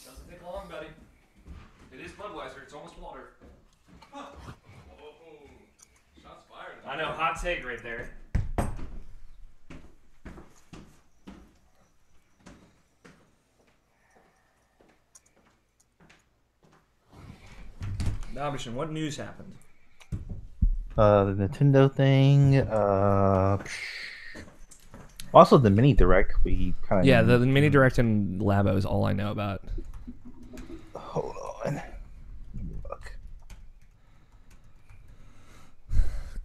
Doesn't take long, buddy. It is Budweiser. It's almost water. Huh. Whoa. Shots fired. I know. Hot take right there. Nabishan, what news happened? The Nintendo thing. Also the mini direct. We kind of Yeah, the mini direct and Labo is all I know about. Hold on. Let me look.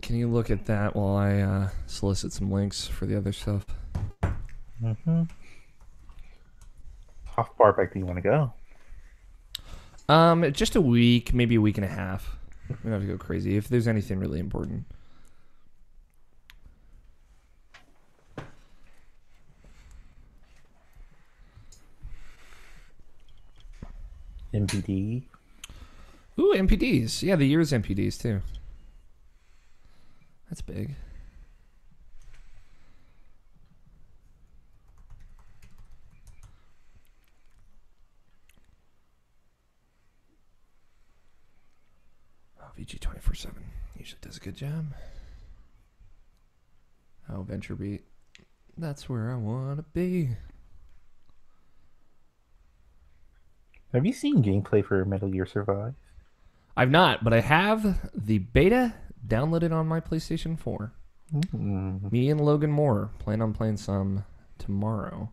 Can you look at that while I solicit some links for the other stuff? Mm-hmm. How far back do you want to go? Just a week, maybe a week and a half. We don't have to go crazy if there's anything really important. MPD. Ooh, MPDs. Yeah, the year's MPDs too. That's big. Oh, VG 24/7 usually does a good job. Oh, Venture Beat. That's where I want to be. Have you seen gameplay for Metal Gear Survive? I've not, but I have the beta downloaded on my PlayStation 4. Mm. Me and Logan Moore plan on playing some tomorrow.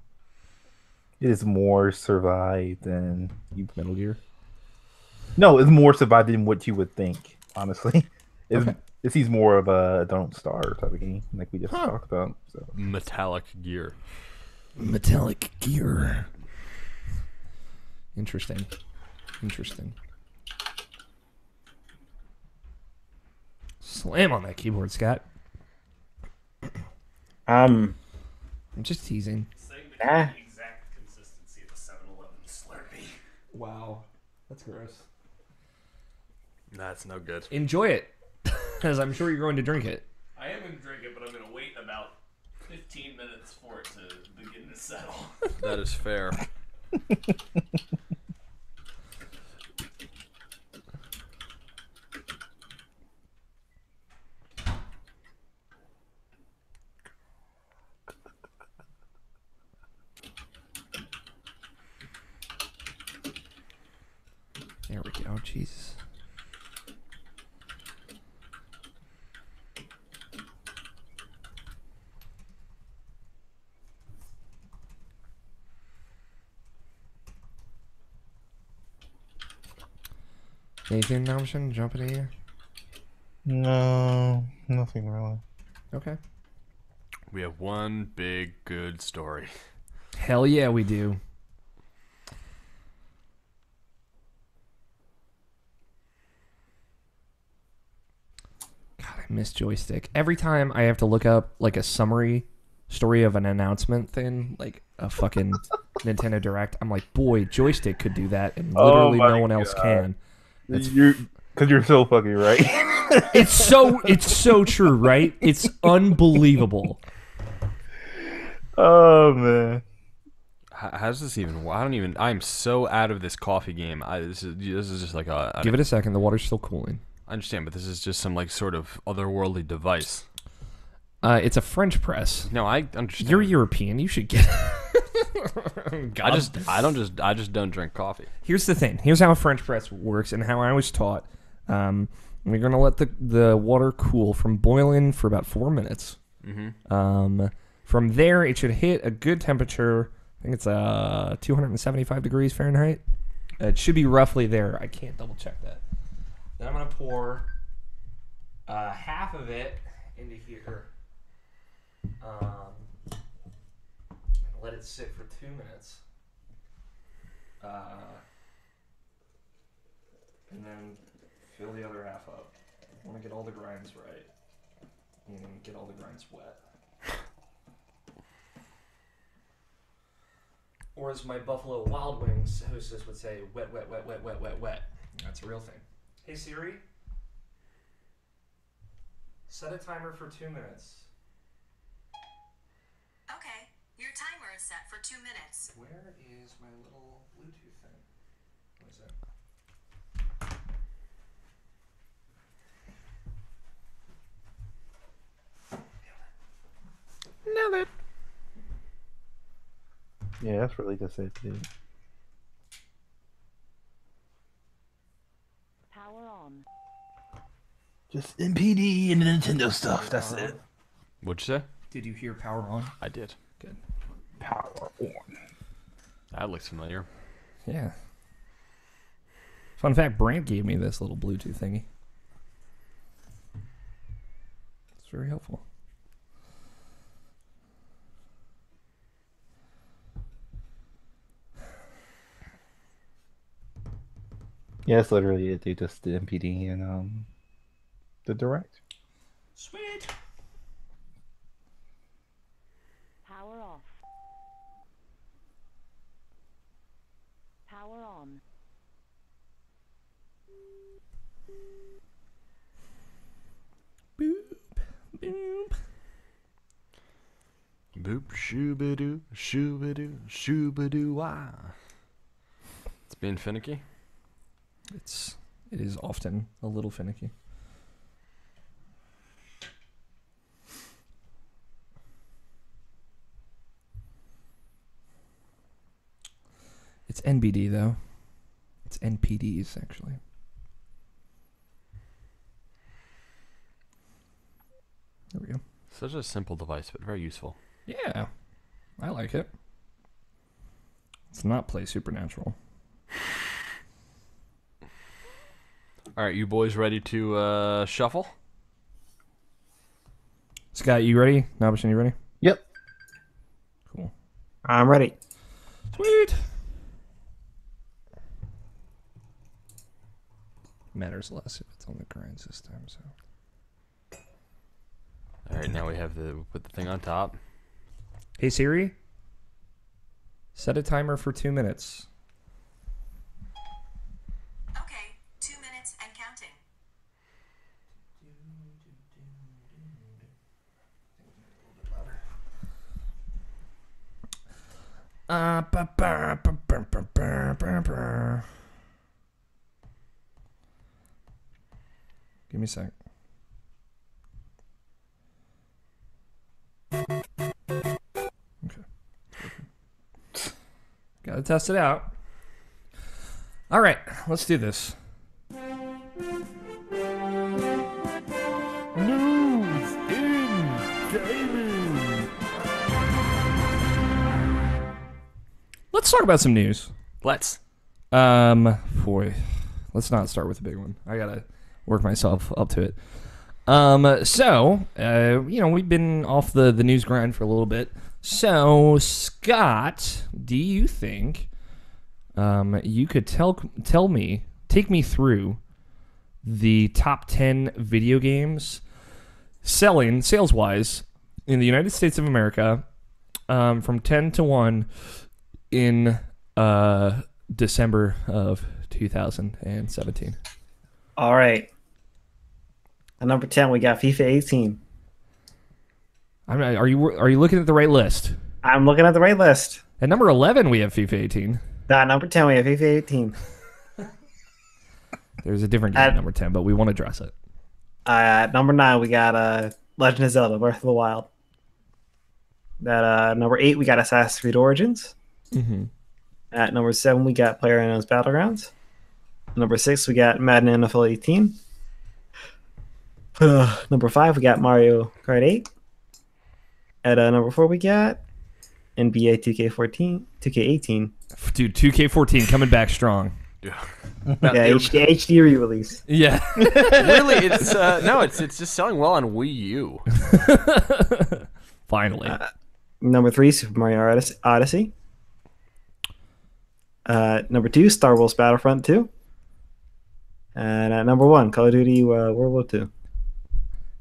It is more Survive than Metal Gear? No, it's more Survive than what you would think, honestly. Okay. It seems more of a Don't Starve type of game, like we just talked about. So. Metallic Gear. Metallic Gear. Interesting. Slam on that keyboard, Scott. I'm just teasing. Exact consistency of a 7-Eleven Slurpee. Wow. That's gross. That's no good. Enjoy it, because I'm sure you're going to drink it. I am going to drink it, but I'm going to wait about 15 minutes for it to begin to settle. That is fair. There we go. Jesus. Anything, Nomshin, jumping in here? No, nothing really. Okay. We have one big good story. Hell yeah, we do. God, I miss joystick. Every time I have to look up like a summary story of an announcement thing, like a fucking Nintendo Direct, I'm like, boy, joystick could do that, and literally no one else can. Because you're so fucking right. It's so true, right? It's unbelievable. Oh man. How does this even? I'm so out of this coffee game. This is just like a. Give it a second. The water's still cooling. I understand, but this is just some like sort of otherworldly device. It's a French press. No, I understand. You're European. You should get. I just don't drink coffee. Here's the thing. Here's how a French press works, and how I was taught. We're gonna let the water cool from boiling for about 4 minutes. Mm-hmm. From there, it should hit a good temperature. I think it's 275 degrees Fahrenheit. It should be roughly there. I can't double check that. Then I'm gonna pour half of it into here. And let it sit for 2 minutes. And then fill the other half up. I want to get all the grinds right. And get all the grinds wet. Or as my Buffalo Wild Wings hostess would say, wet, wet, wet, wet, wet, wet, wet. That's a real thing. Hey Siri, set a timer for 2 minutes. Okay, your timer is set for 2 minutes. Where is my little Bluetooth thing? What is that? Nailed it. Yeah, that's really just it, dude. Power on. Just MPD and Nintendo stuff. That's it. What'd you say? Did you hear power on? I did. Good. Power on. That looks familiar. Yeah. Fun fact, Brant gave me this little Bluetooth thingy. It's very helpful. Yeah, that's literally it, dude. Just the MPD and the direct. Sweet. Power off. Power on. Boop. Boop. Boop shoobadoo shoobadoo shoobadoo wah. It's being finicky. It is often a little finicky. It's NBD though. It's NPDs actually. There we go. Such a simple device, but very useful. Yeah, I like it. It's not Play Supernatural. All right, you boys ready to shuffle? Scott, you ready? Nabashin, you ready? Yep. Cool. I'm ready. Sweet. Matters less if it's on the grind system. So. All right, now we have put the thing on top. Hey Siri, set a timer for 2 minutes. Okay, 2 minutes and counting. Give me a sec. Okay. Gotta test it out. All right, let's do this. News in gaming. Let's talk about some news. Let's. Boy, Let's not start with the big one. I gotta work myself up to it. We've been off the news grind for a little bit. So, Scott, do you think you could take me through the top 10 video games sales-wise in the United States of America from 10 to 1 in December of 2017? All right. At number 10, we got FIFA 18. Are you looking at the right list? I'm looking at the right list. At number 11, we have FIFA 18. At number 10, we have FIFA 18. There's a different game at number 10, but we won't address it. At number 9, we got Legend of Zelda: Breath of the Wild. At number 8, we got Assassin's Creed Origins. Mm-hmm. At number 7, we got PlayerUnknown's Battlegrounds. Number 6, we got Madden NFL 18. Number 5, we got Mario Kart 8. At number 4, we got NBA 2K18. Dude, 2K14 coming back strong. Yeah. HD re-release. Yeah. Really, it's just selling well on Wii U. Finally. Number 3, Super Mario Odyssey. Number 2, Star Wars Battlefront 2. And at number 1, Call of Duty World War II.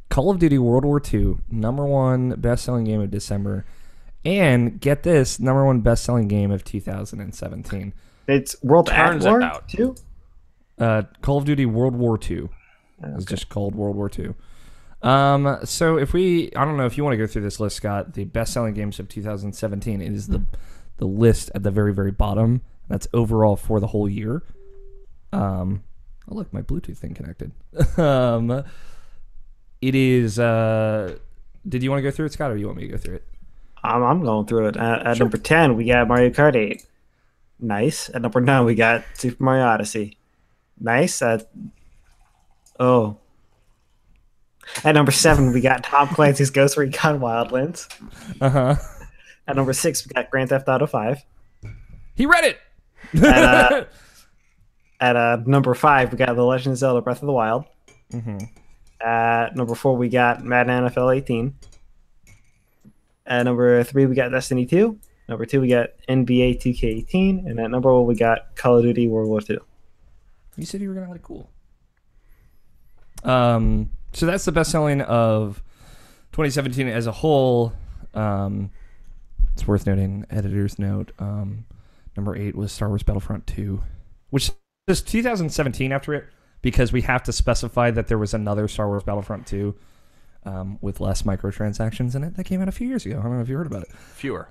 Call of Duty World War II, number 1 best-selling game of December. And get this, number 1 best-selling game of 2017. It's World at Turns War out. 2? Call of Duty World War II. It's just called World War II. So I don't know if you want to go through this list, Scott. The best-selling games of 2017 is the list at the very, very bottom. That's overall for the whole year. Oh, look, my Bluetooth thing connected. It is. Did you want to go through it, Scott, or you want me to go through it? I'm going through it. At number 10, we got Mario Kart 8. Nice. At number 9, we got Super Mario Odyssey. Nice. At number 7, we got Tom Clancy's Ghost Recon Wildlands. Uh-huh. At number 6, we got Grand Theft Auto 5. He read it! At number 5, we got The Legend of Zelda: Breath of the Wild. Mm-hmm. At number 4, we got Madden NFL 18. At number 3, we got Destiny 2. Number 2, we got NBA 2K18. And at number 1, we got Call of Duty World War II. You said you were going to like cool. So that's the best-selling of 2017 as a whole. It's worth noting, editor's note, number 8 was Star Wars Battlefront 2, which is 2017 after it, because we have to specify that there was another Star Wars Battlefront 2 with less microtransactions in it that came out a few years ago. I don't know if you heard about it. Fewer.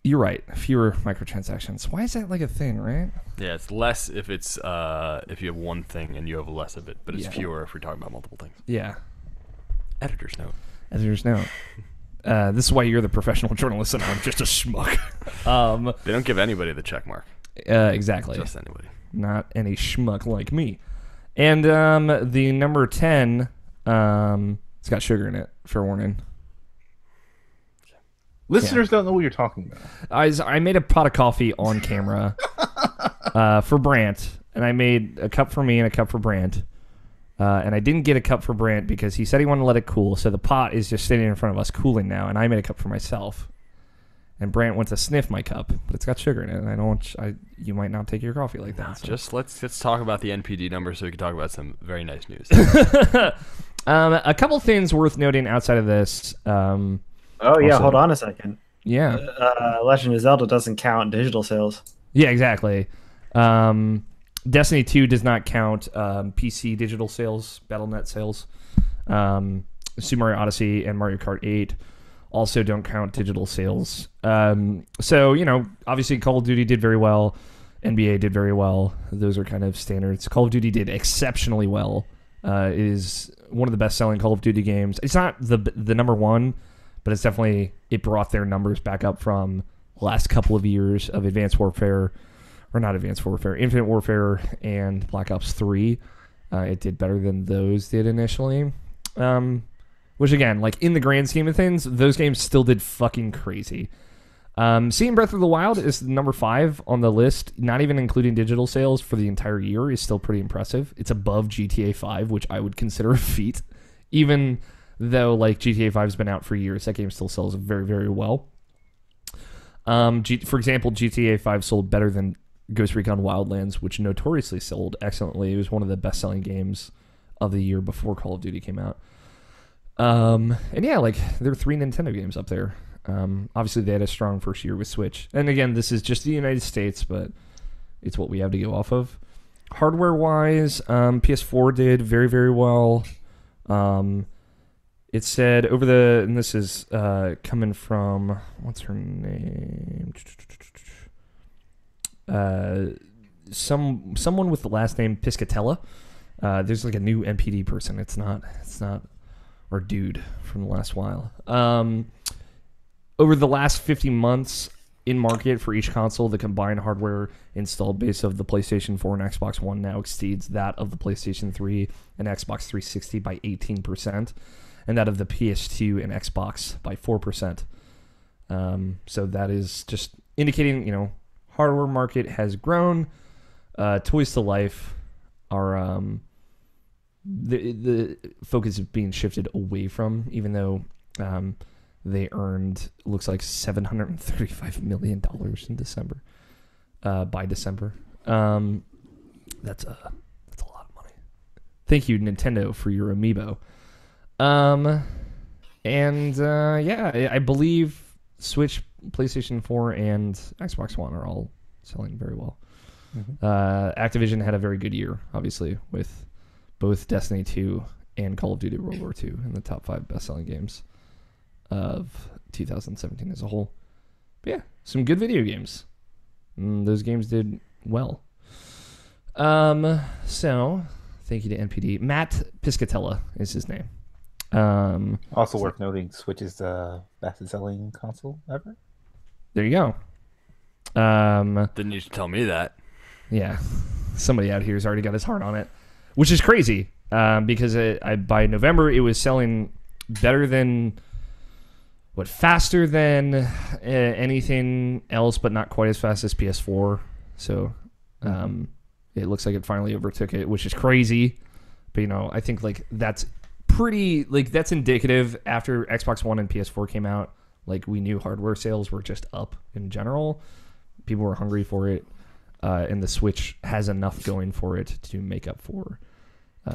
You're right. Fewer microtransactions. Why is that like a thing, right? Yeah, it's less if it's if you have one thing and you have less of it, but it's fewer if we're talking about multiple things. Yeah. Editor's note. Editor's note. This is why you're the professional journalist and I'm just a schmuck. They don't give anybody the check mark. Exactly. Just anybody. Not any schmuck like me. And the number 10, it's got sugar in it, fair warning. Listeners don't know what you're talking about. I made a pot of coffee on camera for Brant, and I made a cup for me and a cup for Brant. And I didn't get a cup for Brant because he said he wanted to let it cool, so the pot is just sitting in front of us cooling now, and I made a cup for myself. And Brant went to sniff my cup, but it's got sugar in it, and I don't want you might not take your coffee like that. So. Just let's talk about the NPD numbers so we can talk about some very nice news. A couple things worth noting outside of this. Hold on a second. Yeah. Legend of Zelda doesn't count digital sales. Yeah, exactly. Destiny 2 does not count PC digital sales, Battle.net sales. Super Mario Odyssey and Mario Kart 8 also don't count digital sales. So, obviously Call of Duty did very well. NBA did very well. Those are kind of standards. Call of Duty did exceptionally well. It is one of the best-selling Call of Duty games. It's not the number one, but it's definitely, it brought their numbers back up from the last couple of years of Infinite Warfare, and Black Ops 3. It did better than those did initially. Which again, like in the grand scheme of things, those games still did fucking crazy. Seeing Breath of the Wild is number 5 on the list, not even including digital sales for the entire year, is still pretty impressive. It's above GTA 5, which I would consider a feat, even though like GTA 5 has been out for years. That game still sells very, very well. For example, GTA 5 sold better than Ghost Recon Wildlands, which notoriously sold excellently. It was one of the best-selling games of the year before Call of Duty came out. And yeah, like there are 3 Nintendo games up there. Obviously, they had a strong first year with Switch. And again, this is just the United States, but it's what we have to go off of. Hardware-wise, PS4 did very, very well. It said over the, and this is coming from, what's her name? Someone with the last name Piscatella. There's like a new NPD person. It's not, or dude from the last while. Over the last 50 months in market for each console, the combined hardware installed base of the PlayStation 4 and Xbox One now exceeds that of the PlayStation 3 and Xbox 360 by 18%, and that of the PS2 and Xbox by 4%. So that is just indicating, hardware market has grown. Toys to life are the focus is being shifted away from, even though they earned, looks like $735 million in December. By December, that's a lot of money. Thank you, Nintendo, for your amiibo. Yeah, I believe Switch, PlayStation 4, and Xbox One are all selling very well. Mm-hmm. Activision had a very good year, obviously, with both Destiny 2 and Call of Duty World War II in the top 5 best-selling games of 2017 as a whole. But yeah, some good video games. Those games did well. So, thank you to NPD. Matt Piscatella is his name. Also worth noting, Switch is the fastest-selling console ever. There you go. Didn't need to tell me that. Yeah, somebody out here has already got his heart on it, which is crazy because by November it was selling better than, faster than anything else, but not quite as fast as PS4. So it looks like it finally overtook it, which is crazy. But I think that's pretty that's indicative. After Xbox One and PS4 came out, we knew hardware sales were just up in general. People were hungry for it. And the Switch has enough going for it to make up for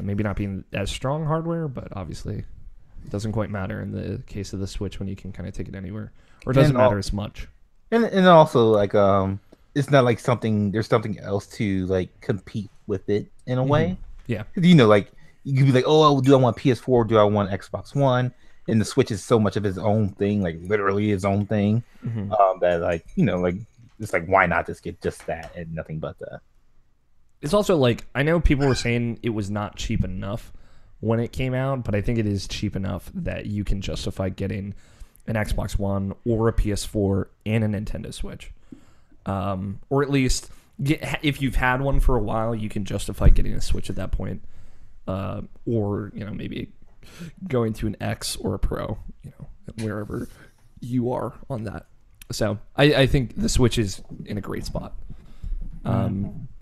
maybe not being as strong hardware, but obviously it doesn't quite matter in the case of the Switch when you can kind of take it anywhere, or it doesn't matter as much. And also it's not like there's something else to compete with it in a way. Yeah, you could be like, oh, do I want PS4? Do I want Xbox One? And the Switch is so much of its own thing, literally its own thing, that it's why not just get just that and nothing but that. It's also I know people were saying it was not cheap enough when it came out, but I think it is cheap enough that you can justify getting an Xbox One or a PS4 and a Nintendo Switch. Or at least, if you've had one for a while, you can justify getting a Switch at that point. Or, maybe going to an X or a Pro, wherever you are on that. So I think the Switch is in a great spot.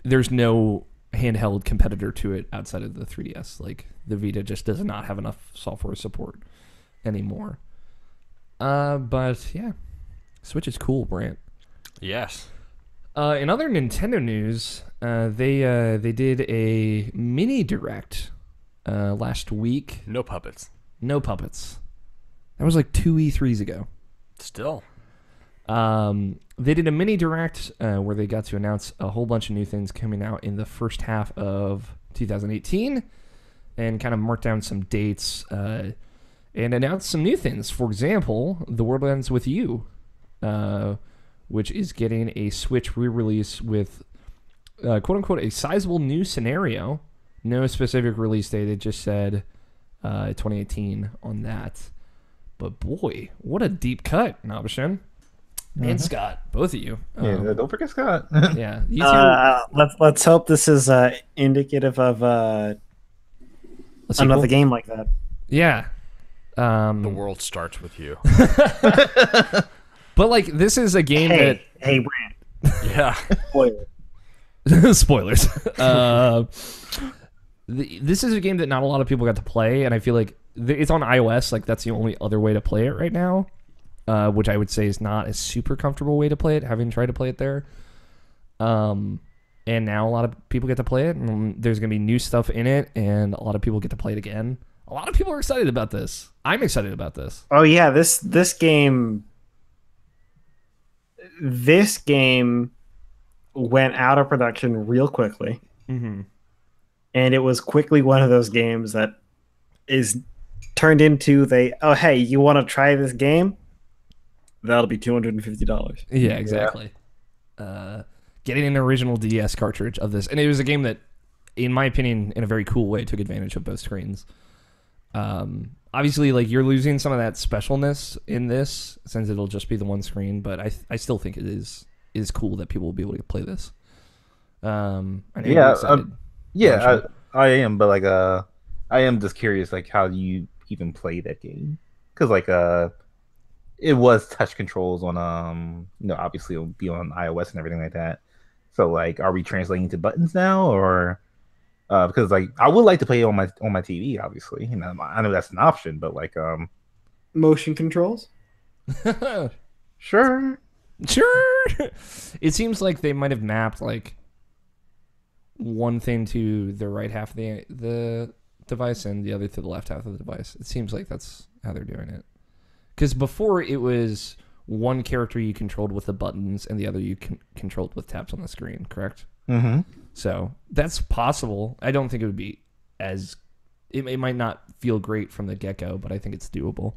There's no handheld competitor to it outside of the 3DS. The Vita just does not have enough software support anymore. But yeah, Switch is cool, Brant. Yes. In other Nintendo news, they did a mini direct last week. No puppets. No puppets. That was 2 E3s ago. Still. They did a mini direct where they got to announce a whole bunch of new things coming out in the first half of 2018 and kind of mark down some dates and announce some new things. For example, The World Ends With You, which is getting a Switch re-release with quote-unquote a sizable new scenario. No specific release date. It just said 2018 on that. But boy, what a deep cut, Nabashin. And Scott, both of you. Yeah, don't forget Scott. Yeah, you two. Let's hope this is indicative of another game like that. Yeah. The world starts with you. But like, this is a game Hey, Brand. Yeah. Spoiler. that spoilers. This is a game that not a lot of people got to play, and I feel like it's on iOS. Like that's the only other way to play it right now, which I would say is not a super comfortable way to play it, having tried to play it there. And now a lot of people get to play it, and there's going to be new stuff in it, and a lot of people get to play it again. A lot of people are excited about this. I'm excited about this. Oh yeah, this game went out of production real quickly. Mm-hmm. And it was quickly one of those games that is turned into hey, you want to try this game? That'll be $250. Yeah, exactly. Getting an original DS cartridge of this, and it was a game that, in my opinion, in a very cool way, took advantage of both screens. Obviously, like you're losing some of that specialness in this, since it'll just be the one screen. But I still think it is cool that people will be able to play this. I know you're excited. Yeah, I am, but like I am just curious, like how do you even play that game? Because like it was touch controls on obviously it'll be on iOS and everything like that. So like, are we translating to buttons now, or because like I would like to play it on my TV, obviously, and I know that's an option, but like Motion controls? sure. It seems like they might have mapped like one thing to the right half of the device and the other to the left half of the device. It seems like that's how they're doing it. Because before it was one character you controlled with the buttons and the other you controlled with taps on the screen, correct? Mm-hmm. So that's possible. I don't think it would be as... It might not feel great from the get-go, but I think it's doable.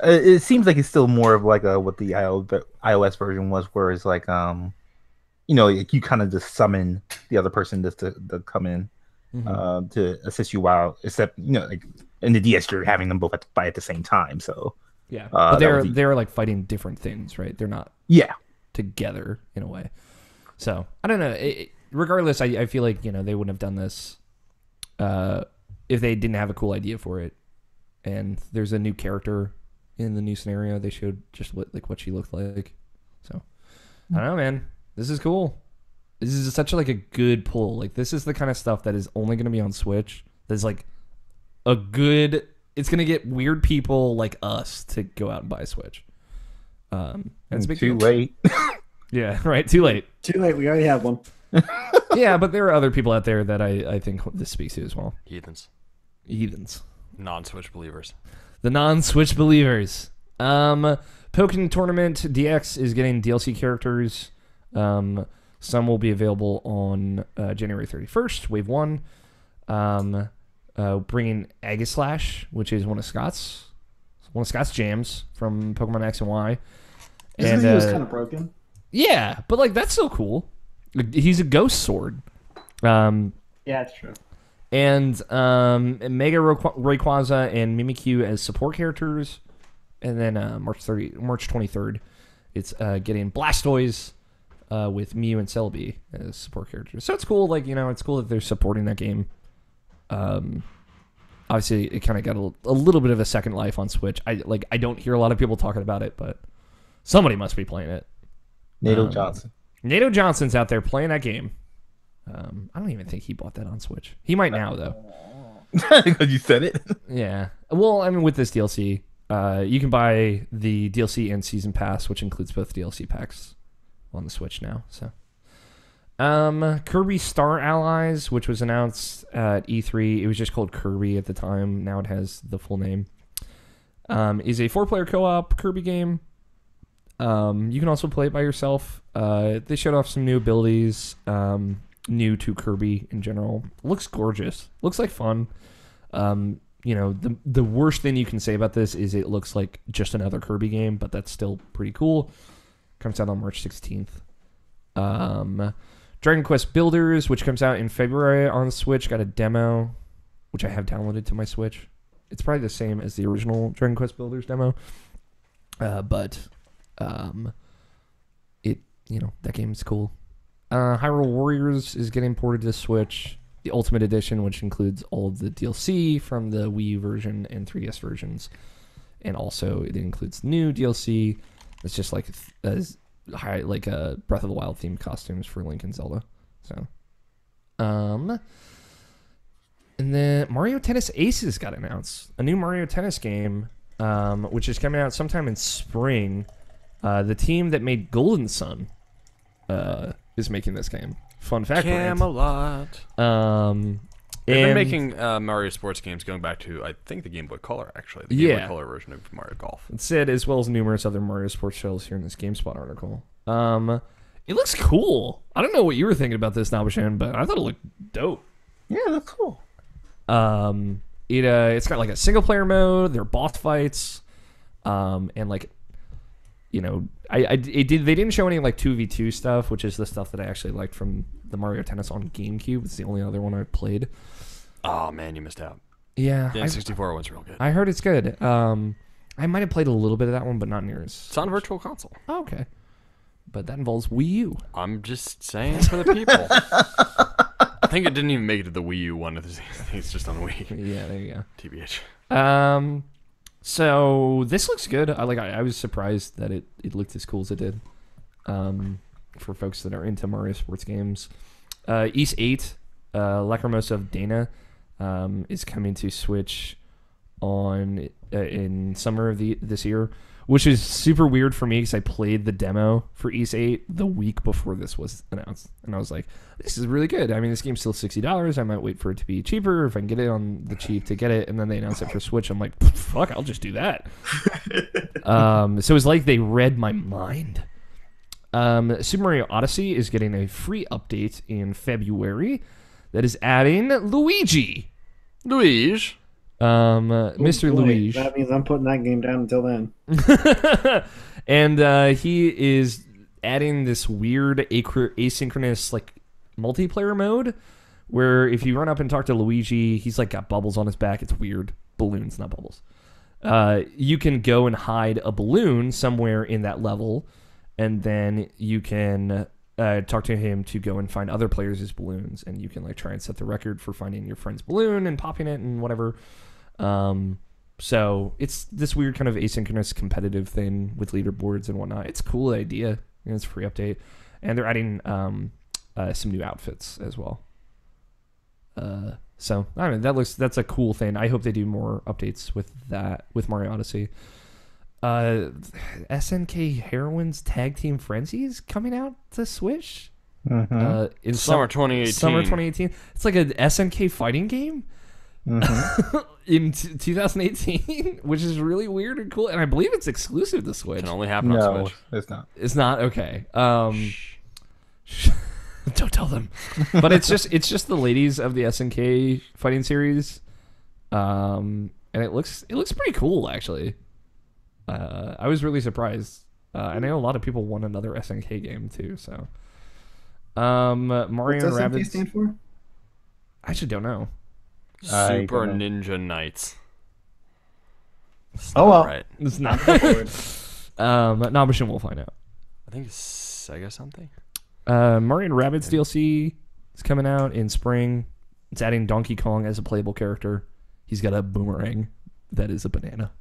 It seems like it's still more of like what the iOS version was, where it's like like you kind of just summon the other person just to come in to assist you except like in the DS you're having them both fight at the same time. So yeah, but they're like fighting different things, right? They're not together in a way. So I don't know. Regardless, I feel like they wouldn't have done this if they didn't have a cool idea for it. And there's a new character in the new scenario. They showed just what she looked like. So I don't know, man. This is cool. This is such like a good pull. Like this is the kind of stuff that is only going to be on Switch. That's like a good. It's going to get weird people like us to go out and buy a Switch. And it's too late. Yeah, right. Too late. Too late. We already have one. Yeah, but there are other people out there that I think this speaks to as well. Heathens. Non-Switch believers. The non-Switch believers. Pokken Tournament DX is getting DLC characters. Some will be available on January 31st, Wave 1. Bringing Aegislash, which is one of Scott's jams from Pokemon X and Y. And he was kind of broken. Yeah, but like that's so cool. He's a ghost sword. Yeah, that's true. And Mega Rayquaza and Mimikyu as support characters. And then March 23rd, it's getting Blastoise with Mew and Celebi as support characters. So it's cool. Like it's cool that they're supporting that game. Obviously, it kind of got a little bit of a second life on Switch. I don't hear a lot of people talking about it, but somebody must be playing it. Nato Johnson's out there playing that game. I don't even think he bought that on Switch. He might now, though. Because you said it. Yeah. Well, I mean, with this DLC, you can buy the DLC and Season Pass, which includes both DLC packs on the Switch now. So, Kirby Star Allies, which was announced at E3, it was just called Kirby at the time. Now it has the full name. Is a 4-player co-op Kirby game. You can also play it by yourself. They showed off some new abilities, new to Kirby in general. Looks gorgeous. Looks like fun. The worst thing you can say about this is it looks like just another Kirby game, but that's still pretty cool. Comes out on March 16th. Dragon Quest Builders, which comes out in February on Switch, got a demo, which I have downloaded to my Switch. It's probably the same as the original Dragon Quest Builders demo, but that game's cool. Hyrule Warriors is getting ported to Switch. The Ultimate Edition, which includes all of the DLC from the Wii U version and 3DS versions. And also, it includes new DLC It's just like as high, like Breath of the Wild themed costumes for Link and Zelda. So, and then Mario Tennis Aces got announced. A new Mario Tennis game, which is coming out sometime in spring. The team that made Golden Sun is making this game. Fun fact. Camelot. They've been And- making Mario sports games going back to, I think, the Game Boy Color, actually. The Game Boy Color version of Mario Golf. It said, as well as numerous other Mario sports shows here in this GameSpot article. It looks cool. I don't know what you were thinking about this, Nabashan, but I thought it looked dope. Yeah, that's cool. It's got like a single player mode. There are boss fights, and like, you know, they didn't show any like 2v2 stuff, which is the stuff that I actually liked from the Mario Tennis on GameCube. It's the only other one I played. Oh, man, you missed out. Yeah, The N64 one's real good. I heard it's good. I might have played a little bit of that one, but not near as. It's on Virtual Console. Oh, okay, but that involves Wii U. I'm just saying for the people. I think it didn't even make it to the Wii U one. I think it's just on Wii. Yeah, there you go. TBH. So this looks good. I was surprised that it looked as cool as it did. For folks that are into Mario sports games, East 8, Lacrimosa of Dana, is coming to Switch on in summer of this year, which is super weird for me because I played the demo for East 8 the week before this was announced, and I was like, this is really good. I mean, this game's still $60. I might wait for it to be cheaper if I can get it on the cheap to get it, and then they announced it for Switch. I'm like, fuck, I'll just do that. So it's like they read my mind. Super Mario Odyssey is getting a free update in February that is adding Luigi. Luigi. Mr. Boy, Luigi. That means I'm putting that game down until then. And he is adding this weird asynchronous like multiplayer mode where if you run up and talk to Luigi, he's like got bubbles on his back. It's weird. Balloons, not bubbles. You can go and hide a balloon somewhere in that level, and then you can talk to him to go and find other players' balloons, and you can like try and set the record for finding your friend's balloon and popping it and whatever. So it's this weird kind of asynchronous competitive thing with leaderboards and whatnot. It's a cool idea. And it's a free update, and they're adding some new outfits as well. So I don't know, that's a cool thing. I hope they do more updates with that with Mario Odyssey. SNK Heroines Tag Team Frenzy is coming out to Switch. In Summer 2018. Summer 2018. It's like an SNK fighting game in 2018, which is really weird and cool. And I believe it's exclusive to Switch. Can only happen on No, Switch. it's not. It's not okay. Don't tell them. But it's just the ladies of the SNK fighting series, and it looks pretty cool actually. I was really surprised. I know a lot of people want another SNK game too. So, Mario and What's SNK Rabbids. stand for? I actually don't know. I Super don't know. Ninja Knights. Oh well. Right. It's not. Forward. Nabashin will find out. I think it's Sega something. Mario and Rabbids DLC is coming out in spring. It's adding Donkey Kong as a playable character. He's got a boomerang that is a banana.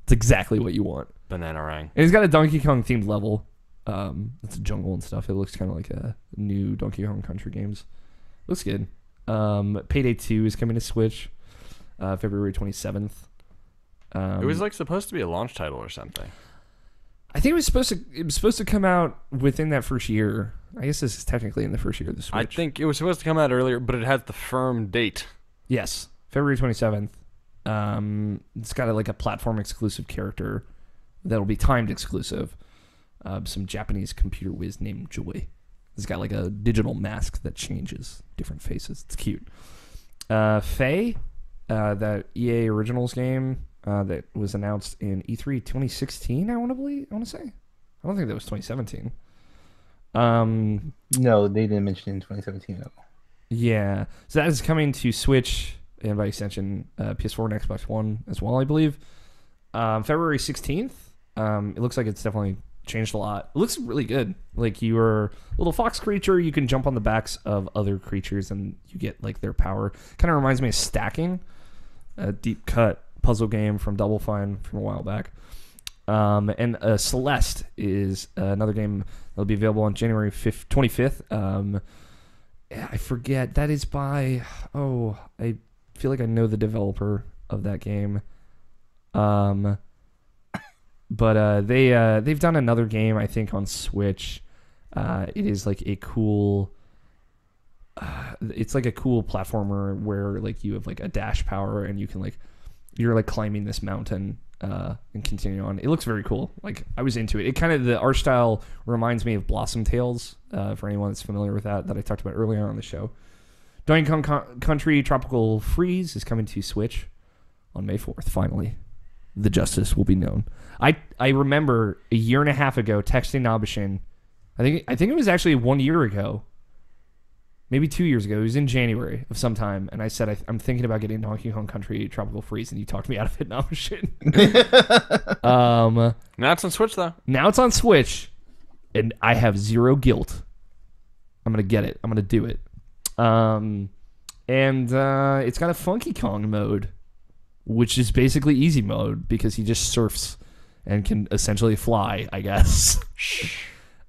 It's exactly what you want. Bananarang. And he's got a Donkey Kong themed level. It's a jungle and stuff. It looks kind of like a new Donkey Kong Country games. Looks good. Payday 2 is coming to Switch February 27th. It was like supposed to be a launch title or something. I think it was supposed to come out within that first year. I guess this is technically in the first year of the Switch. I think it was supposed to come out earlier, but it has the firm date. Yes, February 27th. It's got like a platform exclusive character that'll be timed exclusive. Some Japanese computer whiz named Joy. It's got like a digital mask that changes different faces. It's cute. Faye, that EA Originals game that was announced in E3 2016, I want to say. I don't think that was 2017. No, they didn't mention it in 2017 at all. Yeah. So that is coming to Switch and by extension PS4 and Xbox One as well, I believe. February 16th. It looks like it's definitely changed a lot. It looks really good. Like you're a little fox creature, you can jump on the backs of other creatures and you get like their power. Kind of reminds me of Stacking, a deep cut puzzle game from Double Fine from a while back. And Celeste is another game that'll be available on January 25th. I forget. That is by... Oh, I feel like I know the developer of that game. But they've done another game, I think, on Switch. It is like a cool... it's like a cool platformer where like you have like a dash power and you can like... You're like climbing this mountain and continue on. It looks very cool. Like I was into it. It kind of the art style reminds me of Blossom Tales. For anyone that's familiar with that I talked about earlier on the show. Donkey Kong Country Tropical Freeze is coming to Switch on May 4th. Finally, the justice will be known. I remember a year and a half ago texting Nabishin. I think it was actually 1 year ago. Maybe 2 years ago. It was in January of some time. And I said, I'm thinking about getting Donkey Kong Country Tropical Freeze. And you talked me out of it, Nabishin. Now it's on Switch, though. Now it's on Switch. And I have zero guilt. I'm going to get it. I'm going to do it. And it's got a Funky Kong mode, which is basically easy mode because he just surfs and can essentially fly, I guess.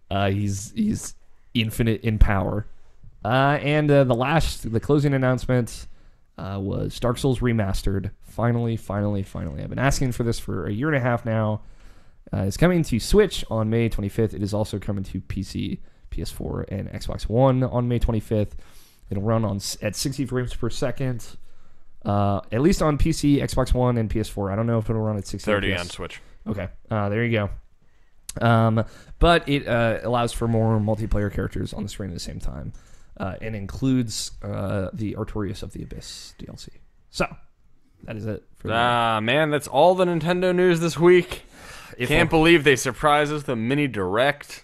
He's infinite in power. And the closing announcement was Dark Souls Remastered. Finally. I've been asking for this for a year and a half now. It's coming to Switch on May 25th. It is also coming to PC, PS4, and Xbox One on May 25th. It'll run at 60 frames per second. At least on PC, Xbox One, and PS4. I don't know if it'll run at 60 30 FPS. on Switch. Okay, there you go. But it allows for more multiplayer characters on the screen at the same time. And includes the Artorias of the Abyss DLC. So, that is it. Man, that's all the Nintendo news this week. Can't believe they surprised us with a mini direct.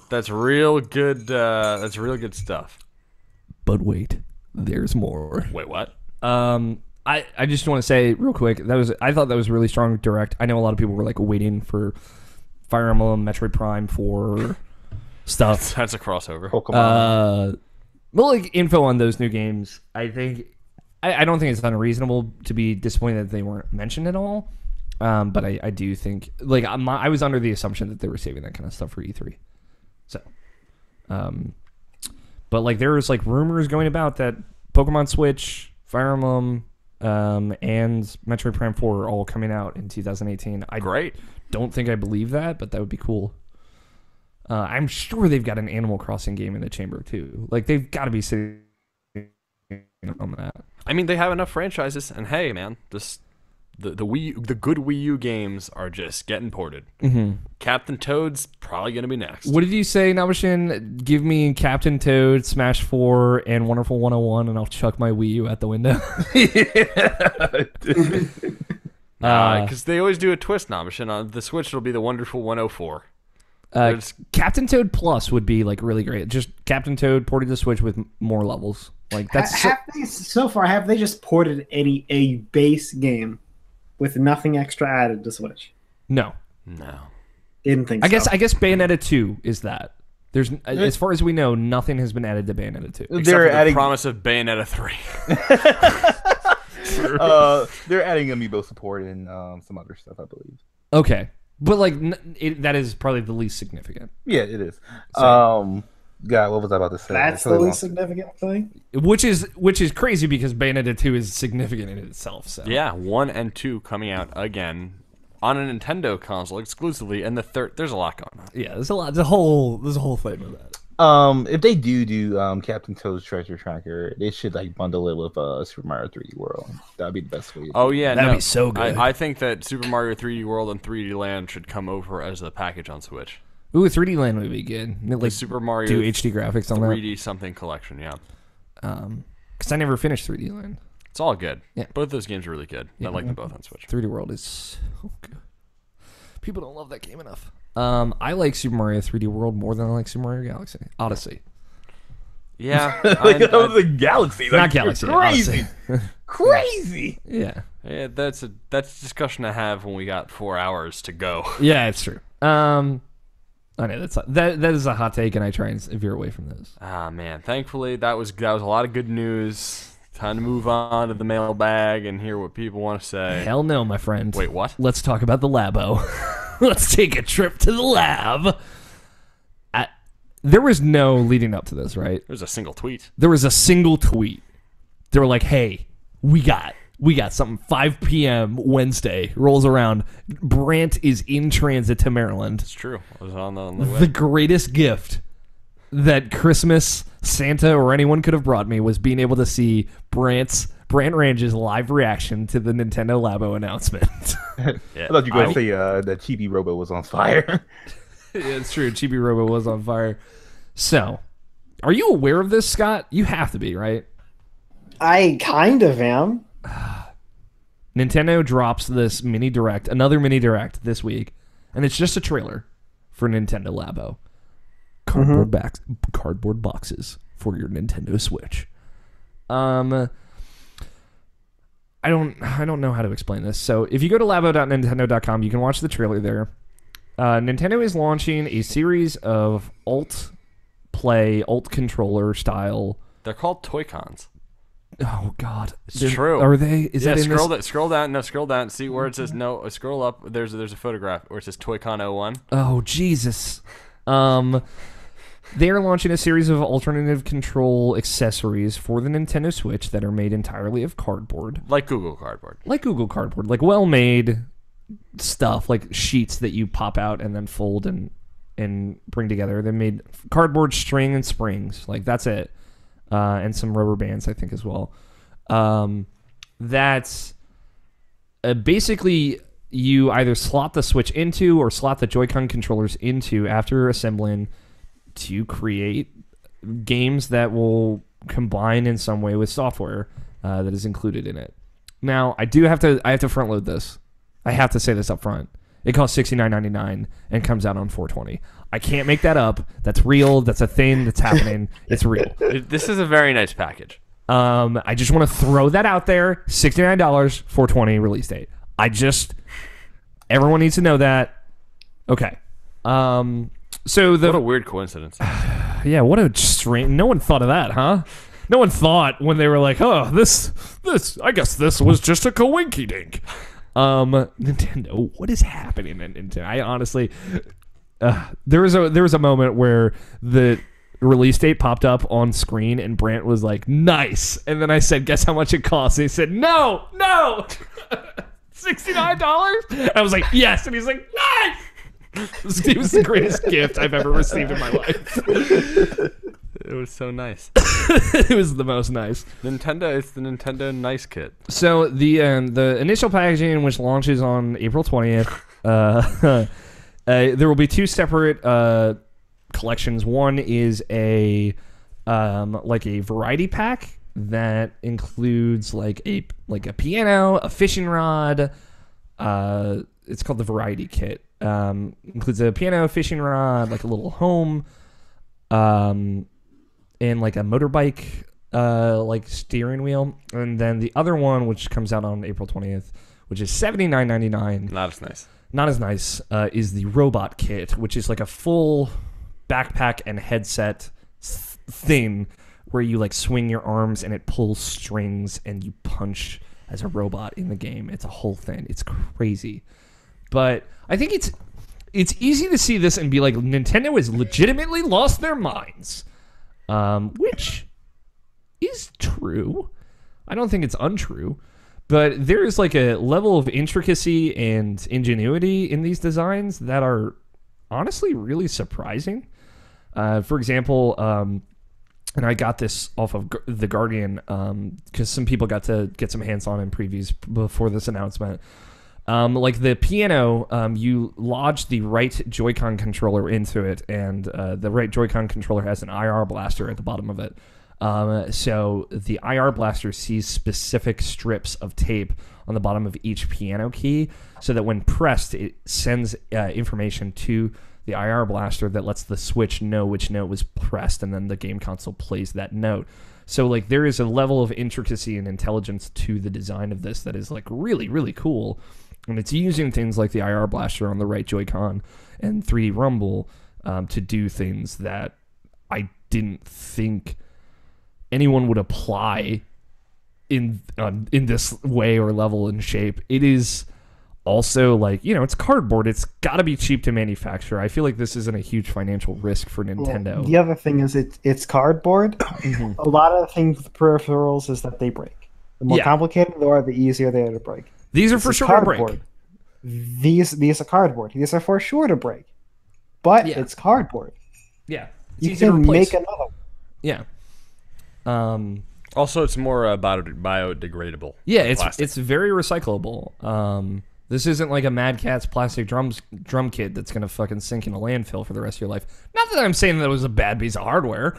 That's real good. That's real good stuff. But wait, there's more. Wait, what? I just want to say real quick, I thought that was a really strong direct. I know a lot of people were like waiting for Fire Emblem, Metroid Prime 4 stuff. That's a crossover. Pokemon. Well, like info on those new games, I think I don't think it's unreasonable to be disappointed that they weren't mentioned at all. But I do think like I was under the assumption that they were saving that kind of stuff for E3. So, but like there was like rumors going about that Pokemon Switch, Fire Emblem, and Metroid Prime 4 are all coming out in 2018. Great. Don't think I believe that, but that would be cool. I'm sure they've got an Animal Crossing game in the chamber too. Like they've got to be sitting on that. I mean, they have enough franchises, and hey, man, just the good Wii U games are just getting ported. Mm-hmm. Captain Toad's probably gonna be next. What did you say, Nabishin? Give me Captain Toad, Smash 4, and Wonderful 101, and I'll chuck my Wii U at the window. Because they always do a twist, Nabishin. On the Switch, it'll be the Wonderful 104. Captain Toad Plus would be like really great. Just Captain Toad ported to Switch with more levels. Like that's so far have they just ported a base game with nothing extra added to Switch? No. Didn't think. I guess Bayonetta 2 is that. There's as far as we know, nothing has been added to Bayonetta 2. Except for the promise of Bayonetta 3. They're adding amiibo support and some other stuff, I believe. Okay. But like that is probably the least significant. Yeah, it is. God, what was I about to say? That's the least significant thing. Which is crazy because Bayonetta 2 is significant in itself. So yeah, 1 and 2 coming out again on a Nintendo console exclusively, and the third. There's a lot going on. Yeah, there's a lot. There's a whole thing with that. If they do Captain Toad's Treasure Tracker, they should like bundle it with Super Mario 3D World. That'd be the best way. Oh yeah, that'd be so good. I think that Super Mario 3D World and 3D Land should come over as a package on Switch. Ooh, 3D Land would be good. Like Super Mario do HD graphics on 3D something collection, yeah. Because I never finished 3D Land. It's all good. Yeah, both those games are really good. Yeah, I like them both on Switch. 3D World is so good. People don't love that game enough. I like Super Mario 3D World more than I like Super Mario Galaxy Odyssey. Yeah, the Galaxy, not Galaxy, crazy, crazy. Yeah, that's a discussion to have when we got 4 hours to go. Yeah, it's true. I know that is a hot take, and I try and veer away from those. Ah man, thankfully that was a lot of good news. Time to move on to the mailbag and hear what people want to say. Hell no, my friend. Wait, what? Let's talk about the Labo. Let's take a trip to the lab. There was no leading up to this, right? There's a single tweet. There was a single tweet. They were like, hey, we got something. 5 p.m. Wednesday rolls around. Brant is in transit to Maryland. It's true. I was on the way. The greatest gift that Christmas, Santa, or anyone could have brought me was being able to see Brant Range's live reaction to the Nintendo Labo announcement. Yeah. I thought you were going to say that Chibi Robo was on fire. Yeah, it's true. Chibi Robo was on fire. So, are you aware of this, Scott? You have to be, right? I kind of am. Nintendo drops this another mini direct this week, and it's just a trailer for Nintendo Labo. Cardboard boxes for your Nintendo Switch. I don't know how to explain this. So if you go to labo.nintendo.com, you can watch the trailer there. Nintendo is launching a series of alt controller style. They're called Toy-Cons. Oh God, It's true. Are they? Is that in scroll this? scroll down. No, scroll down. See where it says no. Scroll up. There's a photograph where it says Toy-Con 01. Oh Jesus. They are launching a series of alternative control accessories for the Nintendo Switch that are made entirely of cardboard. Like Google Cardboard. Like well-made stuff, like sheets that you pop out and then fold and bring together. They made cardboard string and springs. Like, that's it. And some rubber bands, I think, as well. That's basically you either slot the Switch into or slot the Joy-Con controllers into after assembling to create games that will combine in some way with software that is included in it. Now, I have to front load this. I have to say this up front. It costs $69.99 and comes out on 4/20. I can't make that up. That's real. That's a thing that's happening. It's real. This is a very nice package. I just want to throw that out there. $69, 4/20 release date. Everyone needs to know that. Okay. So What a weird coincidence. yeah, what a strange. No one thought of that, huh? No one thought when they were like, "Oh, this. I guess this was just a coinky dink." Nintendo, what is happening in Nintendo? I honestly, there was a moment where the release date popped up on screen and Brant was like, "Nice," and then I said, "Guess how much it costs?" And he said, "No, $69." I was like, "Yes," and he's like, "Nice." It was the greatest gift I've ever received in my life. It was so nice. It was the most nice. Nintendo, it's the Nintendo Nice Kit. So the initial packaging, which launches on April 20th, there will be two separate collections. One is a variety pack that includes like a piano, a fishing rod. It's called the Variety Kit. Includes a piano, fishing rod, like a little home, and like a motorbike, like steering wheel. And then the other one, which comes out on April 20th, which is $79.99. Not as nice. Not as nice, is the Robot Kit, which is like a full backpack and headset thing where you like swing your arms and it pulls strings and you punch as a robot in the game. It's a whole thing. It's crazy. But I think it's easy to see this and be like, Nintendo has legitimately lost their minds. Which is true. I don't think it's untrue. But there is like a level of intricacy and ingenuity in these designs that are honestly really surprising. For example, and I got this off of The Guardian because some people got to get some hands-on in previews before this announcement. Like the piano, you lodge the right Joy-Con controller into it, and the right Joy-Con controller has an IR blaster at the bottom of it. So the IR blaster sees specific strips of tape on the bottom of each piano key, so that when pressed, it sends information to the IR blaster that lets the Switch know which note was pressed, and then the game console plays that note. So like there is a level of intricacy and intelligence to the design of this that is like really, really cool. And it's using things like the IR blaster on the right Joy-Con and 3D Rumble to do things that I didn't think anyone would apply in this way or level and shape. It is also, like, it's cardboard. It's got to be cheap to manufacture. I feel like this isn't a huge financial risk for Nintendo. Well, the other thing is it's cardboard. A lot of the things with peripherals is that they break. The more complicated they are, the easier they are to break. These are for sure to break. These are cardboard. These are for sure to break. But it's cardboard. Yeah. It's You easy to can replace. make another one. Yeah. Also, it's more biodegradable. Yeah, than it's plastic. it's very recyclable. This isn't like a Mad Catz plastic drum kit that's gonna fucking sink in a landfill for the rest of your life. Not that I'm saying that it was a bad piece of hardware,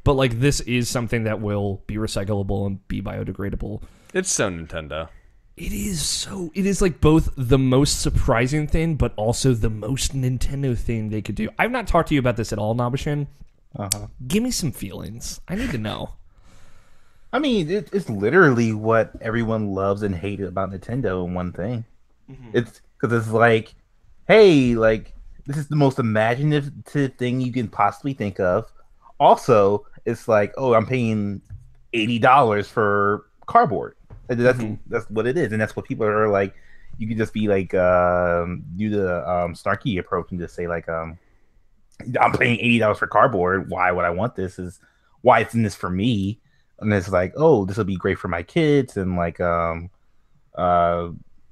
but like this is something that will be recyclable and be biodegradable. It's so Nintendo. It is like both the most surprising thing, but also the most Nintendo thing they could do. I've not talked to you about this at all, Nabashin. Give me some feelings. I need to know. I mean, it's literally what everyone loves and hates about Nintendo in one thing. It's because it's like, hey, like this is the most imaginative thing you can possibly think of. Also, it's like, oh, I'm paying $80 for cardboard. That's what it is, and that's what people are like. You could just be like, do the snarky approach and just say like, I'm paying $80 for cardboard. Why would I want this? Is why it's in this for me. And it's like, oh, this will be great for my kids, and like,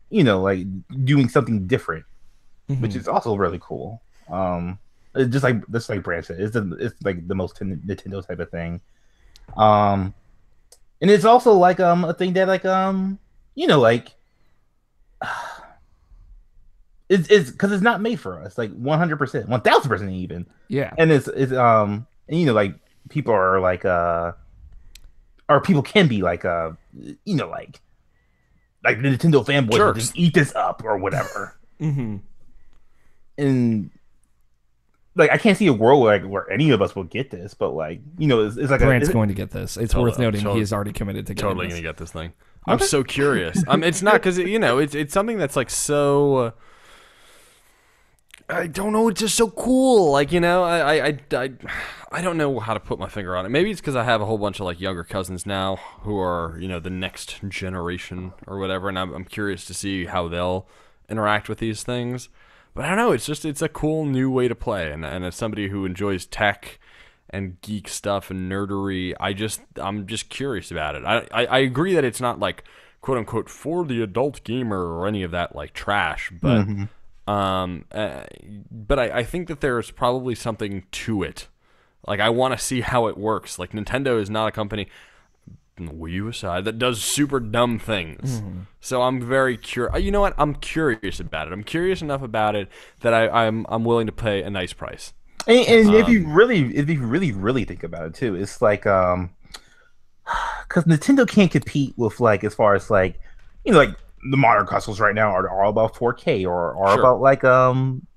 like doing something different, which is also really cool. It's just like Brand said, it's like the most Nintendo type of thing. And it's also like a thing that like like it's because it's not made for us, like 100%, 1000% even. Yeah, and it's and, like people are like or people can be like like the Nintendo fanboys will just eat this up or whatever. And like I can't see a world where any of us will get this, but like it's like Grant's going to get this. It's worth noting he is already committed to getting Totally this. gonna get this thing. I'm so curious. It's not because it's something that's like so. I don't know. It's just so cool. Like I don't know how to put my finger on it. Maybe it's because I have a whole bunch of like younger cousins now who are the next generation or whatever, and I'm curious to see how they'll interact with these things. But I don't know. It's a cool new way to play, and as somebody who enjoys tech and geek stuff and nerdery, I'm just curious about it. I agree that it's not like quote unquote for the adult gamer or any of that like trash, but but I think that there's probably something to it. Like I want to see how it works. Like Nintendo is not a company, Wii U aside, that does super dumb things. So I'm very curious. You know what? I'm curious about it. I'm curious enough about it that I'm willing to pay a nice price. And if you really think about it too, it's like because Nintendo can't compete with like as far as like like the modern consoles right now are all about 4K or are about like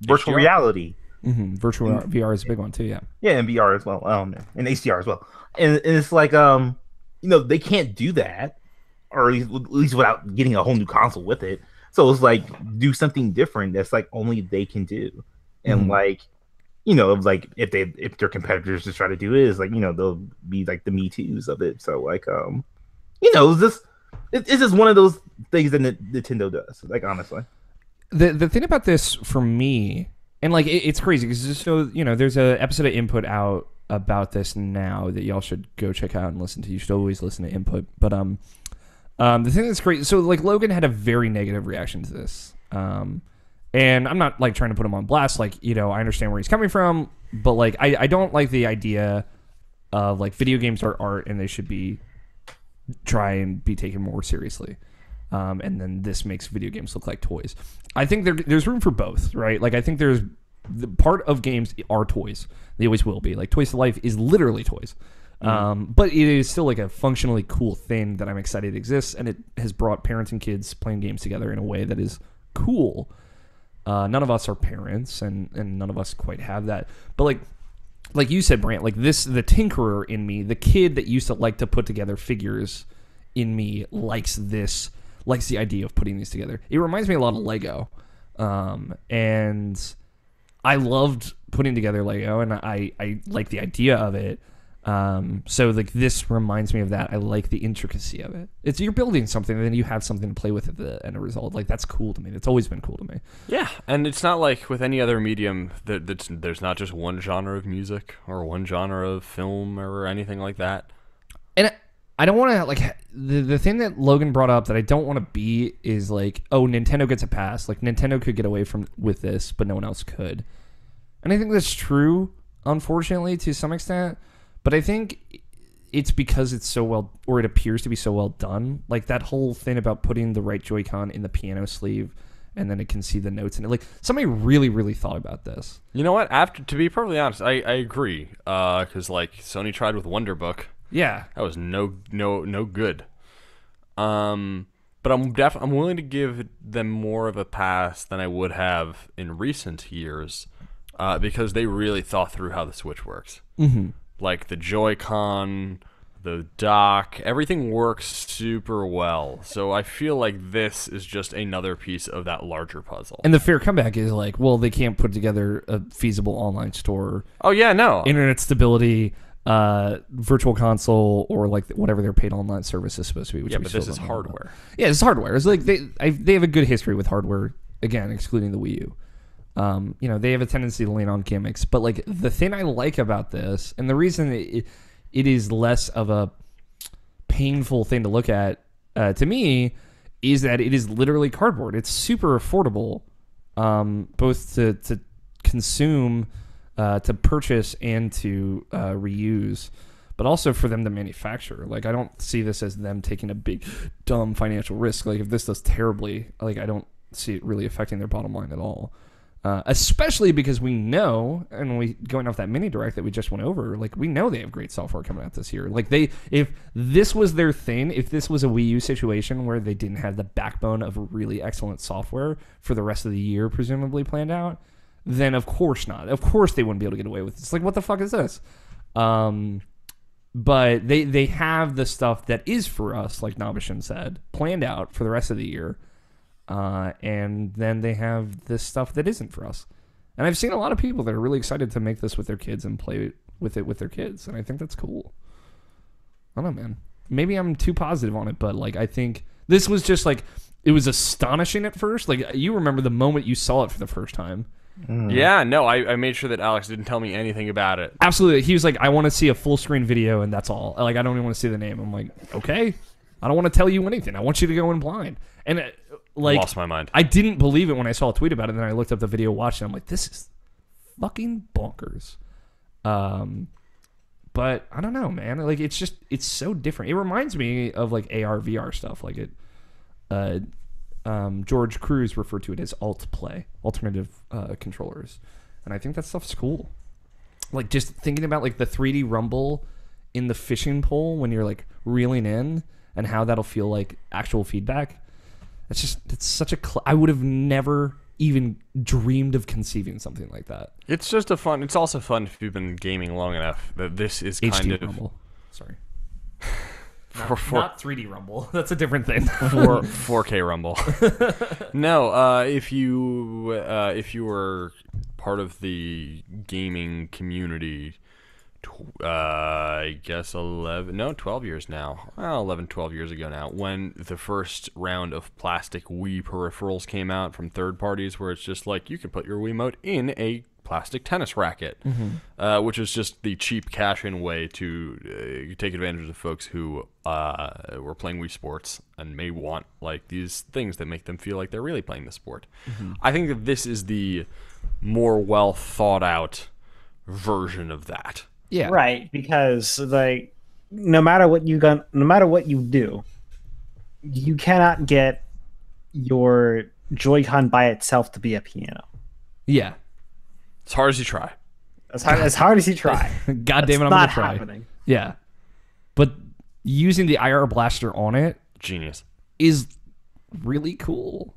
virtual reality. Virtual VR is a big one too. Yeah, and VR as well. And HDR as well. And it's like they can't do that, or at least without getting a whole new console with it. So it's like do something different that's like only they can do, and like like if their competitors just try to do it, is like they'll be like the Me Too's of it. So like it's just one of those things that Nintendo does. Like honestly, the thing about this for me, and like it's crazy because so there's a episode of Input out about this now that y'all should go check out and listen to. You should always listen to Input. But the thing that's great, so like Logan had a very negative reaction to this. And I'm not like trying to put him on blast. Like, I understand where he's coming from, but like I don't like the idea of like video games are art and they should try and be taken more seriously. And then this makes video games look like toys. I think there's room for both, right? Like I think there's the part of games are toys. They always will be. Like Toys to Life is literally toys. But it is still like a functionally cool thing that I'm excited exists, and it has brought parents and kids playing games together in a way that is cool. None of us are parents, and none of us quite have that. But like you said, Brant, like the tinkerer in me, the kid that used to like to put together figures in me, likes the idea of putting these together. It reminds me a lot of Lego, and I loved putting together Lego, and I like the idea of it. So like this reminds me of that. I like the intricacy of it. It's you're building something and then you have something to play with at the end result. Like that's cool to me. That's always been cool to me. Yeah, and it's not like with any other medium that there's not just one genre of music or one genre of film or anything like that. And I don't want to like the thing that Logan brought up that I don't want to be is like, oh, Nintendo gets a pass. Like Nintendo could get away with this, but no one else could. And I think that's true, unfortunately, to some extent. But I think it's because it's so well, or it appears to be so well done. Like that whole thing about putting the right Joy-Con in the piano sleeve, and then it can see the notes in it. Like somebody really, really thought about this. You know what? After to be perfectly honest, I agree. Because like Sony tried with Wonderbook. Yeah, That was no good. But I'm willing to give them more of a pass than I would have in recent years, because they really thought through how the Switch works. Mm-hmm. Like the Joy-Con, the dock, everything works super well. So I feel like this is just another piece of that larger puzzle. And the fair comeback is like, well, they can't put together a feasible online store, Oh yeah, no. internet stability, virtual console, or like whatever their paid online service is supposed to be. Which Yeah, we but still this is don't know about. hardware. Yeah, it's hardware. It's like they have a good history with hardware. Again, excluding the Wii U. They have a tendency to lean on gimmicks. But like the thing I like about this, and the reason it is less of a painful thing to look at to me, is that it is literally cardboard. It's super affordable, both to consume, to purchase, and to reuse, but also for them to manufacture. Like I don't see this as them taking a big dumb financial risk. Like if this does terribly, like I don't see it really affecting their bottom line at all. Especially because we know, and we going off that mini direct that we just went over, like we know they have great software coming out this year. Like if this was their thing, if this was a Wii U situation where they didn't have the backbone of really excellent software for the rest of the year, presumably planned out, then of course not. Of course they wouldn't be able to get away with it. It's like, what the fuck is this? But they have the stuff that is for us, like Nabishin said, planned out for the rest of the year. And then they have this stuff that isn't for us. And I've seen a lot of people that are really excited to make this with their kids and play with it with their kids. And I think that's cool. I don't know, man. Maybe I'm too positive on it, but like I think this was just like, it was astonishing at first. Like you remember the moment you saw it for the first time. Yeah, no, I made sure that Alex didn't tell me anything about it. Absolutely. He was like, I want to see a full screen video and that's all. Like, I don't even want to see the name. I'm like, okay. I don't want to tell you anything. I want you to go in blind. And like, Lost my mind. I didn't believe it when I saw a tweet about it. And then I looked up the video, watched it. I'm like, this is fucking bonkers. But I don't know, man. Like, it's so different. It reminds me of like AR, VR stuff. Like George Cruz referred to it as alt play, alternative controllers. And I think that stuff's cool. Like just thinking about like the 3D rumble in the fishing pole when you're like reeling in and how that'll feel like actual feedback. It's such a I would have never even dreamed of conceiving something like that. It's also fun if you've been gaming long enough that this is kind HD of rumble. Sorry. not 3D rumble. That's a different thing. 4K rumble. No, if you were part of the gaming community, I guess 12 years now. Well, 11, 12 years ago now, when the first round of plastic Wii peripherals came out from third parties, where it's just like you can put your Wiimote in a plastic tennis racket, which is just the cheap cash-in way to take advantage of folks who were playing Wii Sports and may want like these things that make them feel like they're really playing the sport. I think that this is the more well thought out version of that. Yeah. Right, because like no matter what you do, you cannot get your Joy-Con by itself to be a piano. Yeah. As hard as you try. As hard as you try. God damn it, I'm not gonna try. happening. Yeah. But using the IR blaster on it Genius. is really cool.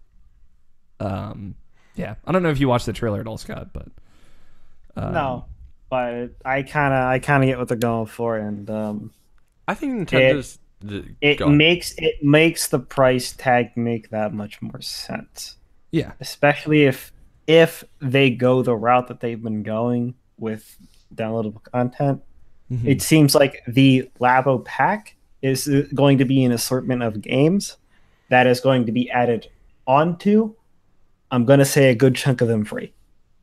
Yeah. I don't know if you watched the trailer at all, Scott, but No, but I kind of get what they're going for, and I think Nintendo's it makes the price tag make that much more sense. yeah. Especially if they go the route that they've been going with downloadable content. It seems like the Labo pack is going to be an assortment of games that is going to be added onto. I'm going to say a good chunk of them free.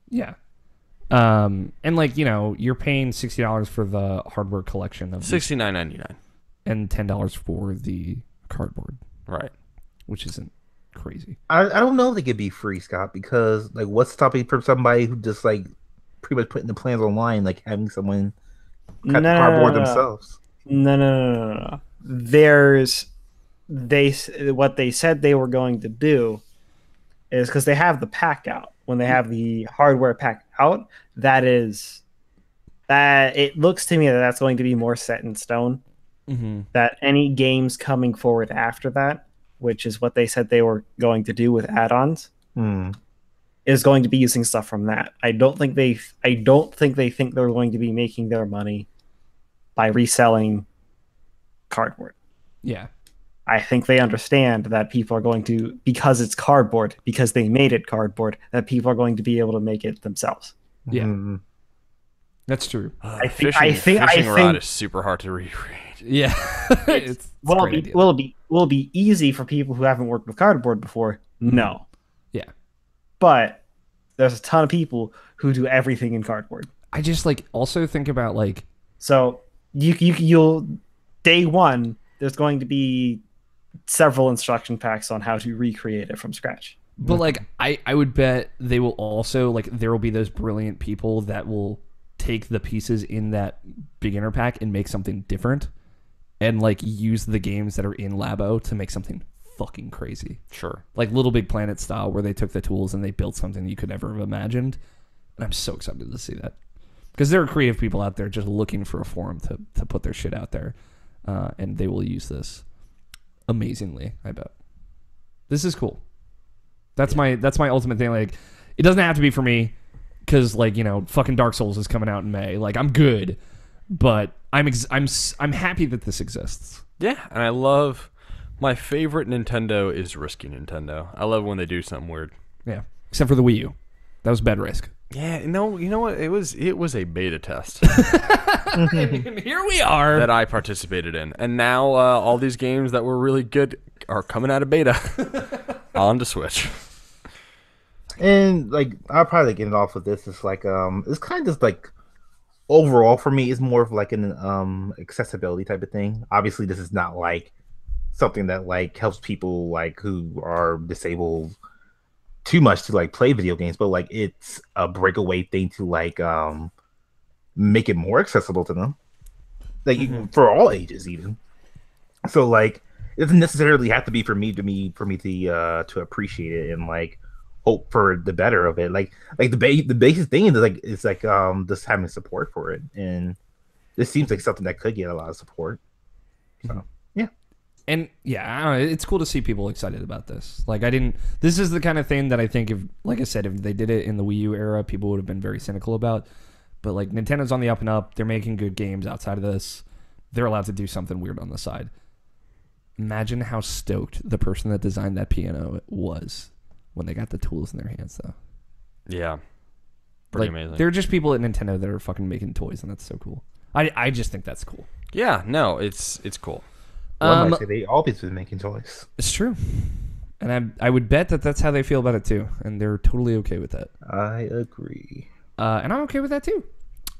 Yeah. And like, you're paying $60 for the hardware collection of these, $69.99. and $10 for the cardboard, Right. which isn't crazy. I don't know if they could be free, Scott, because like what's stopping from somebody who just like pretty much putting the plans online, like having someone cut the cardboard themselves. No. What they said they were going to do is because they have the pack out. When they have the hardware pack out, that it looks to me that that's going to be more set in stone. That any games coming forward after that, which is what they said they were going to do with add-ons, is going to be using stuff from that. I don't think they think they're going to be making their money by reselling cardboard. Yeah. I think they understand that people are going to, because it's cardboard, because they made it cardboard, that people are going to be able to make it themselves. Yeah. That's true. Fishing rod is super hard to recreate. Yeah. it's will a great idea. it be easy for people who haven't worked with cardboard before? No. Yeah. But there's a ton of people who do everything in cardboard. I just like also think about like, So you'll day one, there's going to be several instruction packs on how to recreate it from scratch. but like I would bet they will also like there will be those brilliant people that will take the pieces in that beginner pack and make something different, and like use the games that are in Labo to make something fucking crazy. Sure. Like Little Big Planet style, where they took the tools and they built something you could never have imagined. And I'm so excited to see that. Because there are creative people out there just looking for a forum to put their shit out there. And they will use this amazingly, I bet. This is cool. That's my ultimate thing. Like, it doesn't have to be for me, because like, fucking Dark Souls is coming out in May. Like, I'm good, but I'm happy that this exists. Yeah, and I love my favorite Nintendo is risky Nintendo. I love when they do something weird. Yeah, except for the Wii U. That was bad risk. Yeah, no, you know what? It was a beta test And here we are. that I participated in, and now all these games that were really good are coming out of beta onto Switch. And like I'll probably get it off with this. It's like it's kind of just like overall for me, it's more of like an accessibility type of thing. Obviously, this is not like something that like helps people like who are disabled too much to like play video games, but like it's a breakaway thing to like make it more accessible to them, like for all ages even. So like it doesn't necessarily have to be for me to appreciate it and like hope for the better of it. Like the basic thing is like just having support for it, and this seems like something that could get a lot of support. So yeah. And yeah, I don't know, it's cool to see people excited about this. Like this is the kind of thing that I think like I said, if they did it in the Wii U era, people would have been very cynical about. But like Nintendo's on the up and up. They're making good games outside of this. They're allowed to do something weird on the side. Imagine how stoked the person that designed that piano was when they got the tools in their hands, though. Yeah. Pretty Like, amazing. There are just people at Nintendo that are fucking making toys, and that's so cool. I just think that's cool. Yeah, no, it's cool. One might say they always been making toys. It's true. And I would bet that that's how they feel about it, too. And they're totally okay with that. I agree. And I'm okay with that, too.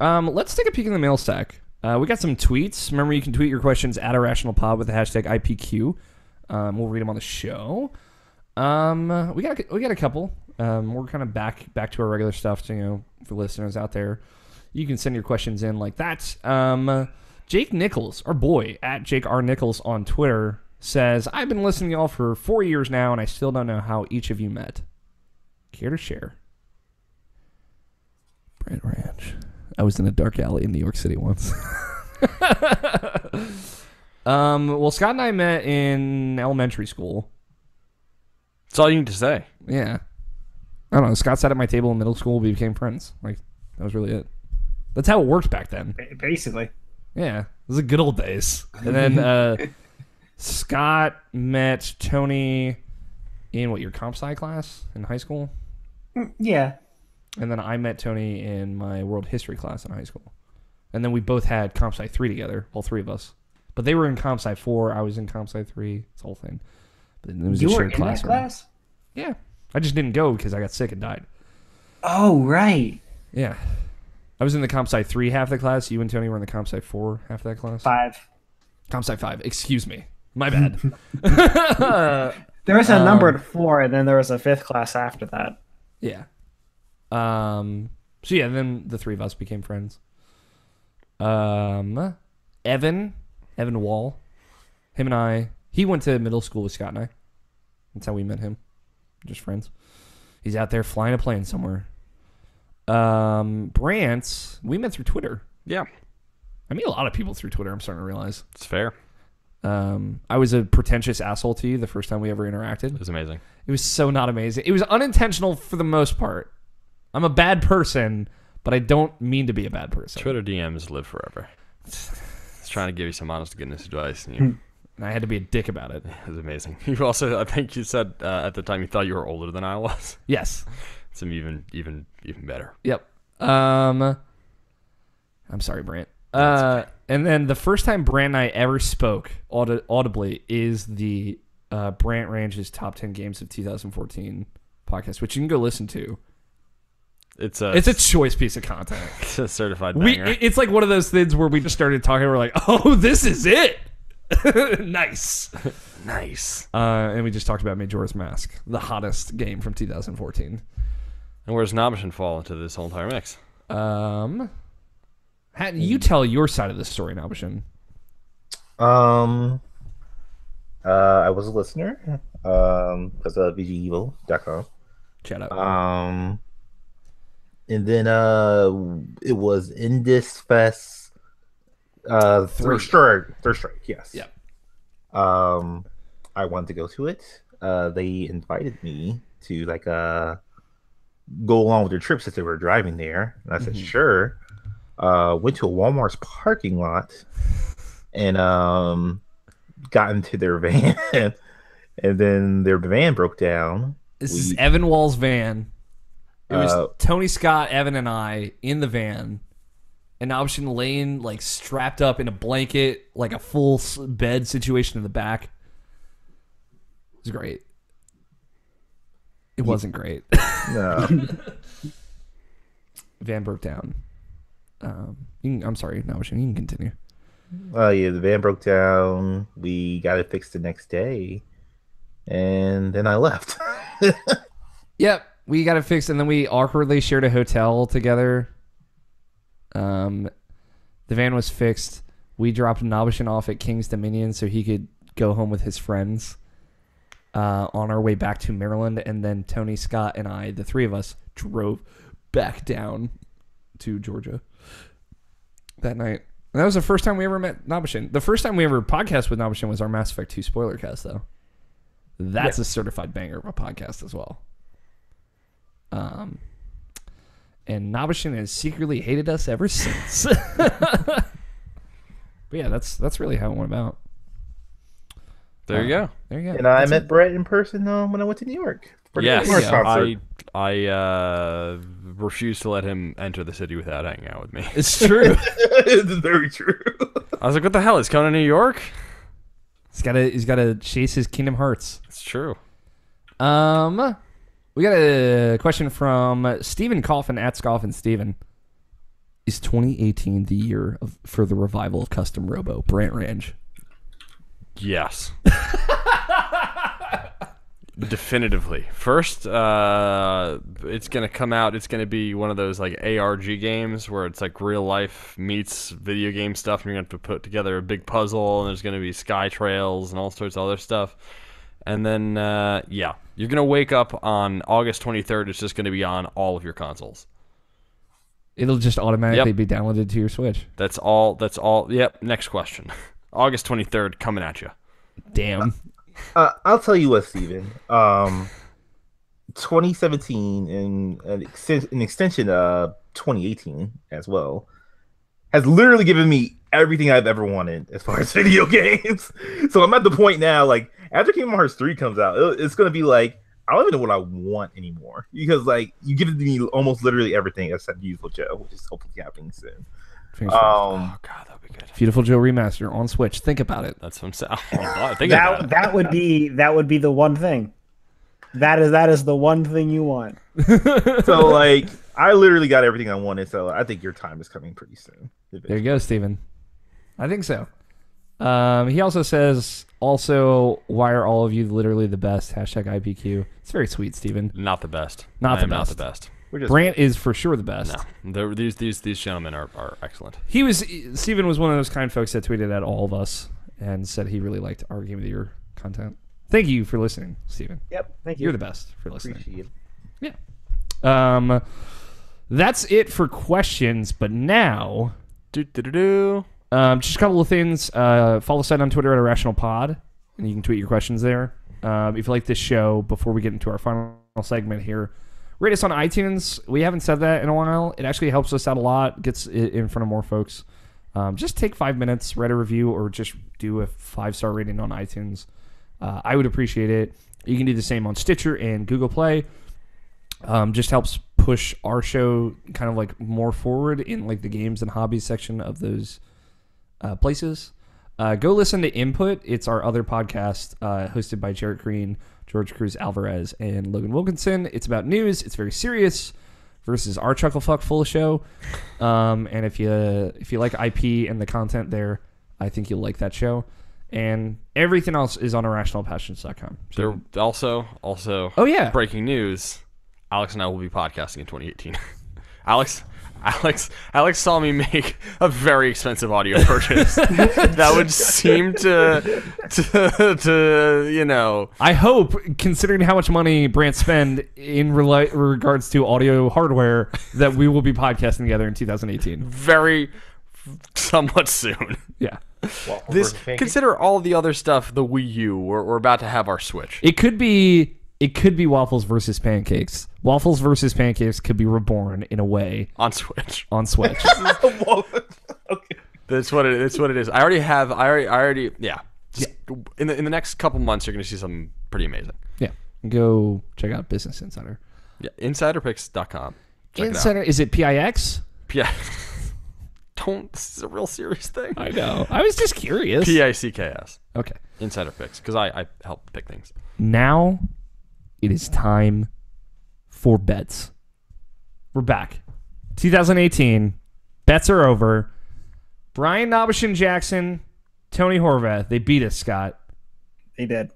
Let's take a peek in the mail stack. We got some tweets. Remember, you can tweet your questions at IrrationalPod with the hashtag IPQ. We'll read them on the show. We got a couple. We're kind of back to our regular stuff, so, for listeners out there. You can send your questions in like that. Jake Nichols, our boy, at Jake R. Nichols on Twitter, says, I've been listening to y'all for 4 years now, and I still don't know how each of you met. Care to share? Brand Ranch. I was in a dark alley in New York City once. Well, Scott and I met in elementary school. That's all you need to say. Yeah. I don't know. Scott sat at my table in middle school. We became friends. Like, that was really it. That's how it worked back then. Basically. Yeah. It was the good old days. And then Scott met Tony in, your comp sci class in high school? Yeah. And then I met Tony in my world history class in high school. And then we both had Comp Sci 3 together, all three of us. But they were in Comp Sci 4, I was in Comp Sci 3, it's the whole thing. But it was You a were shared in that classroom. class? Yeah. I just didn't go because I got sick and died. Oh, right. Yeah. I was in the Comp Sci 3 half the class. You and Tony were in the Comp Sci 4 half that class. 5. Comp Sci 5. Excuse me. My bad. There was a numbered 4, and then there was a 5th class after that. Yeah. So yeah, then the three of us became friends. Evan Wall, him and I, he went to middle school with Scott and I. That's how we met him. Just friends. He's out there flying a plane somewhere. Brant, we met through Twitter. Yeah, I meet a lot of people through Twitter, I'm starting to realize. it's fair. I was a pretentious asshole to you the first time we ever interacted. It was amazing. It was so not amazing. It was unintentional for the most part. I'm a bad person, but I don't mean to be a bad person. Twitter DMs live forever. It's trying to give you some honest to goodness advice. And you, And I had to be a dick about it. it was amazing. You also, I think you said at the time you thought you were older than I was. Yes. It's even better. Yep. I'm sorry, Brant. And then the first time Brant and I ever spoke audibly is the Brant Range's Top 10 Games of 2014 podcast, which you can go listen to. It's a It's a choice piece of content. it's a certified banger. It's like one of those things where we just started talking. We're like, oh, this is it. Nice. Nice. And we just talked about Majora's Mask, the hottest game from 2014. And where's Nobishin fall into this whole entire mix? You tell your side of the story, Nobishin. I was a listener because of VGEvil.com. Chat up. And then it was Indus Fest Third Strike, yes. Yeah. I wanted to go to it. They invited me to go along with their trip since they were driving there. And I said, sure. Went to a Walmart's parking lot and got into their van. And then their van broke down. This is Evan Wall's van. It was Tony Scott, Evan, and I in the van. And Option Lane, strapped up in a blanket, like a full bed situation in the back. It was great. It wasn't great. No. Van broke down. I'm sorry, Option. You can continue. Yeah, the van broke down. We got it fixed the next day. And then I left. Yep, we got it fixed, and then we awkwardly shared a hotel together. The van was fixed. We dropped Nobishin off at King's Dominion so he could go home with his friends on our way back to Maryland, and then Tony Scott and I, the three of us, drove back down to Georgia that night. And that was the first time we ever met Nobishin. The first time we ever podcast with Nobishin was our Mass Effect 2 spoiler cast, though. That's a certified banger of a podcast as well. And Nobishin has secretly hated us ever since. But yeah, that's really how it went about. There you go. There you go. And I met Brett in person when I went to New York. For the Yes, New York concert. I refuse to let him enter the city without hanging out with me. It's true. It's very true. I was like, what the hell? He's coming to New York? He's gotta chase his Kingdom Hearts. It's true. We got a question from Stephen Coffin at Scoffin Steven. Is 2018 the year for the revival of custom robo Brant Range? Yes. Definitively. First, it's going to come out. It's going to be one of those ARG games where it's real life meets video game stuff, and you're going to have to put together a big puzzle, and there's going to be sky trails and all sorts of other stuff. And then, you're going to wake up on August 23rd. It's just going to be on all of your consoles. It'll just automatically be downloaded to your Switch. That's all. Yep. Next question. August 23rd coming at you. Damn. I'll tell you what, Steven. 2017 and an extension of 2018 as well has literally given me everything I've ever wanted as far as video games. So I'm at the point now, after Kingdom Hearts 3 comes out, it's going to be I don't even know what I want anymore. Because, you give me almost literally everything except Beautiful Joe, which is hopefully happening soon. Fingers crossed. Oh god, that'd be good. Beautiful Joe remaster on Switch. Think about it. That's what I'm saying. I think about it. That would be the one thing. That is the one thing you want. So like, I literally got everything I wanted. So I think your time is coming pretty soon. There you go, Steven. I think so. He also says, why are all of you literally the best? Hashtag IPQ. It's very sweet, Steven. Not the best. Not I the am best. Not the best. Brant is for sure the best. No, these gentlemen are excellent. Steven was one of those kind folks that tweeted at all of us and said he really liked our Game of the Year content. Thank you for listening, Steven. Yep, thank you. You're the best for listening. Appreciate it. Yeah. That's it for questions, but now just a couple of things. Follow us on Twitter at IrrationalPod, and you can tweet your questions there. If you like this show, before we get into our final segment here, rate us on iTunes. We haven't said that in a while. It actually helps us out a lot, gets it in front of more folks. Just take 5 minutes, write a review, or just do a 5-star rating on iTunes. I would appreciate it. You can do the same on Stitcher and Google Play. Just helps push our show kind of like more forward in like the games and hobbies section of those places. Go listen to Input. It's our other podcast hosted by Jarrett Green, George Cruz Alvarez, and Logan Wilkinson. It's about news. It's very serious versus our Chucklefuck full of show. And if you like IP and the content there, I think you'll like that show. And everything else is on irrationalpassions.com. So, There also. Oh yeah, Breaking news. Alex and I will be podcasting in 2018. Alex saw me make a very expensive audio purchase that would seem to I hope, considering how much money Brant spend in regards to audio hardware, that we will be podcasting together in 2018. very somewhat soon. Yeah. Consider all the other stuff. The Wii U. We're about to have our Switch. It could be waffles versus pancakes. Waffles versus pancakes could be reborn in a way On Switch. on Switch. Okay. That's what it is. I already. Yeah. Just in the next couple months, you're gonna see something pretty amazing. Yeah. Go check out Business Insider. Yeah. Insiderpicks.com. Check Insider, is it PIX? it out. Yeah. This is a real serious thing. I know. I was just curious. PICKS. Okay. Insider picks, because I help pick things. Now it is time for bets. We're back. 2018. Bets are over. Brian Nobishin Jackson, Tony Horvath. They beat us, Scott. They did.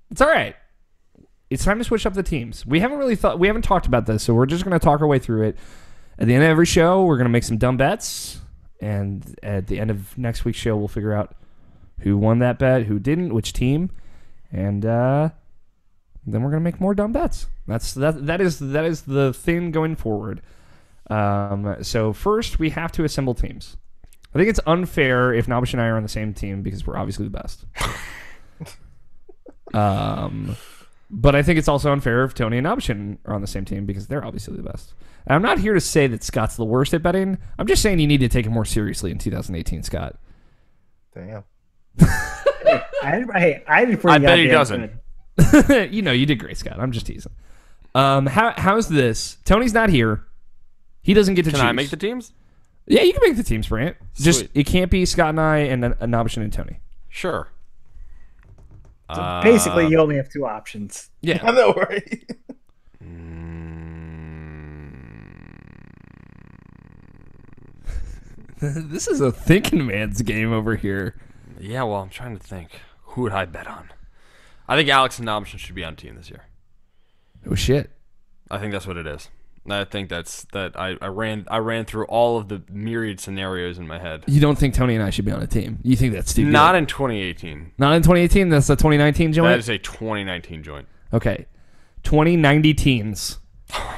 It's all right. It's time to switch up the teams. We haven't talked about this, so we're just going to talk our way through it. At the end of every show, we're going to make some dumb bets. And at the end of next week's show, we'll figure out who won that bet, who didn't, which team. And then we're going to make more dumb bets. That is the thing going forward. So first, we have to assemble teams. I think it's unfair if Nabish and I are on the same team because we're obviously the best. But I think it's also unfair if Tony and Nabishin are on the same team because they're obviously the best. And I'm not here to say that Scott's the worst at betting. I'm just saying you need to take it more seriously in 2018, Scott. Damn. I did pretty I bet he goddamn doesn't. good. You did great, Scott. I'm just teasing. How's this? Tony's not here. He doesn't get to choose. Can I make the teams? Yeah, you can make the teams, Brant. Just Sweet. it can't be Scott and I and Nabishin and Tony. Sure. So basically, you only have two options. Yeah. I know, right? This is a thinking man's game over here. Yeah, well, I'm trying to think. Who would I bet on? I think Alex and Nobishin should be on team this year. Oh shit. I think that's what it is. I think that I ran through all of the myriad scenarios in my head. You don't think Tony and I should be on a team? You think that's Steve? Not in 2018. Not in 2018. That's the 2019 joint. That is a 2019 joint. Okay, 2090 teens.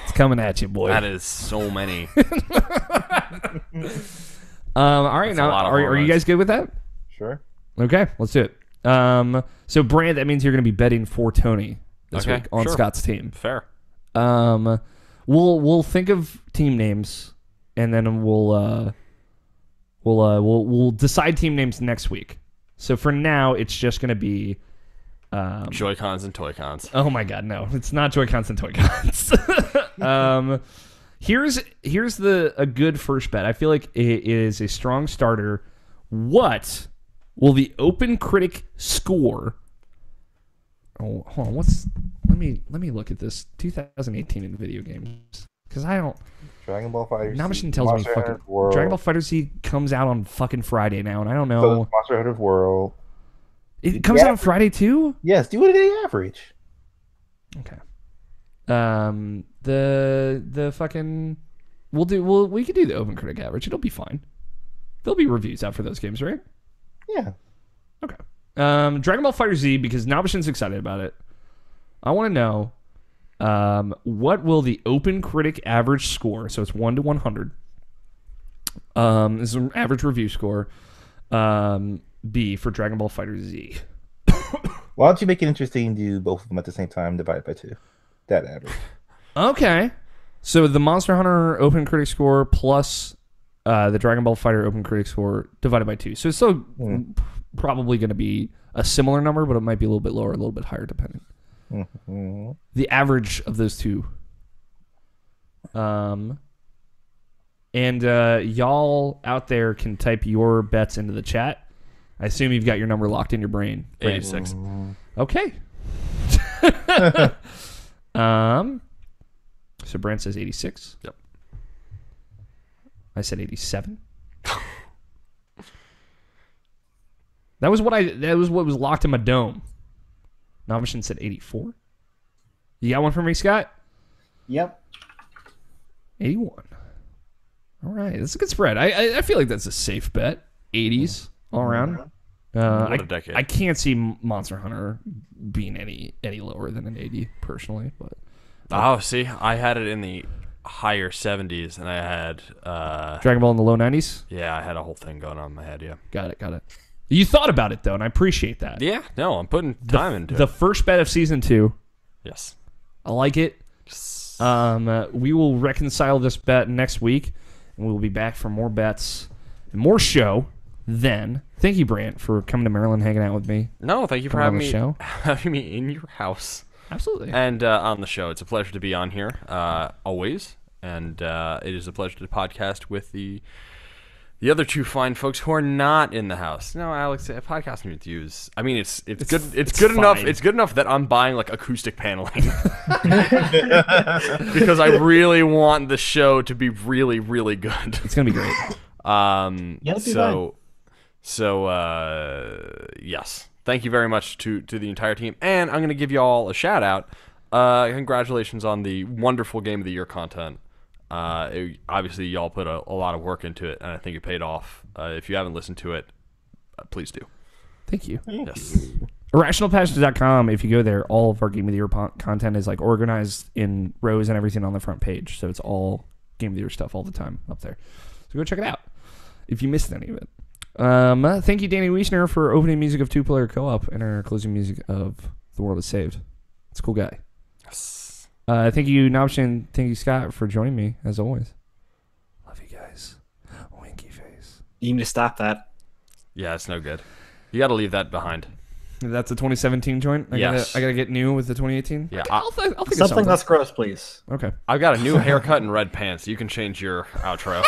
It's coming at you, boy. That is so many. All right, That's now a lot of are you hormones. guys good with that? Sure. Okay, let's do it. So Brant, that means you're going to be betting for Tony this Okay, week on sure. Scott's team. Fair. We'll think of team names and then we'll decide team names next week. So for now, it's just going to be Joy-Cons and Toy-Cons. oh my god, no, it's not Joy-Cons and Toy-Cons. Here's a good first bet. I feel like it is a strong starter. What will the Open Critic score? Oh, hold on. Let me look at this 2018 in video games because I don't. Dragon Ball Fighter. Now machine tells me fucking Dragon Ball Fighter Z comes out on fucking Friday now, and I don't know. So Monster Hunter World. It comes out on Friday too. Yes, do it a day average. Okay. The fucking we could do the Open Critic average. It'll be fine. There'll be reviews out for those games, right? Yeah. Okay. Dragon Ball Fighter Z because Nabashin's excited about it. I want to know what will the Open Critic average score? So it's 1 to 100. This is an average review score. B for Dragon Ball Fighter Z. Why don't you make it interesting? Do both of them at the same time, divided by 2. That average. Okay. So the Monster Hunter Open Critic score plus the Dragon Ball Fighter Open Critic score divided by 2. So it's still probably going to be a similar number, but it might be a little bit lower, a little bit higher, depending. The average of those two. And y'all out there can type your bets into the chat. I assume you've got your number locked in your brain. 86. Okay. So Brent says 86. Yep. I said 87. That was what was locked in my dome. Nomishin said 84. You got one for me, Scott? Yep. 81. All right, that's a good spread. I feel like that's a safe bet. 80s all around. What a decade. I can't see Monster Hunter being any lower than an 80 personally, but Oh, see, I had it in the higher 70s, and I had Dragon Ball in the low 90s. yeah, I had a whole thing going on in my head. Yeah. Got it. You thought about it though, and I appreciate that. Yeah. No, I'm putting time into The it. first bet of season 2. Yes. I like it. We will reconcile this bet next week, and we will be back for more bets and more show then. Thank you, Brant, for coming to Maryland, hanging out with me. No, thank you for Coming having on me the show. having me in your house Absolutely. and on the show. It's a pleasure to be on here always, and it is a pleasure to podcast with the other two fine folks who are not in the house. No, Alex, podcasting with you is. I mean, it's good. It's good enough. fine. It's good enough that I'm buying like acoustic paneling because I really want the show to be really, really good. It's gonna be great. Yes. Thank you very much to the entire team, and I'm gonna give you all a shout out. Congratulations on the wonderful Game of the Year content. Obviously, y'all put a lot of work into it, and I think it paid off. If you haven't listened to it, please do. Thank you. Yes. IrrationalPod.com. If you go there, all of our Game of the Year content is like organized in rows and everything on the front page. So it's all Game of the Year stuff all the time up there. So go check it out if you missed any of it. Thank you, Danny Wiesner, for opening music of Two Player Co-op and our closing music of The World Is Saved. It's a cool guy. Yes. Thank you, Nobshin. Thank you, Scott, for joining me, as always. Love you guys. Winky face. You need to stop that. Yeah, it's no good. You got to leave that behind. That's a 2017 joint? Yes. I gotta get new with the 2018? Yeah, I'll think of Something less gross, please. Okay. I've got a new haircut and red pants. You can change your outro.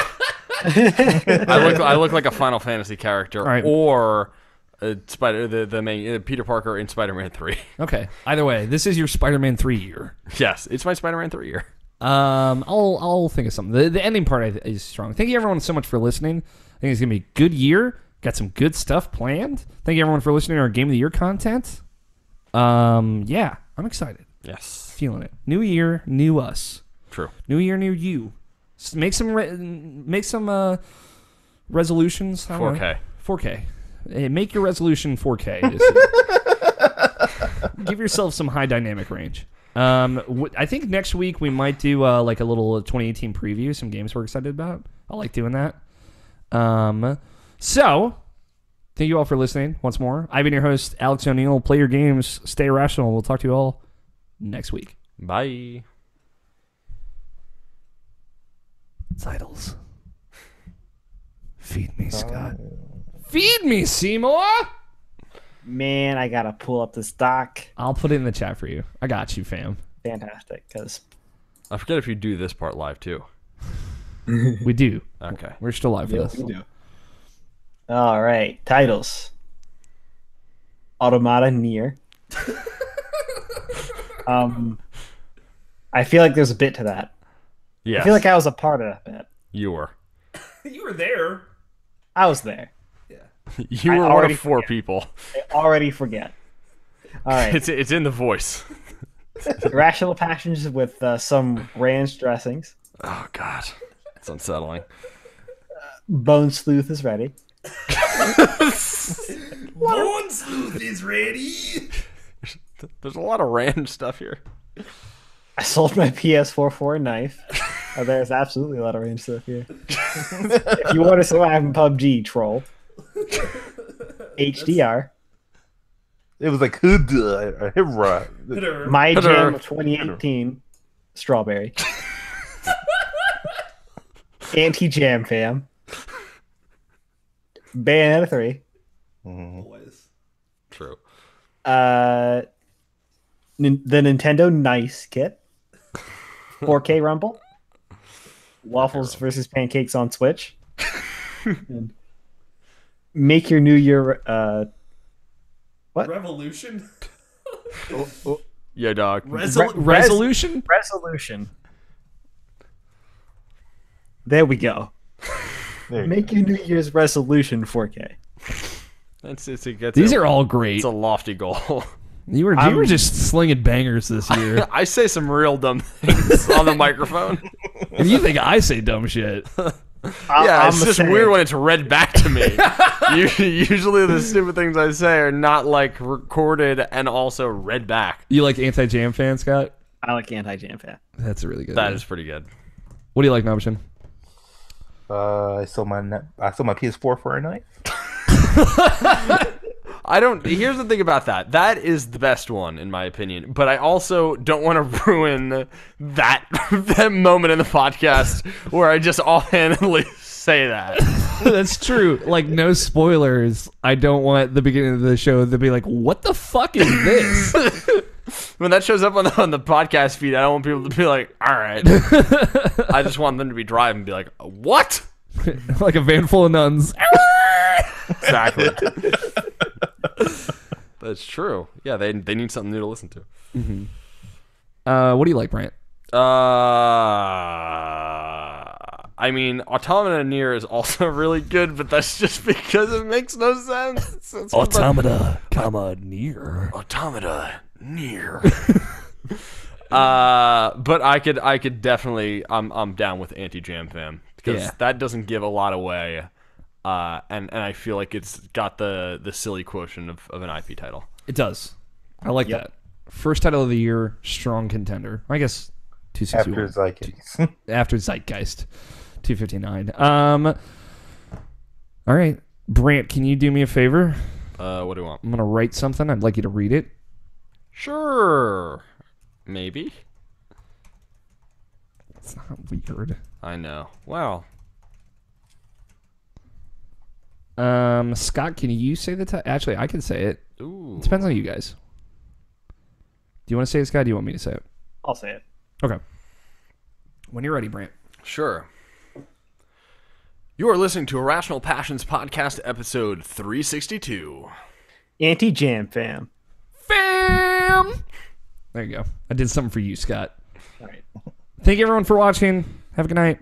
I look like a Final Fantasy character, All right. or the main Peter Parker in Spider-Man 3. Okay. Either way, this is your Spider-Man 3 year. Yes, it's my Spider-Man 3 year. I'll think of something. The ending part is strong. Thank you everyone so much for listening. I think it's gonna be a good year. Got some good stuff planned. Thank you everyone for listening to our Game of the Year content. Yeah, I'm excited. Yes, Feeling it. New year, new us. true. New year, new you. Make some resolutions. I don't know. 4K. 4K. Hey, make your resolution 4K. Give yourself some high dynamic range. I think next week we might do like a little 2018 preview, some games we're excited about. I like doing that. So, thank you all for listening once more. I've been your host, Alex O'Neill. Play your games, stay irrational. We'll talk to you all next week. Bye. Titles. Feed me, Scott. Feed me, Seymour! Man, I gotta pull up this doc. I'll put it in the chat for you. I got you, fam. Fantastic, because I forget if you do this part live too. We do. Okay. We're still live for Yeah, this. we do. All right, titles. Automata Near. I feel like there's a bit to that. Yes. I feel like I was a part of that bit. You were. You were there. I was there. You I were one already of 4 forget. people. I already forget. All right. It's in the voice. Irrational passions with some ranch dressings. Oh God, it's unsettling. Bone sleuth is ready. Bone Sleuth is ready. There's a lot of random stuff here. I sold my PS4 for a knife. There's absolutely a lot of range stuff here. If you want to survive in PUBG, troll. HDR. It was like Hibra. My Jam of 2018. Strawberry. Anti-Jam Fam. Bayonetta 3. Boys. True. The Nintendo Nice Kit. 4K Rumble. Waffles versus pancakes on Switch. And make your New Year. What? Revolution. Yeah, dog. Resolution? Resolution. There we go. Make your New Year's resolution 4K. These are all great. It's a lofty goal. You were just slinging bangers this year. I say some real dumb things on the microphone. And you think I say dumb shit. Yeah, it's just weird when it's read back to me. Usually the stupid things I say are not like recorded and also read back. You like anti-jam fan, Scott? I like anti-jam fan. That's a really good That one. is pretty good. What do you like, Nobshin? I sold my PS4 for a knife. Here's the thing about that. That is the best one in my opinion. But I also don't want to ruin that moment in the podcast where I just offhandedly say that. That's true. Like, no spoilers. I don't want the beginning of the show to be like, what the fuck is this? When that shows up on the podcast feed, I don't want people to be like, all right. I just want them to be driving and be like, what? Like a van full of nuns. Exactly. That's true. Yeah, they need something new to listen to. What do you like, Brant? I mean, Automata Near is also really good, but that's just because it makes no sense. Automata, near. Automata Near. But I could definitely. I'm down with Anti-Jam Fam because that doesn't give a lot away. And I feel like it's got the silly quotient of an IP title. It does. I like that. First title of the year, strong contender. I guess 261. After Zeitgeist. After Zeitgeist. 259. All right. Brant, can you do me a favor? What do you want? I'm going to write something. I'd like you to read it. Sure. Maybe. It's not weird. I know. Wow. Scott, can you say the title? Actually, I can say it. Ooh. It depends on you guys. Do you want to say it, Scott? Do you want me to say it? I'll say it. Okay. When you're ready, Brant. Sure. You are listening to Irrational Passions Podcast, episode 362. Anti-Jam Fam. Fam! There you go. I did something for you, Scott. All right. Thank you, everyone, for watching. Have a good night.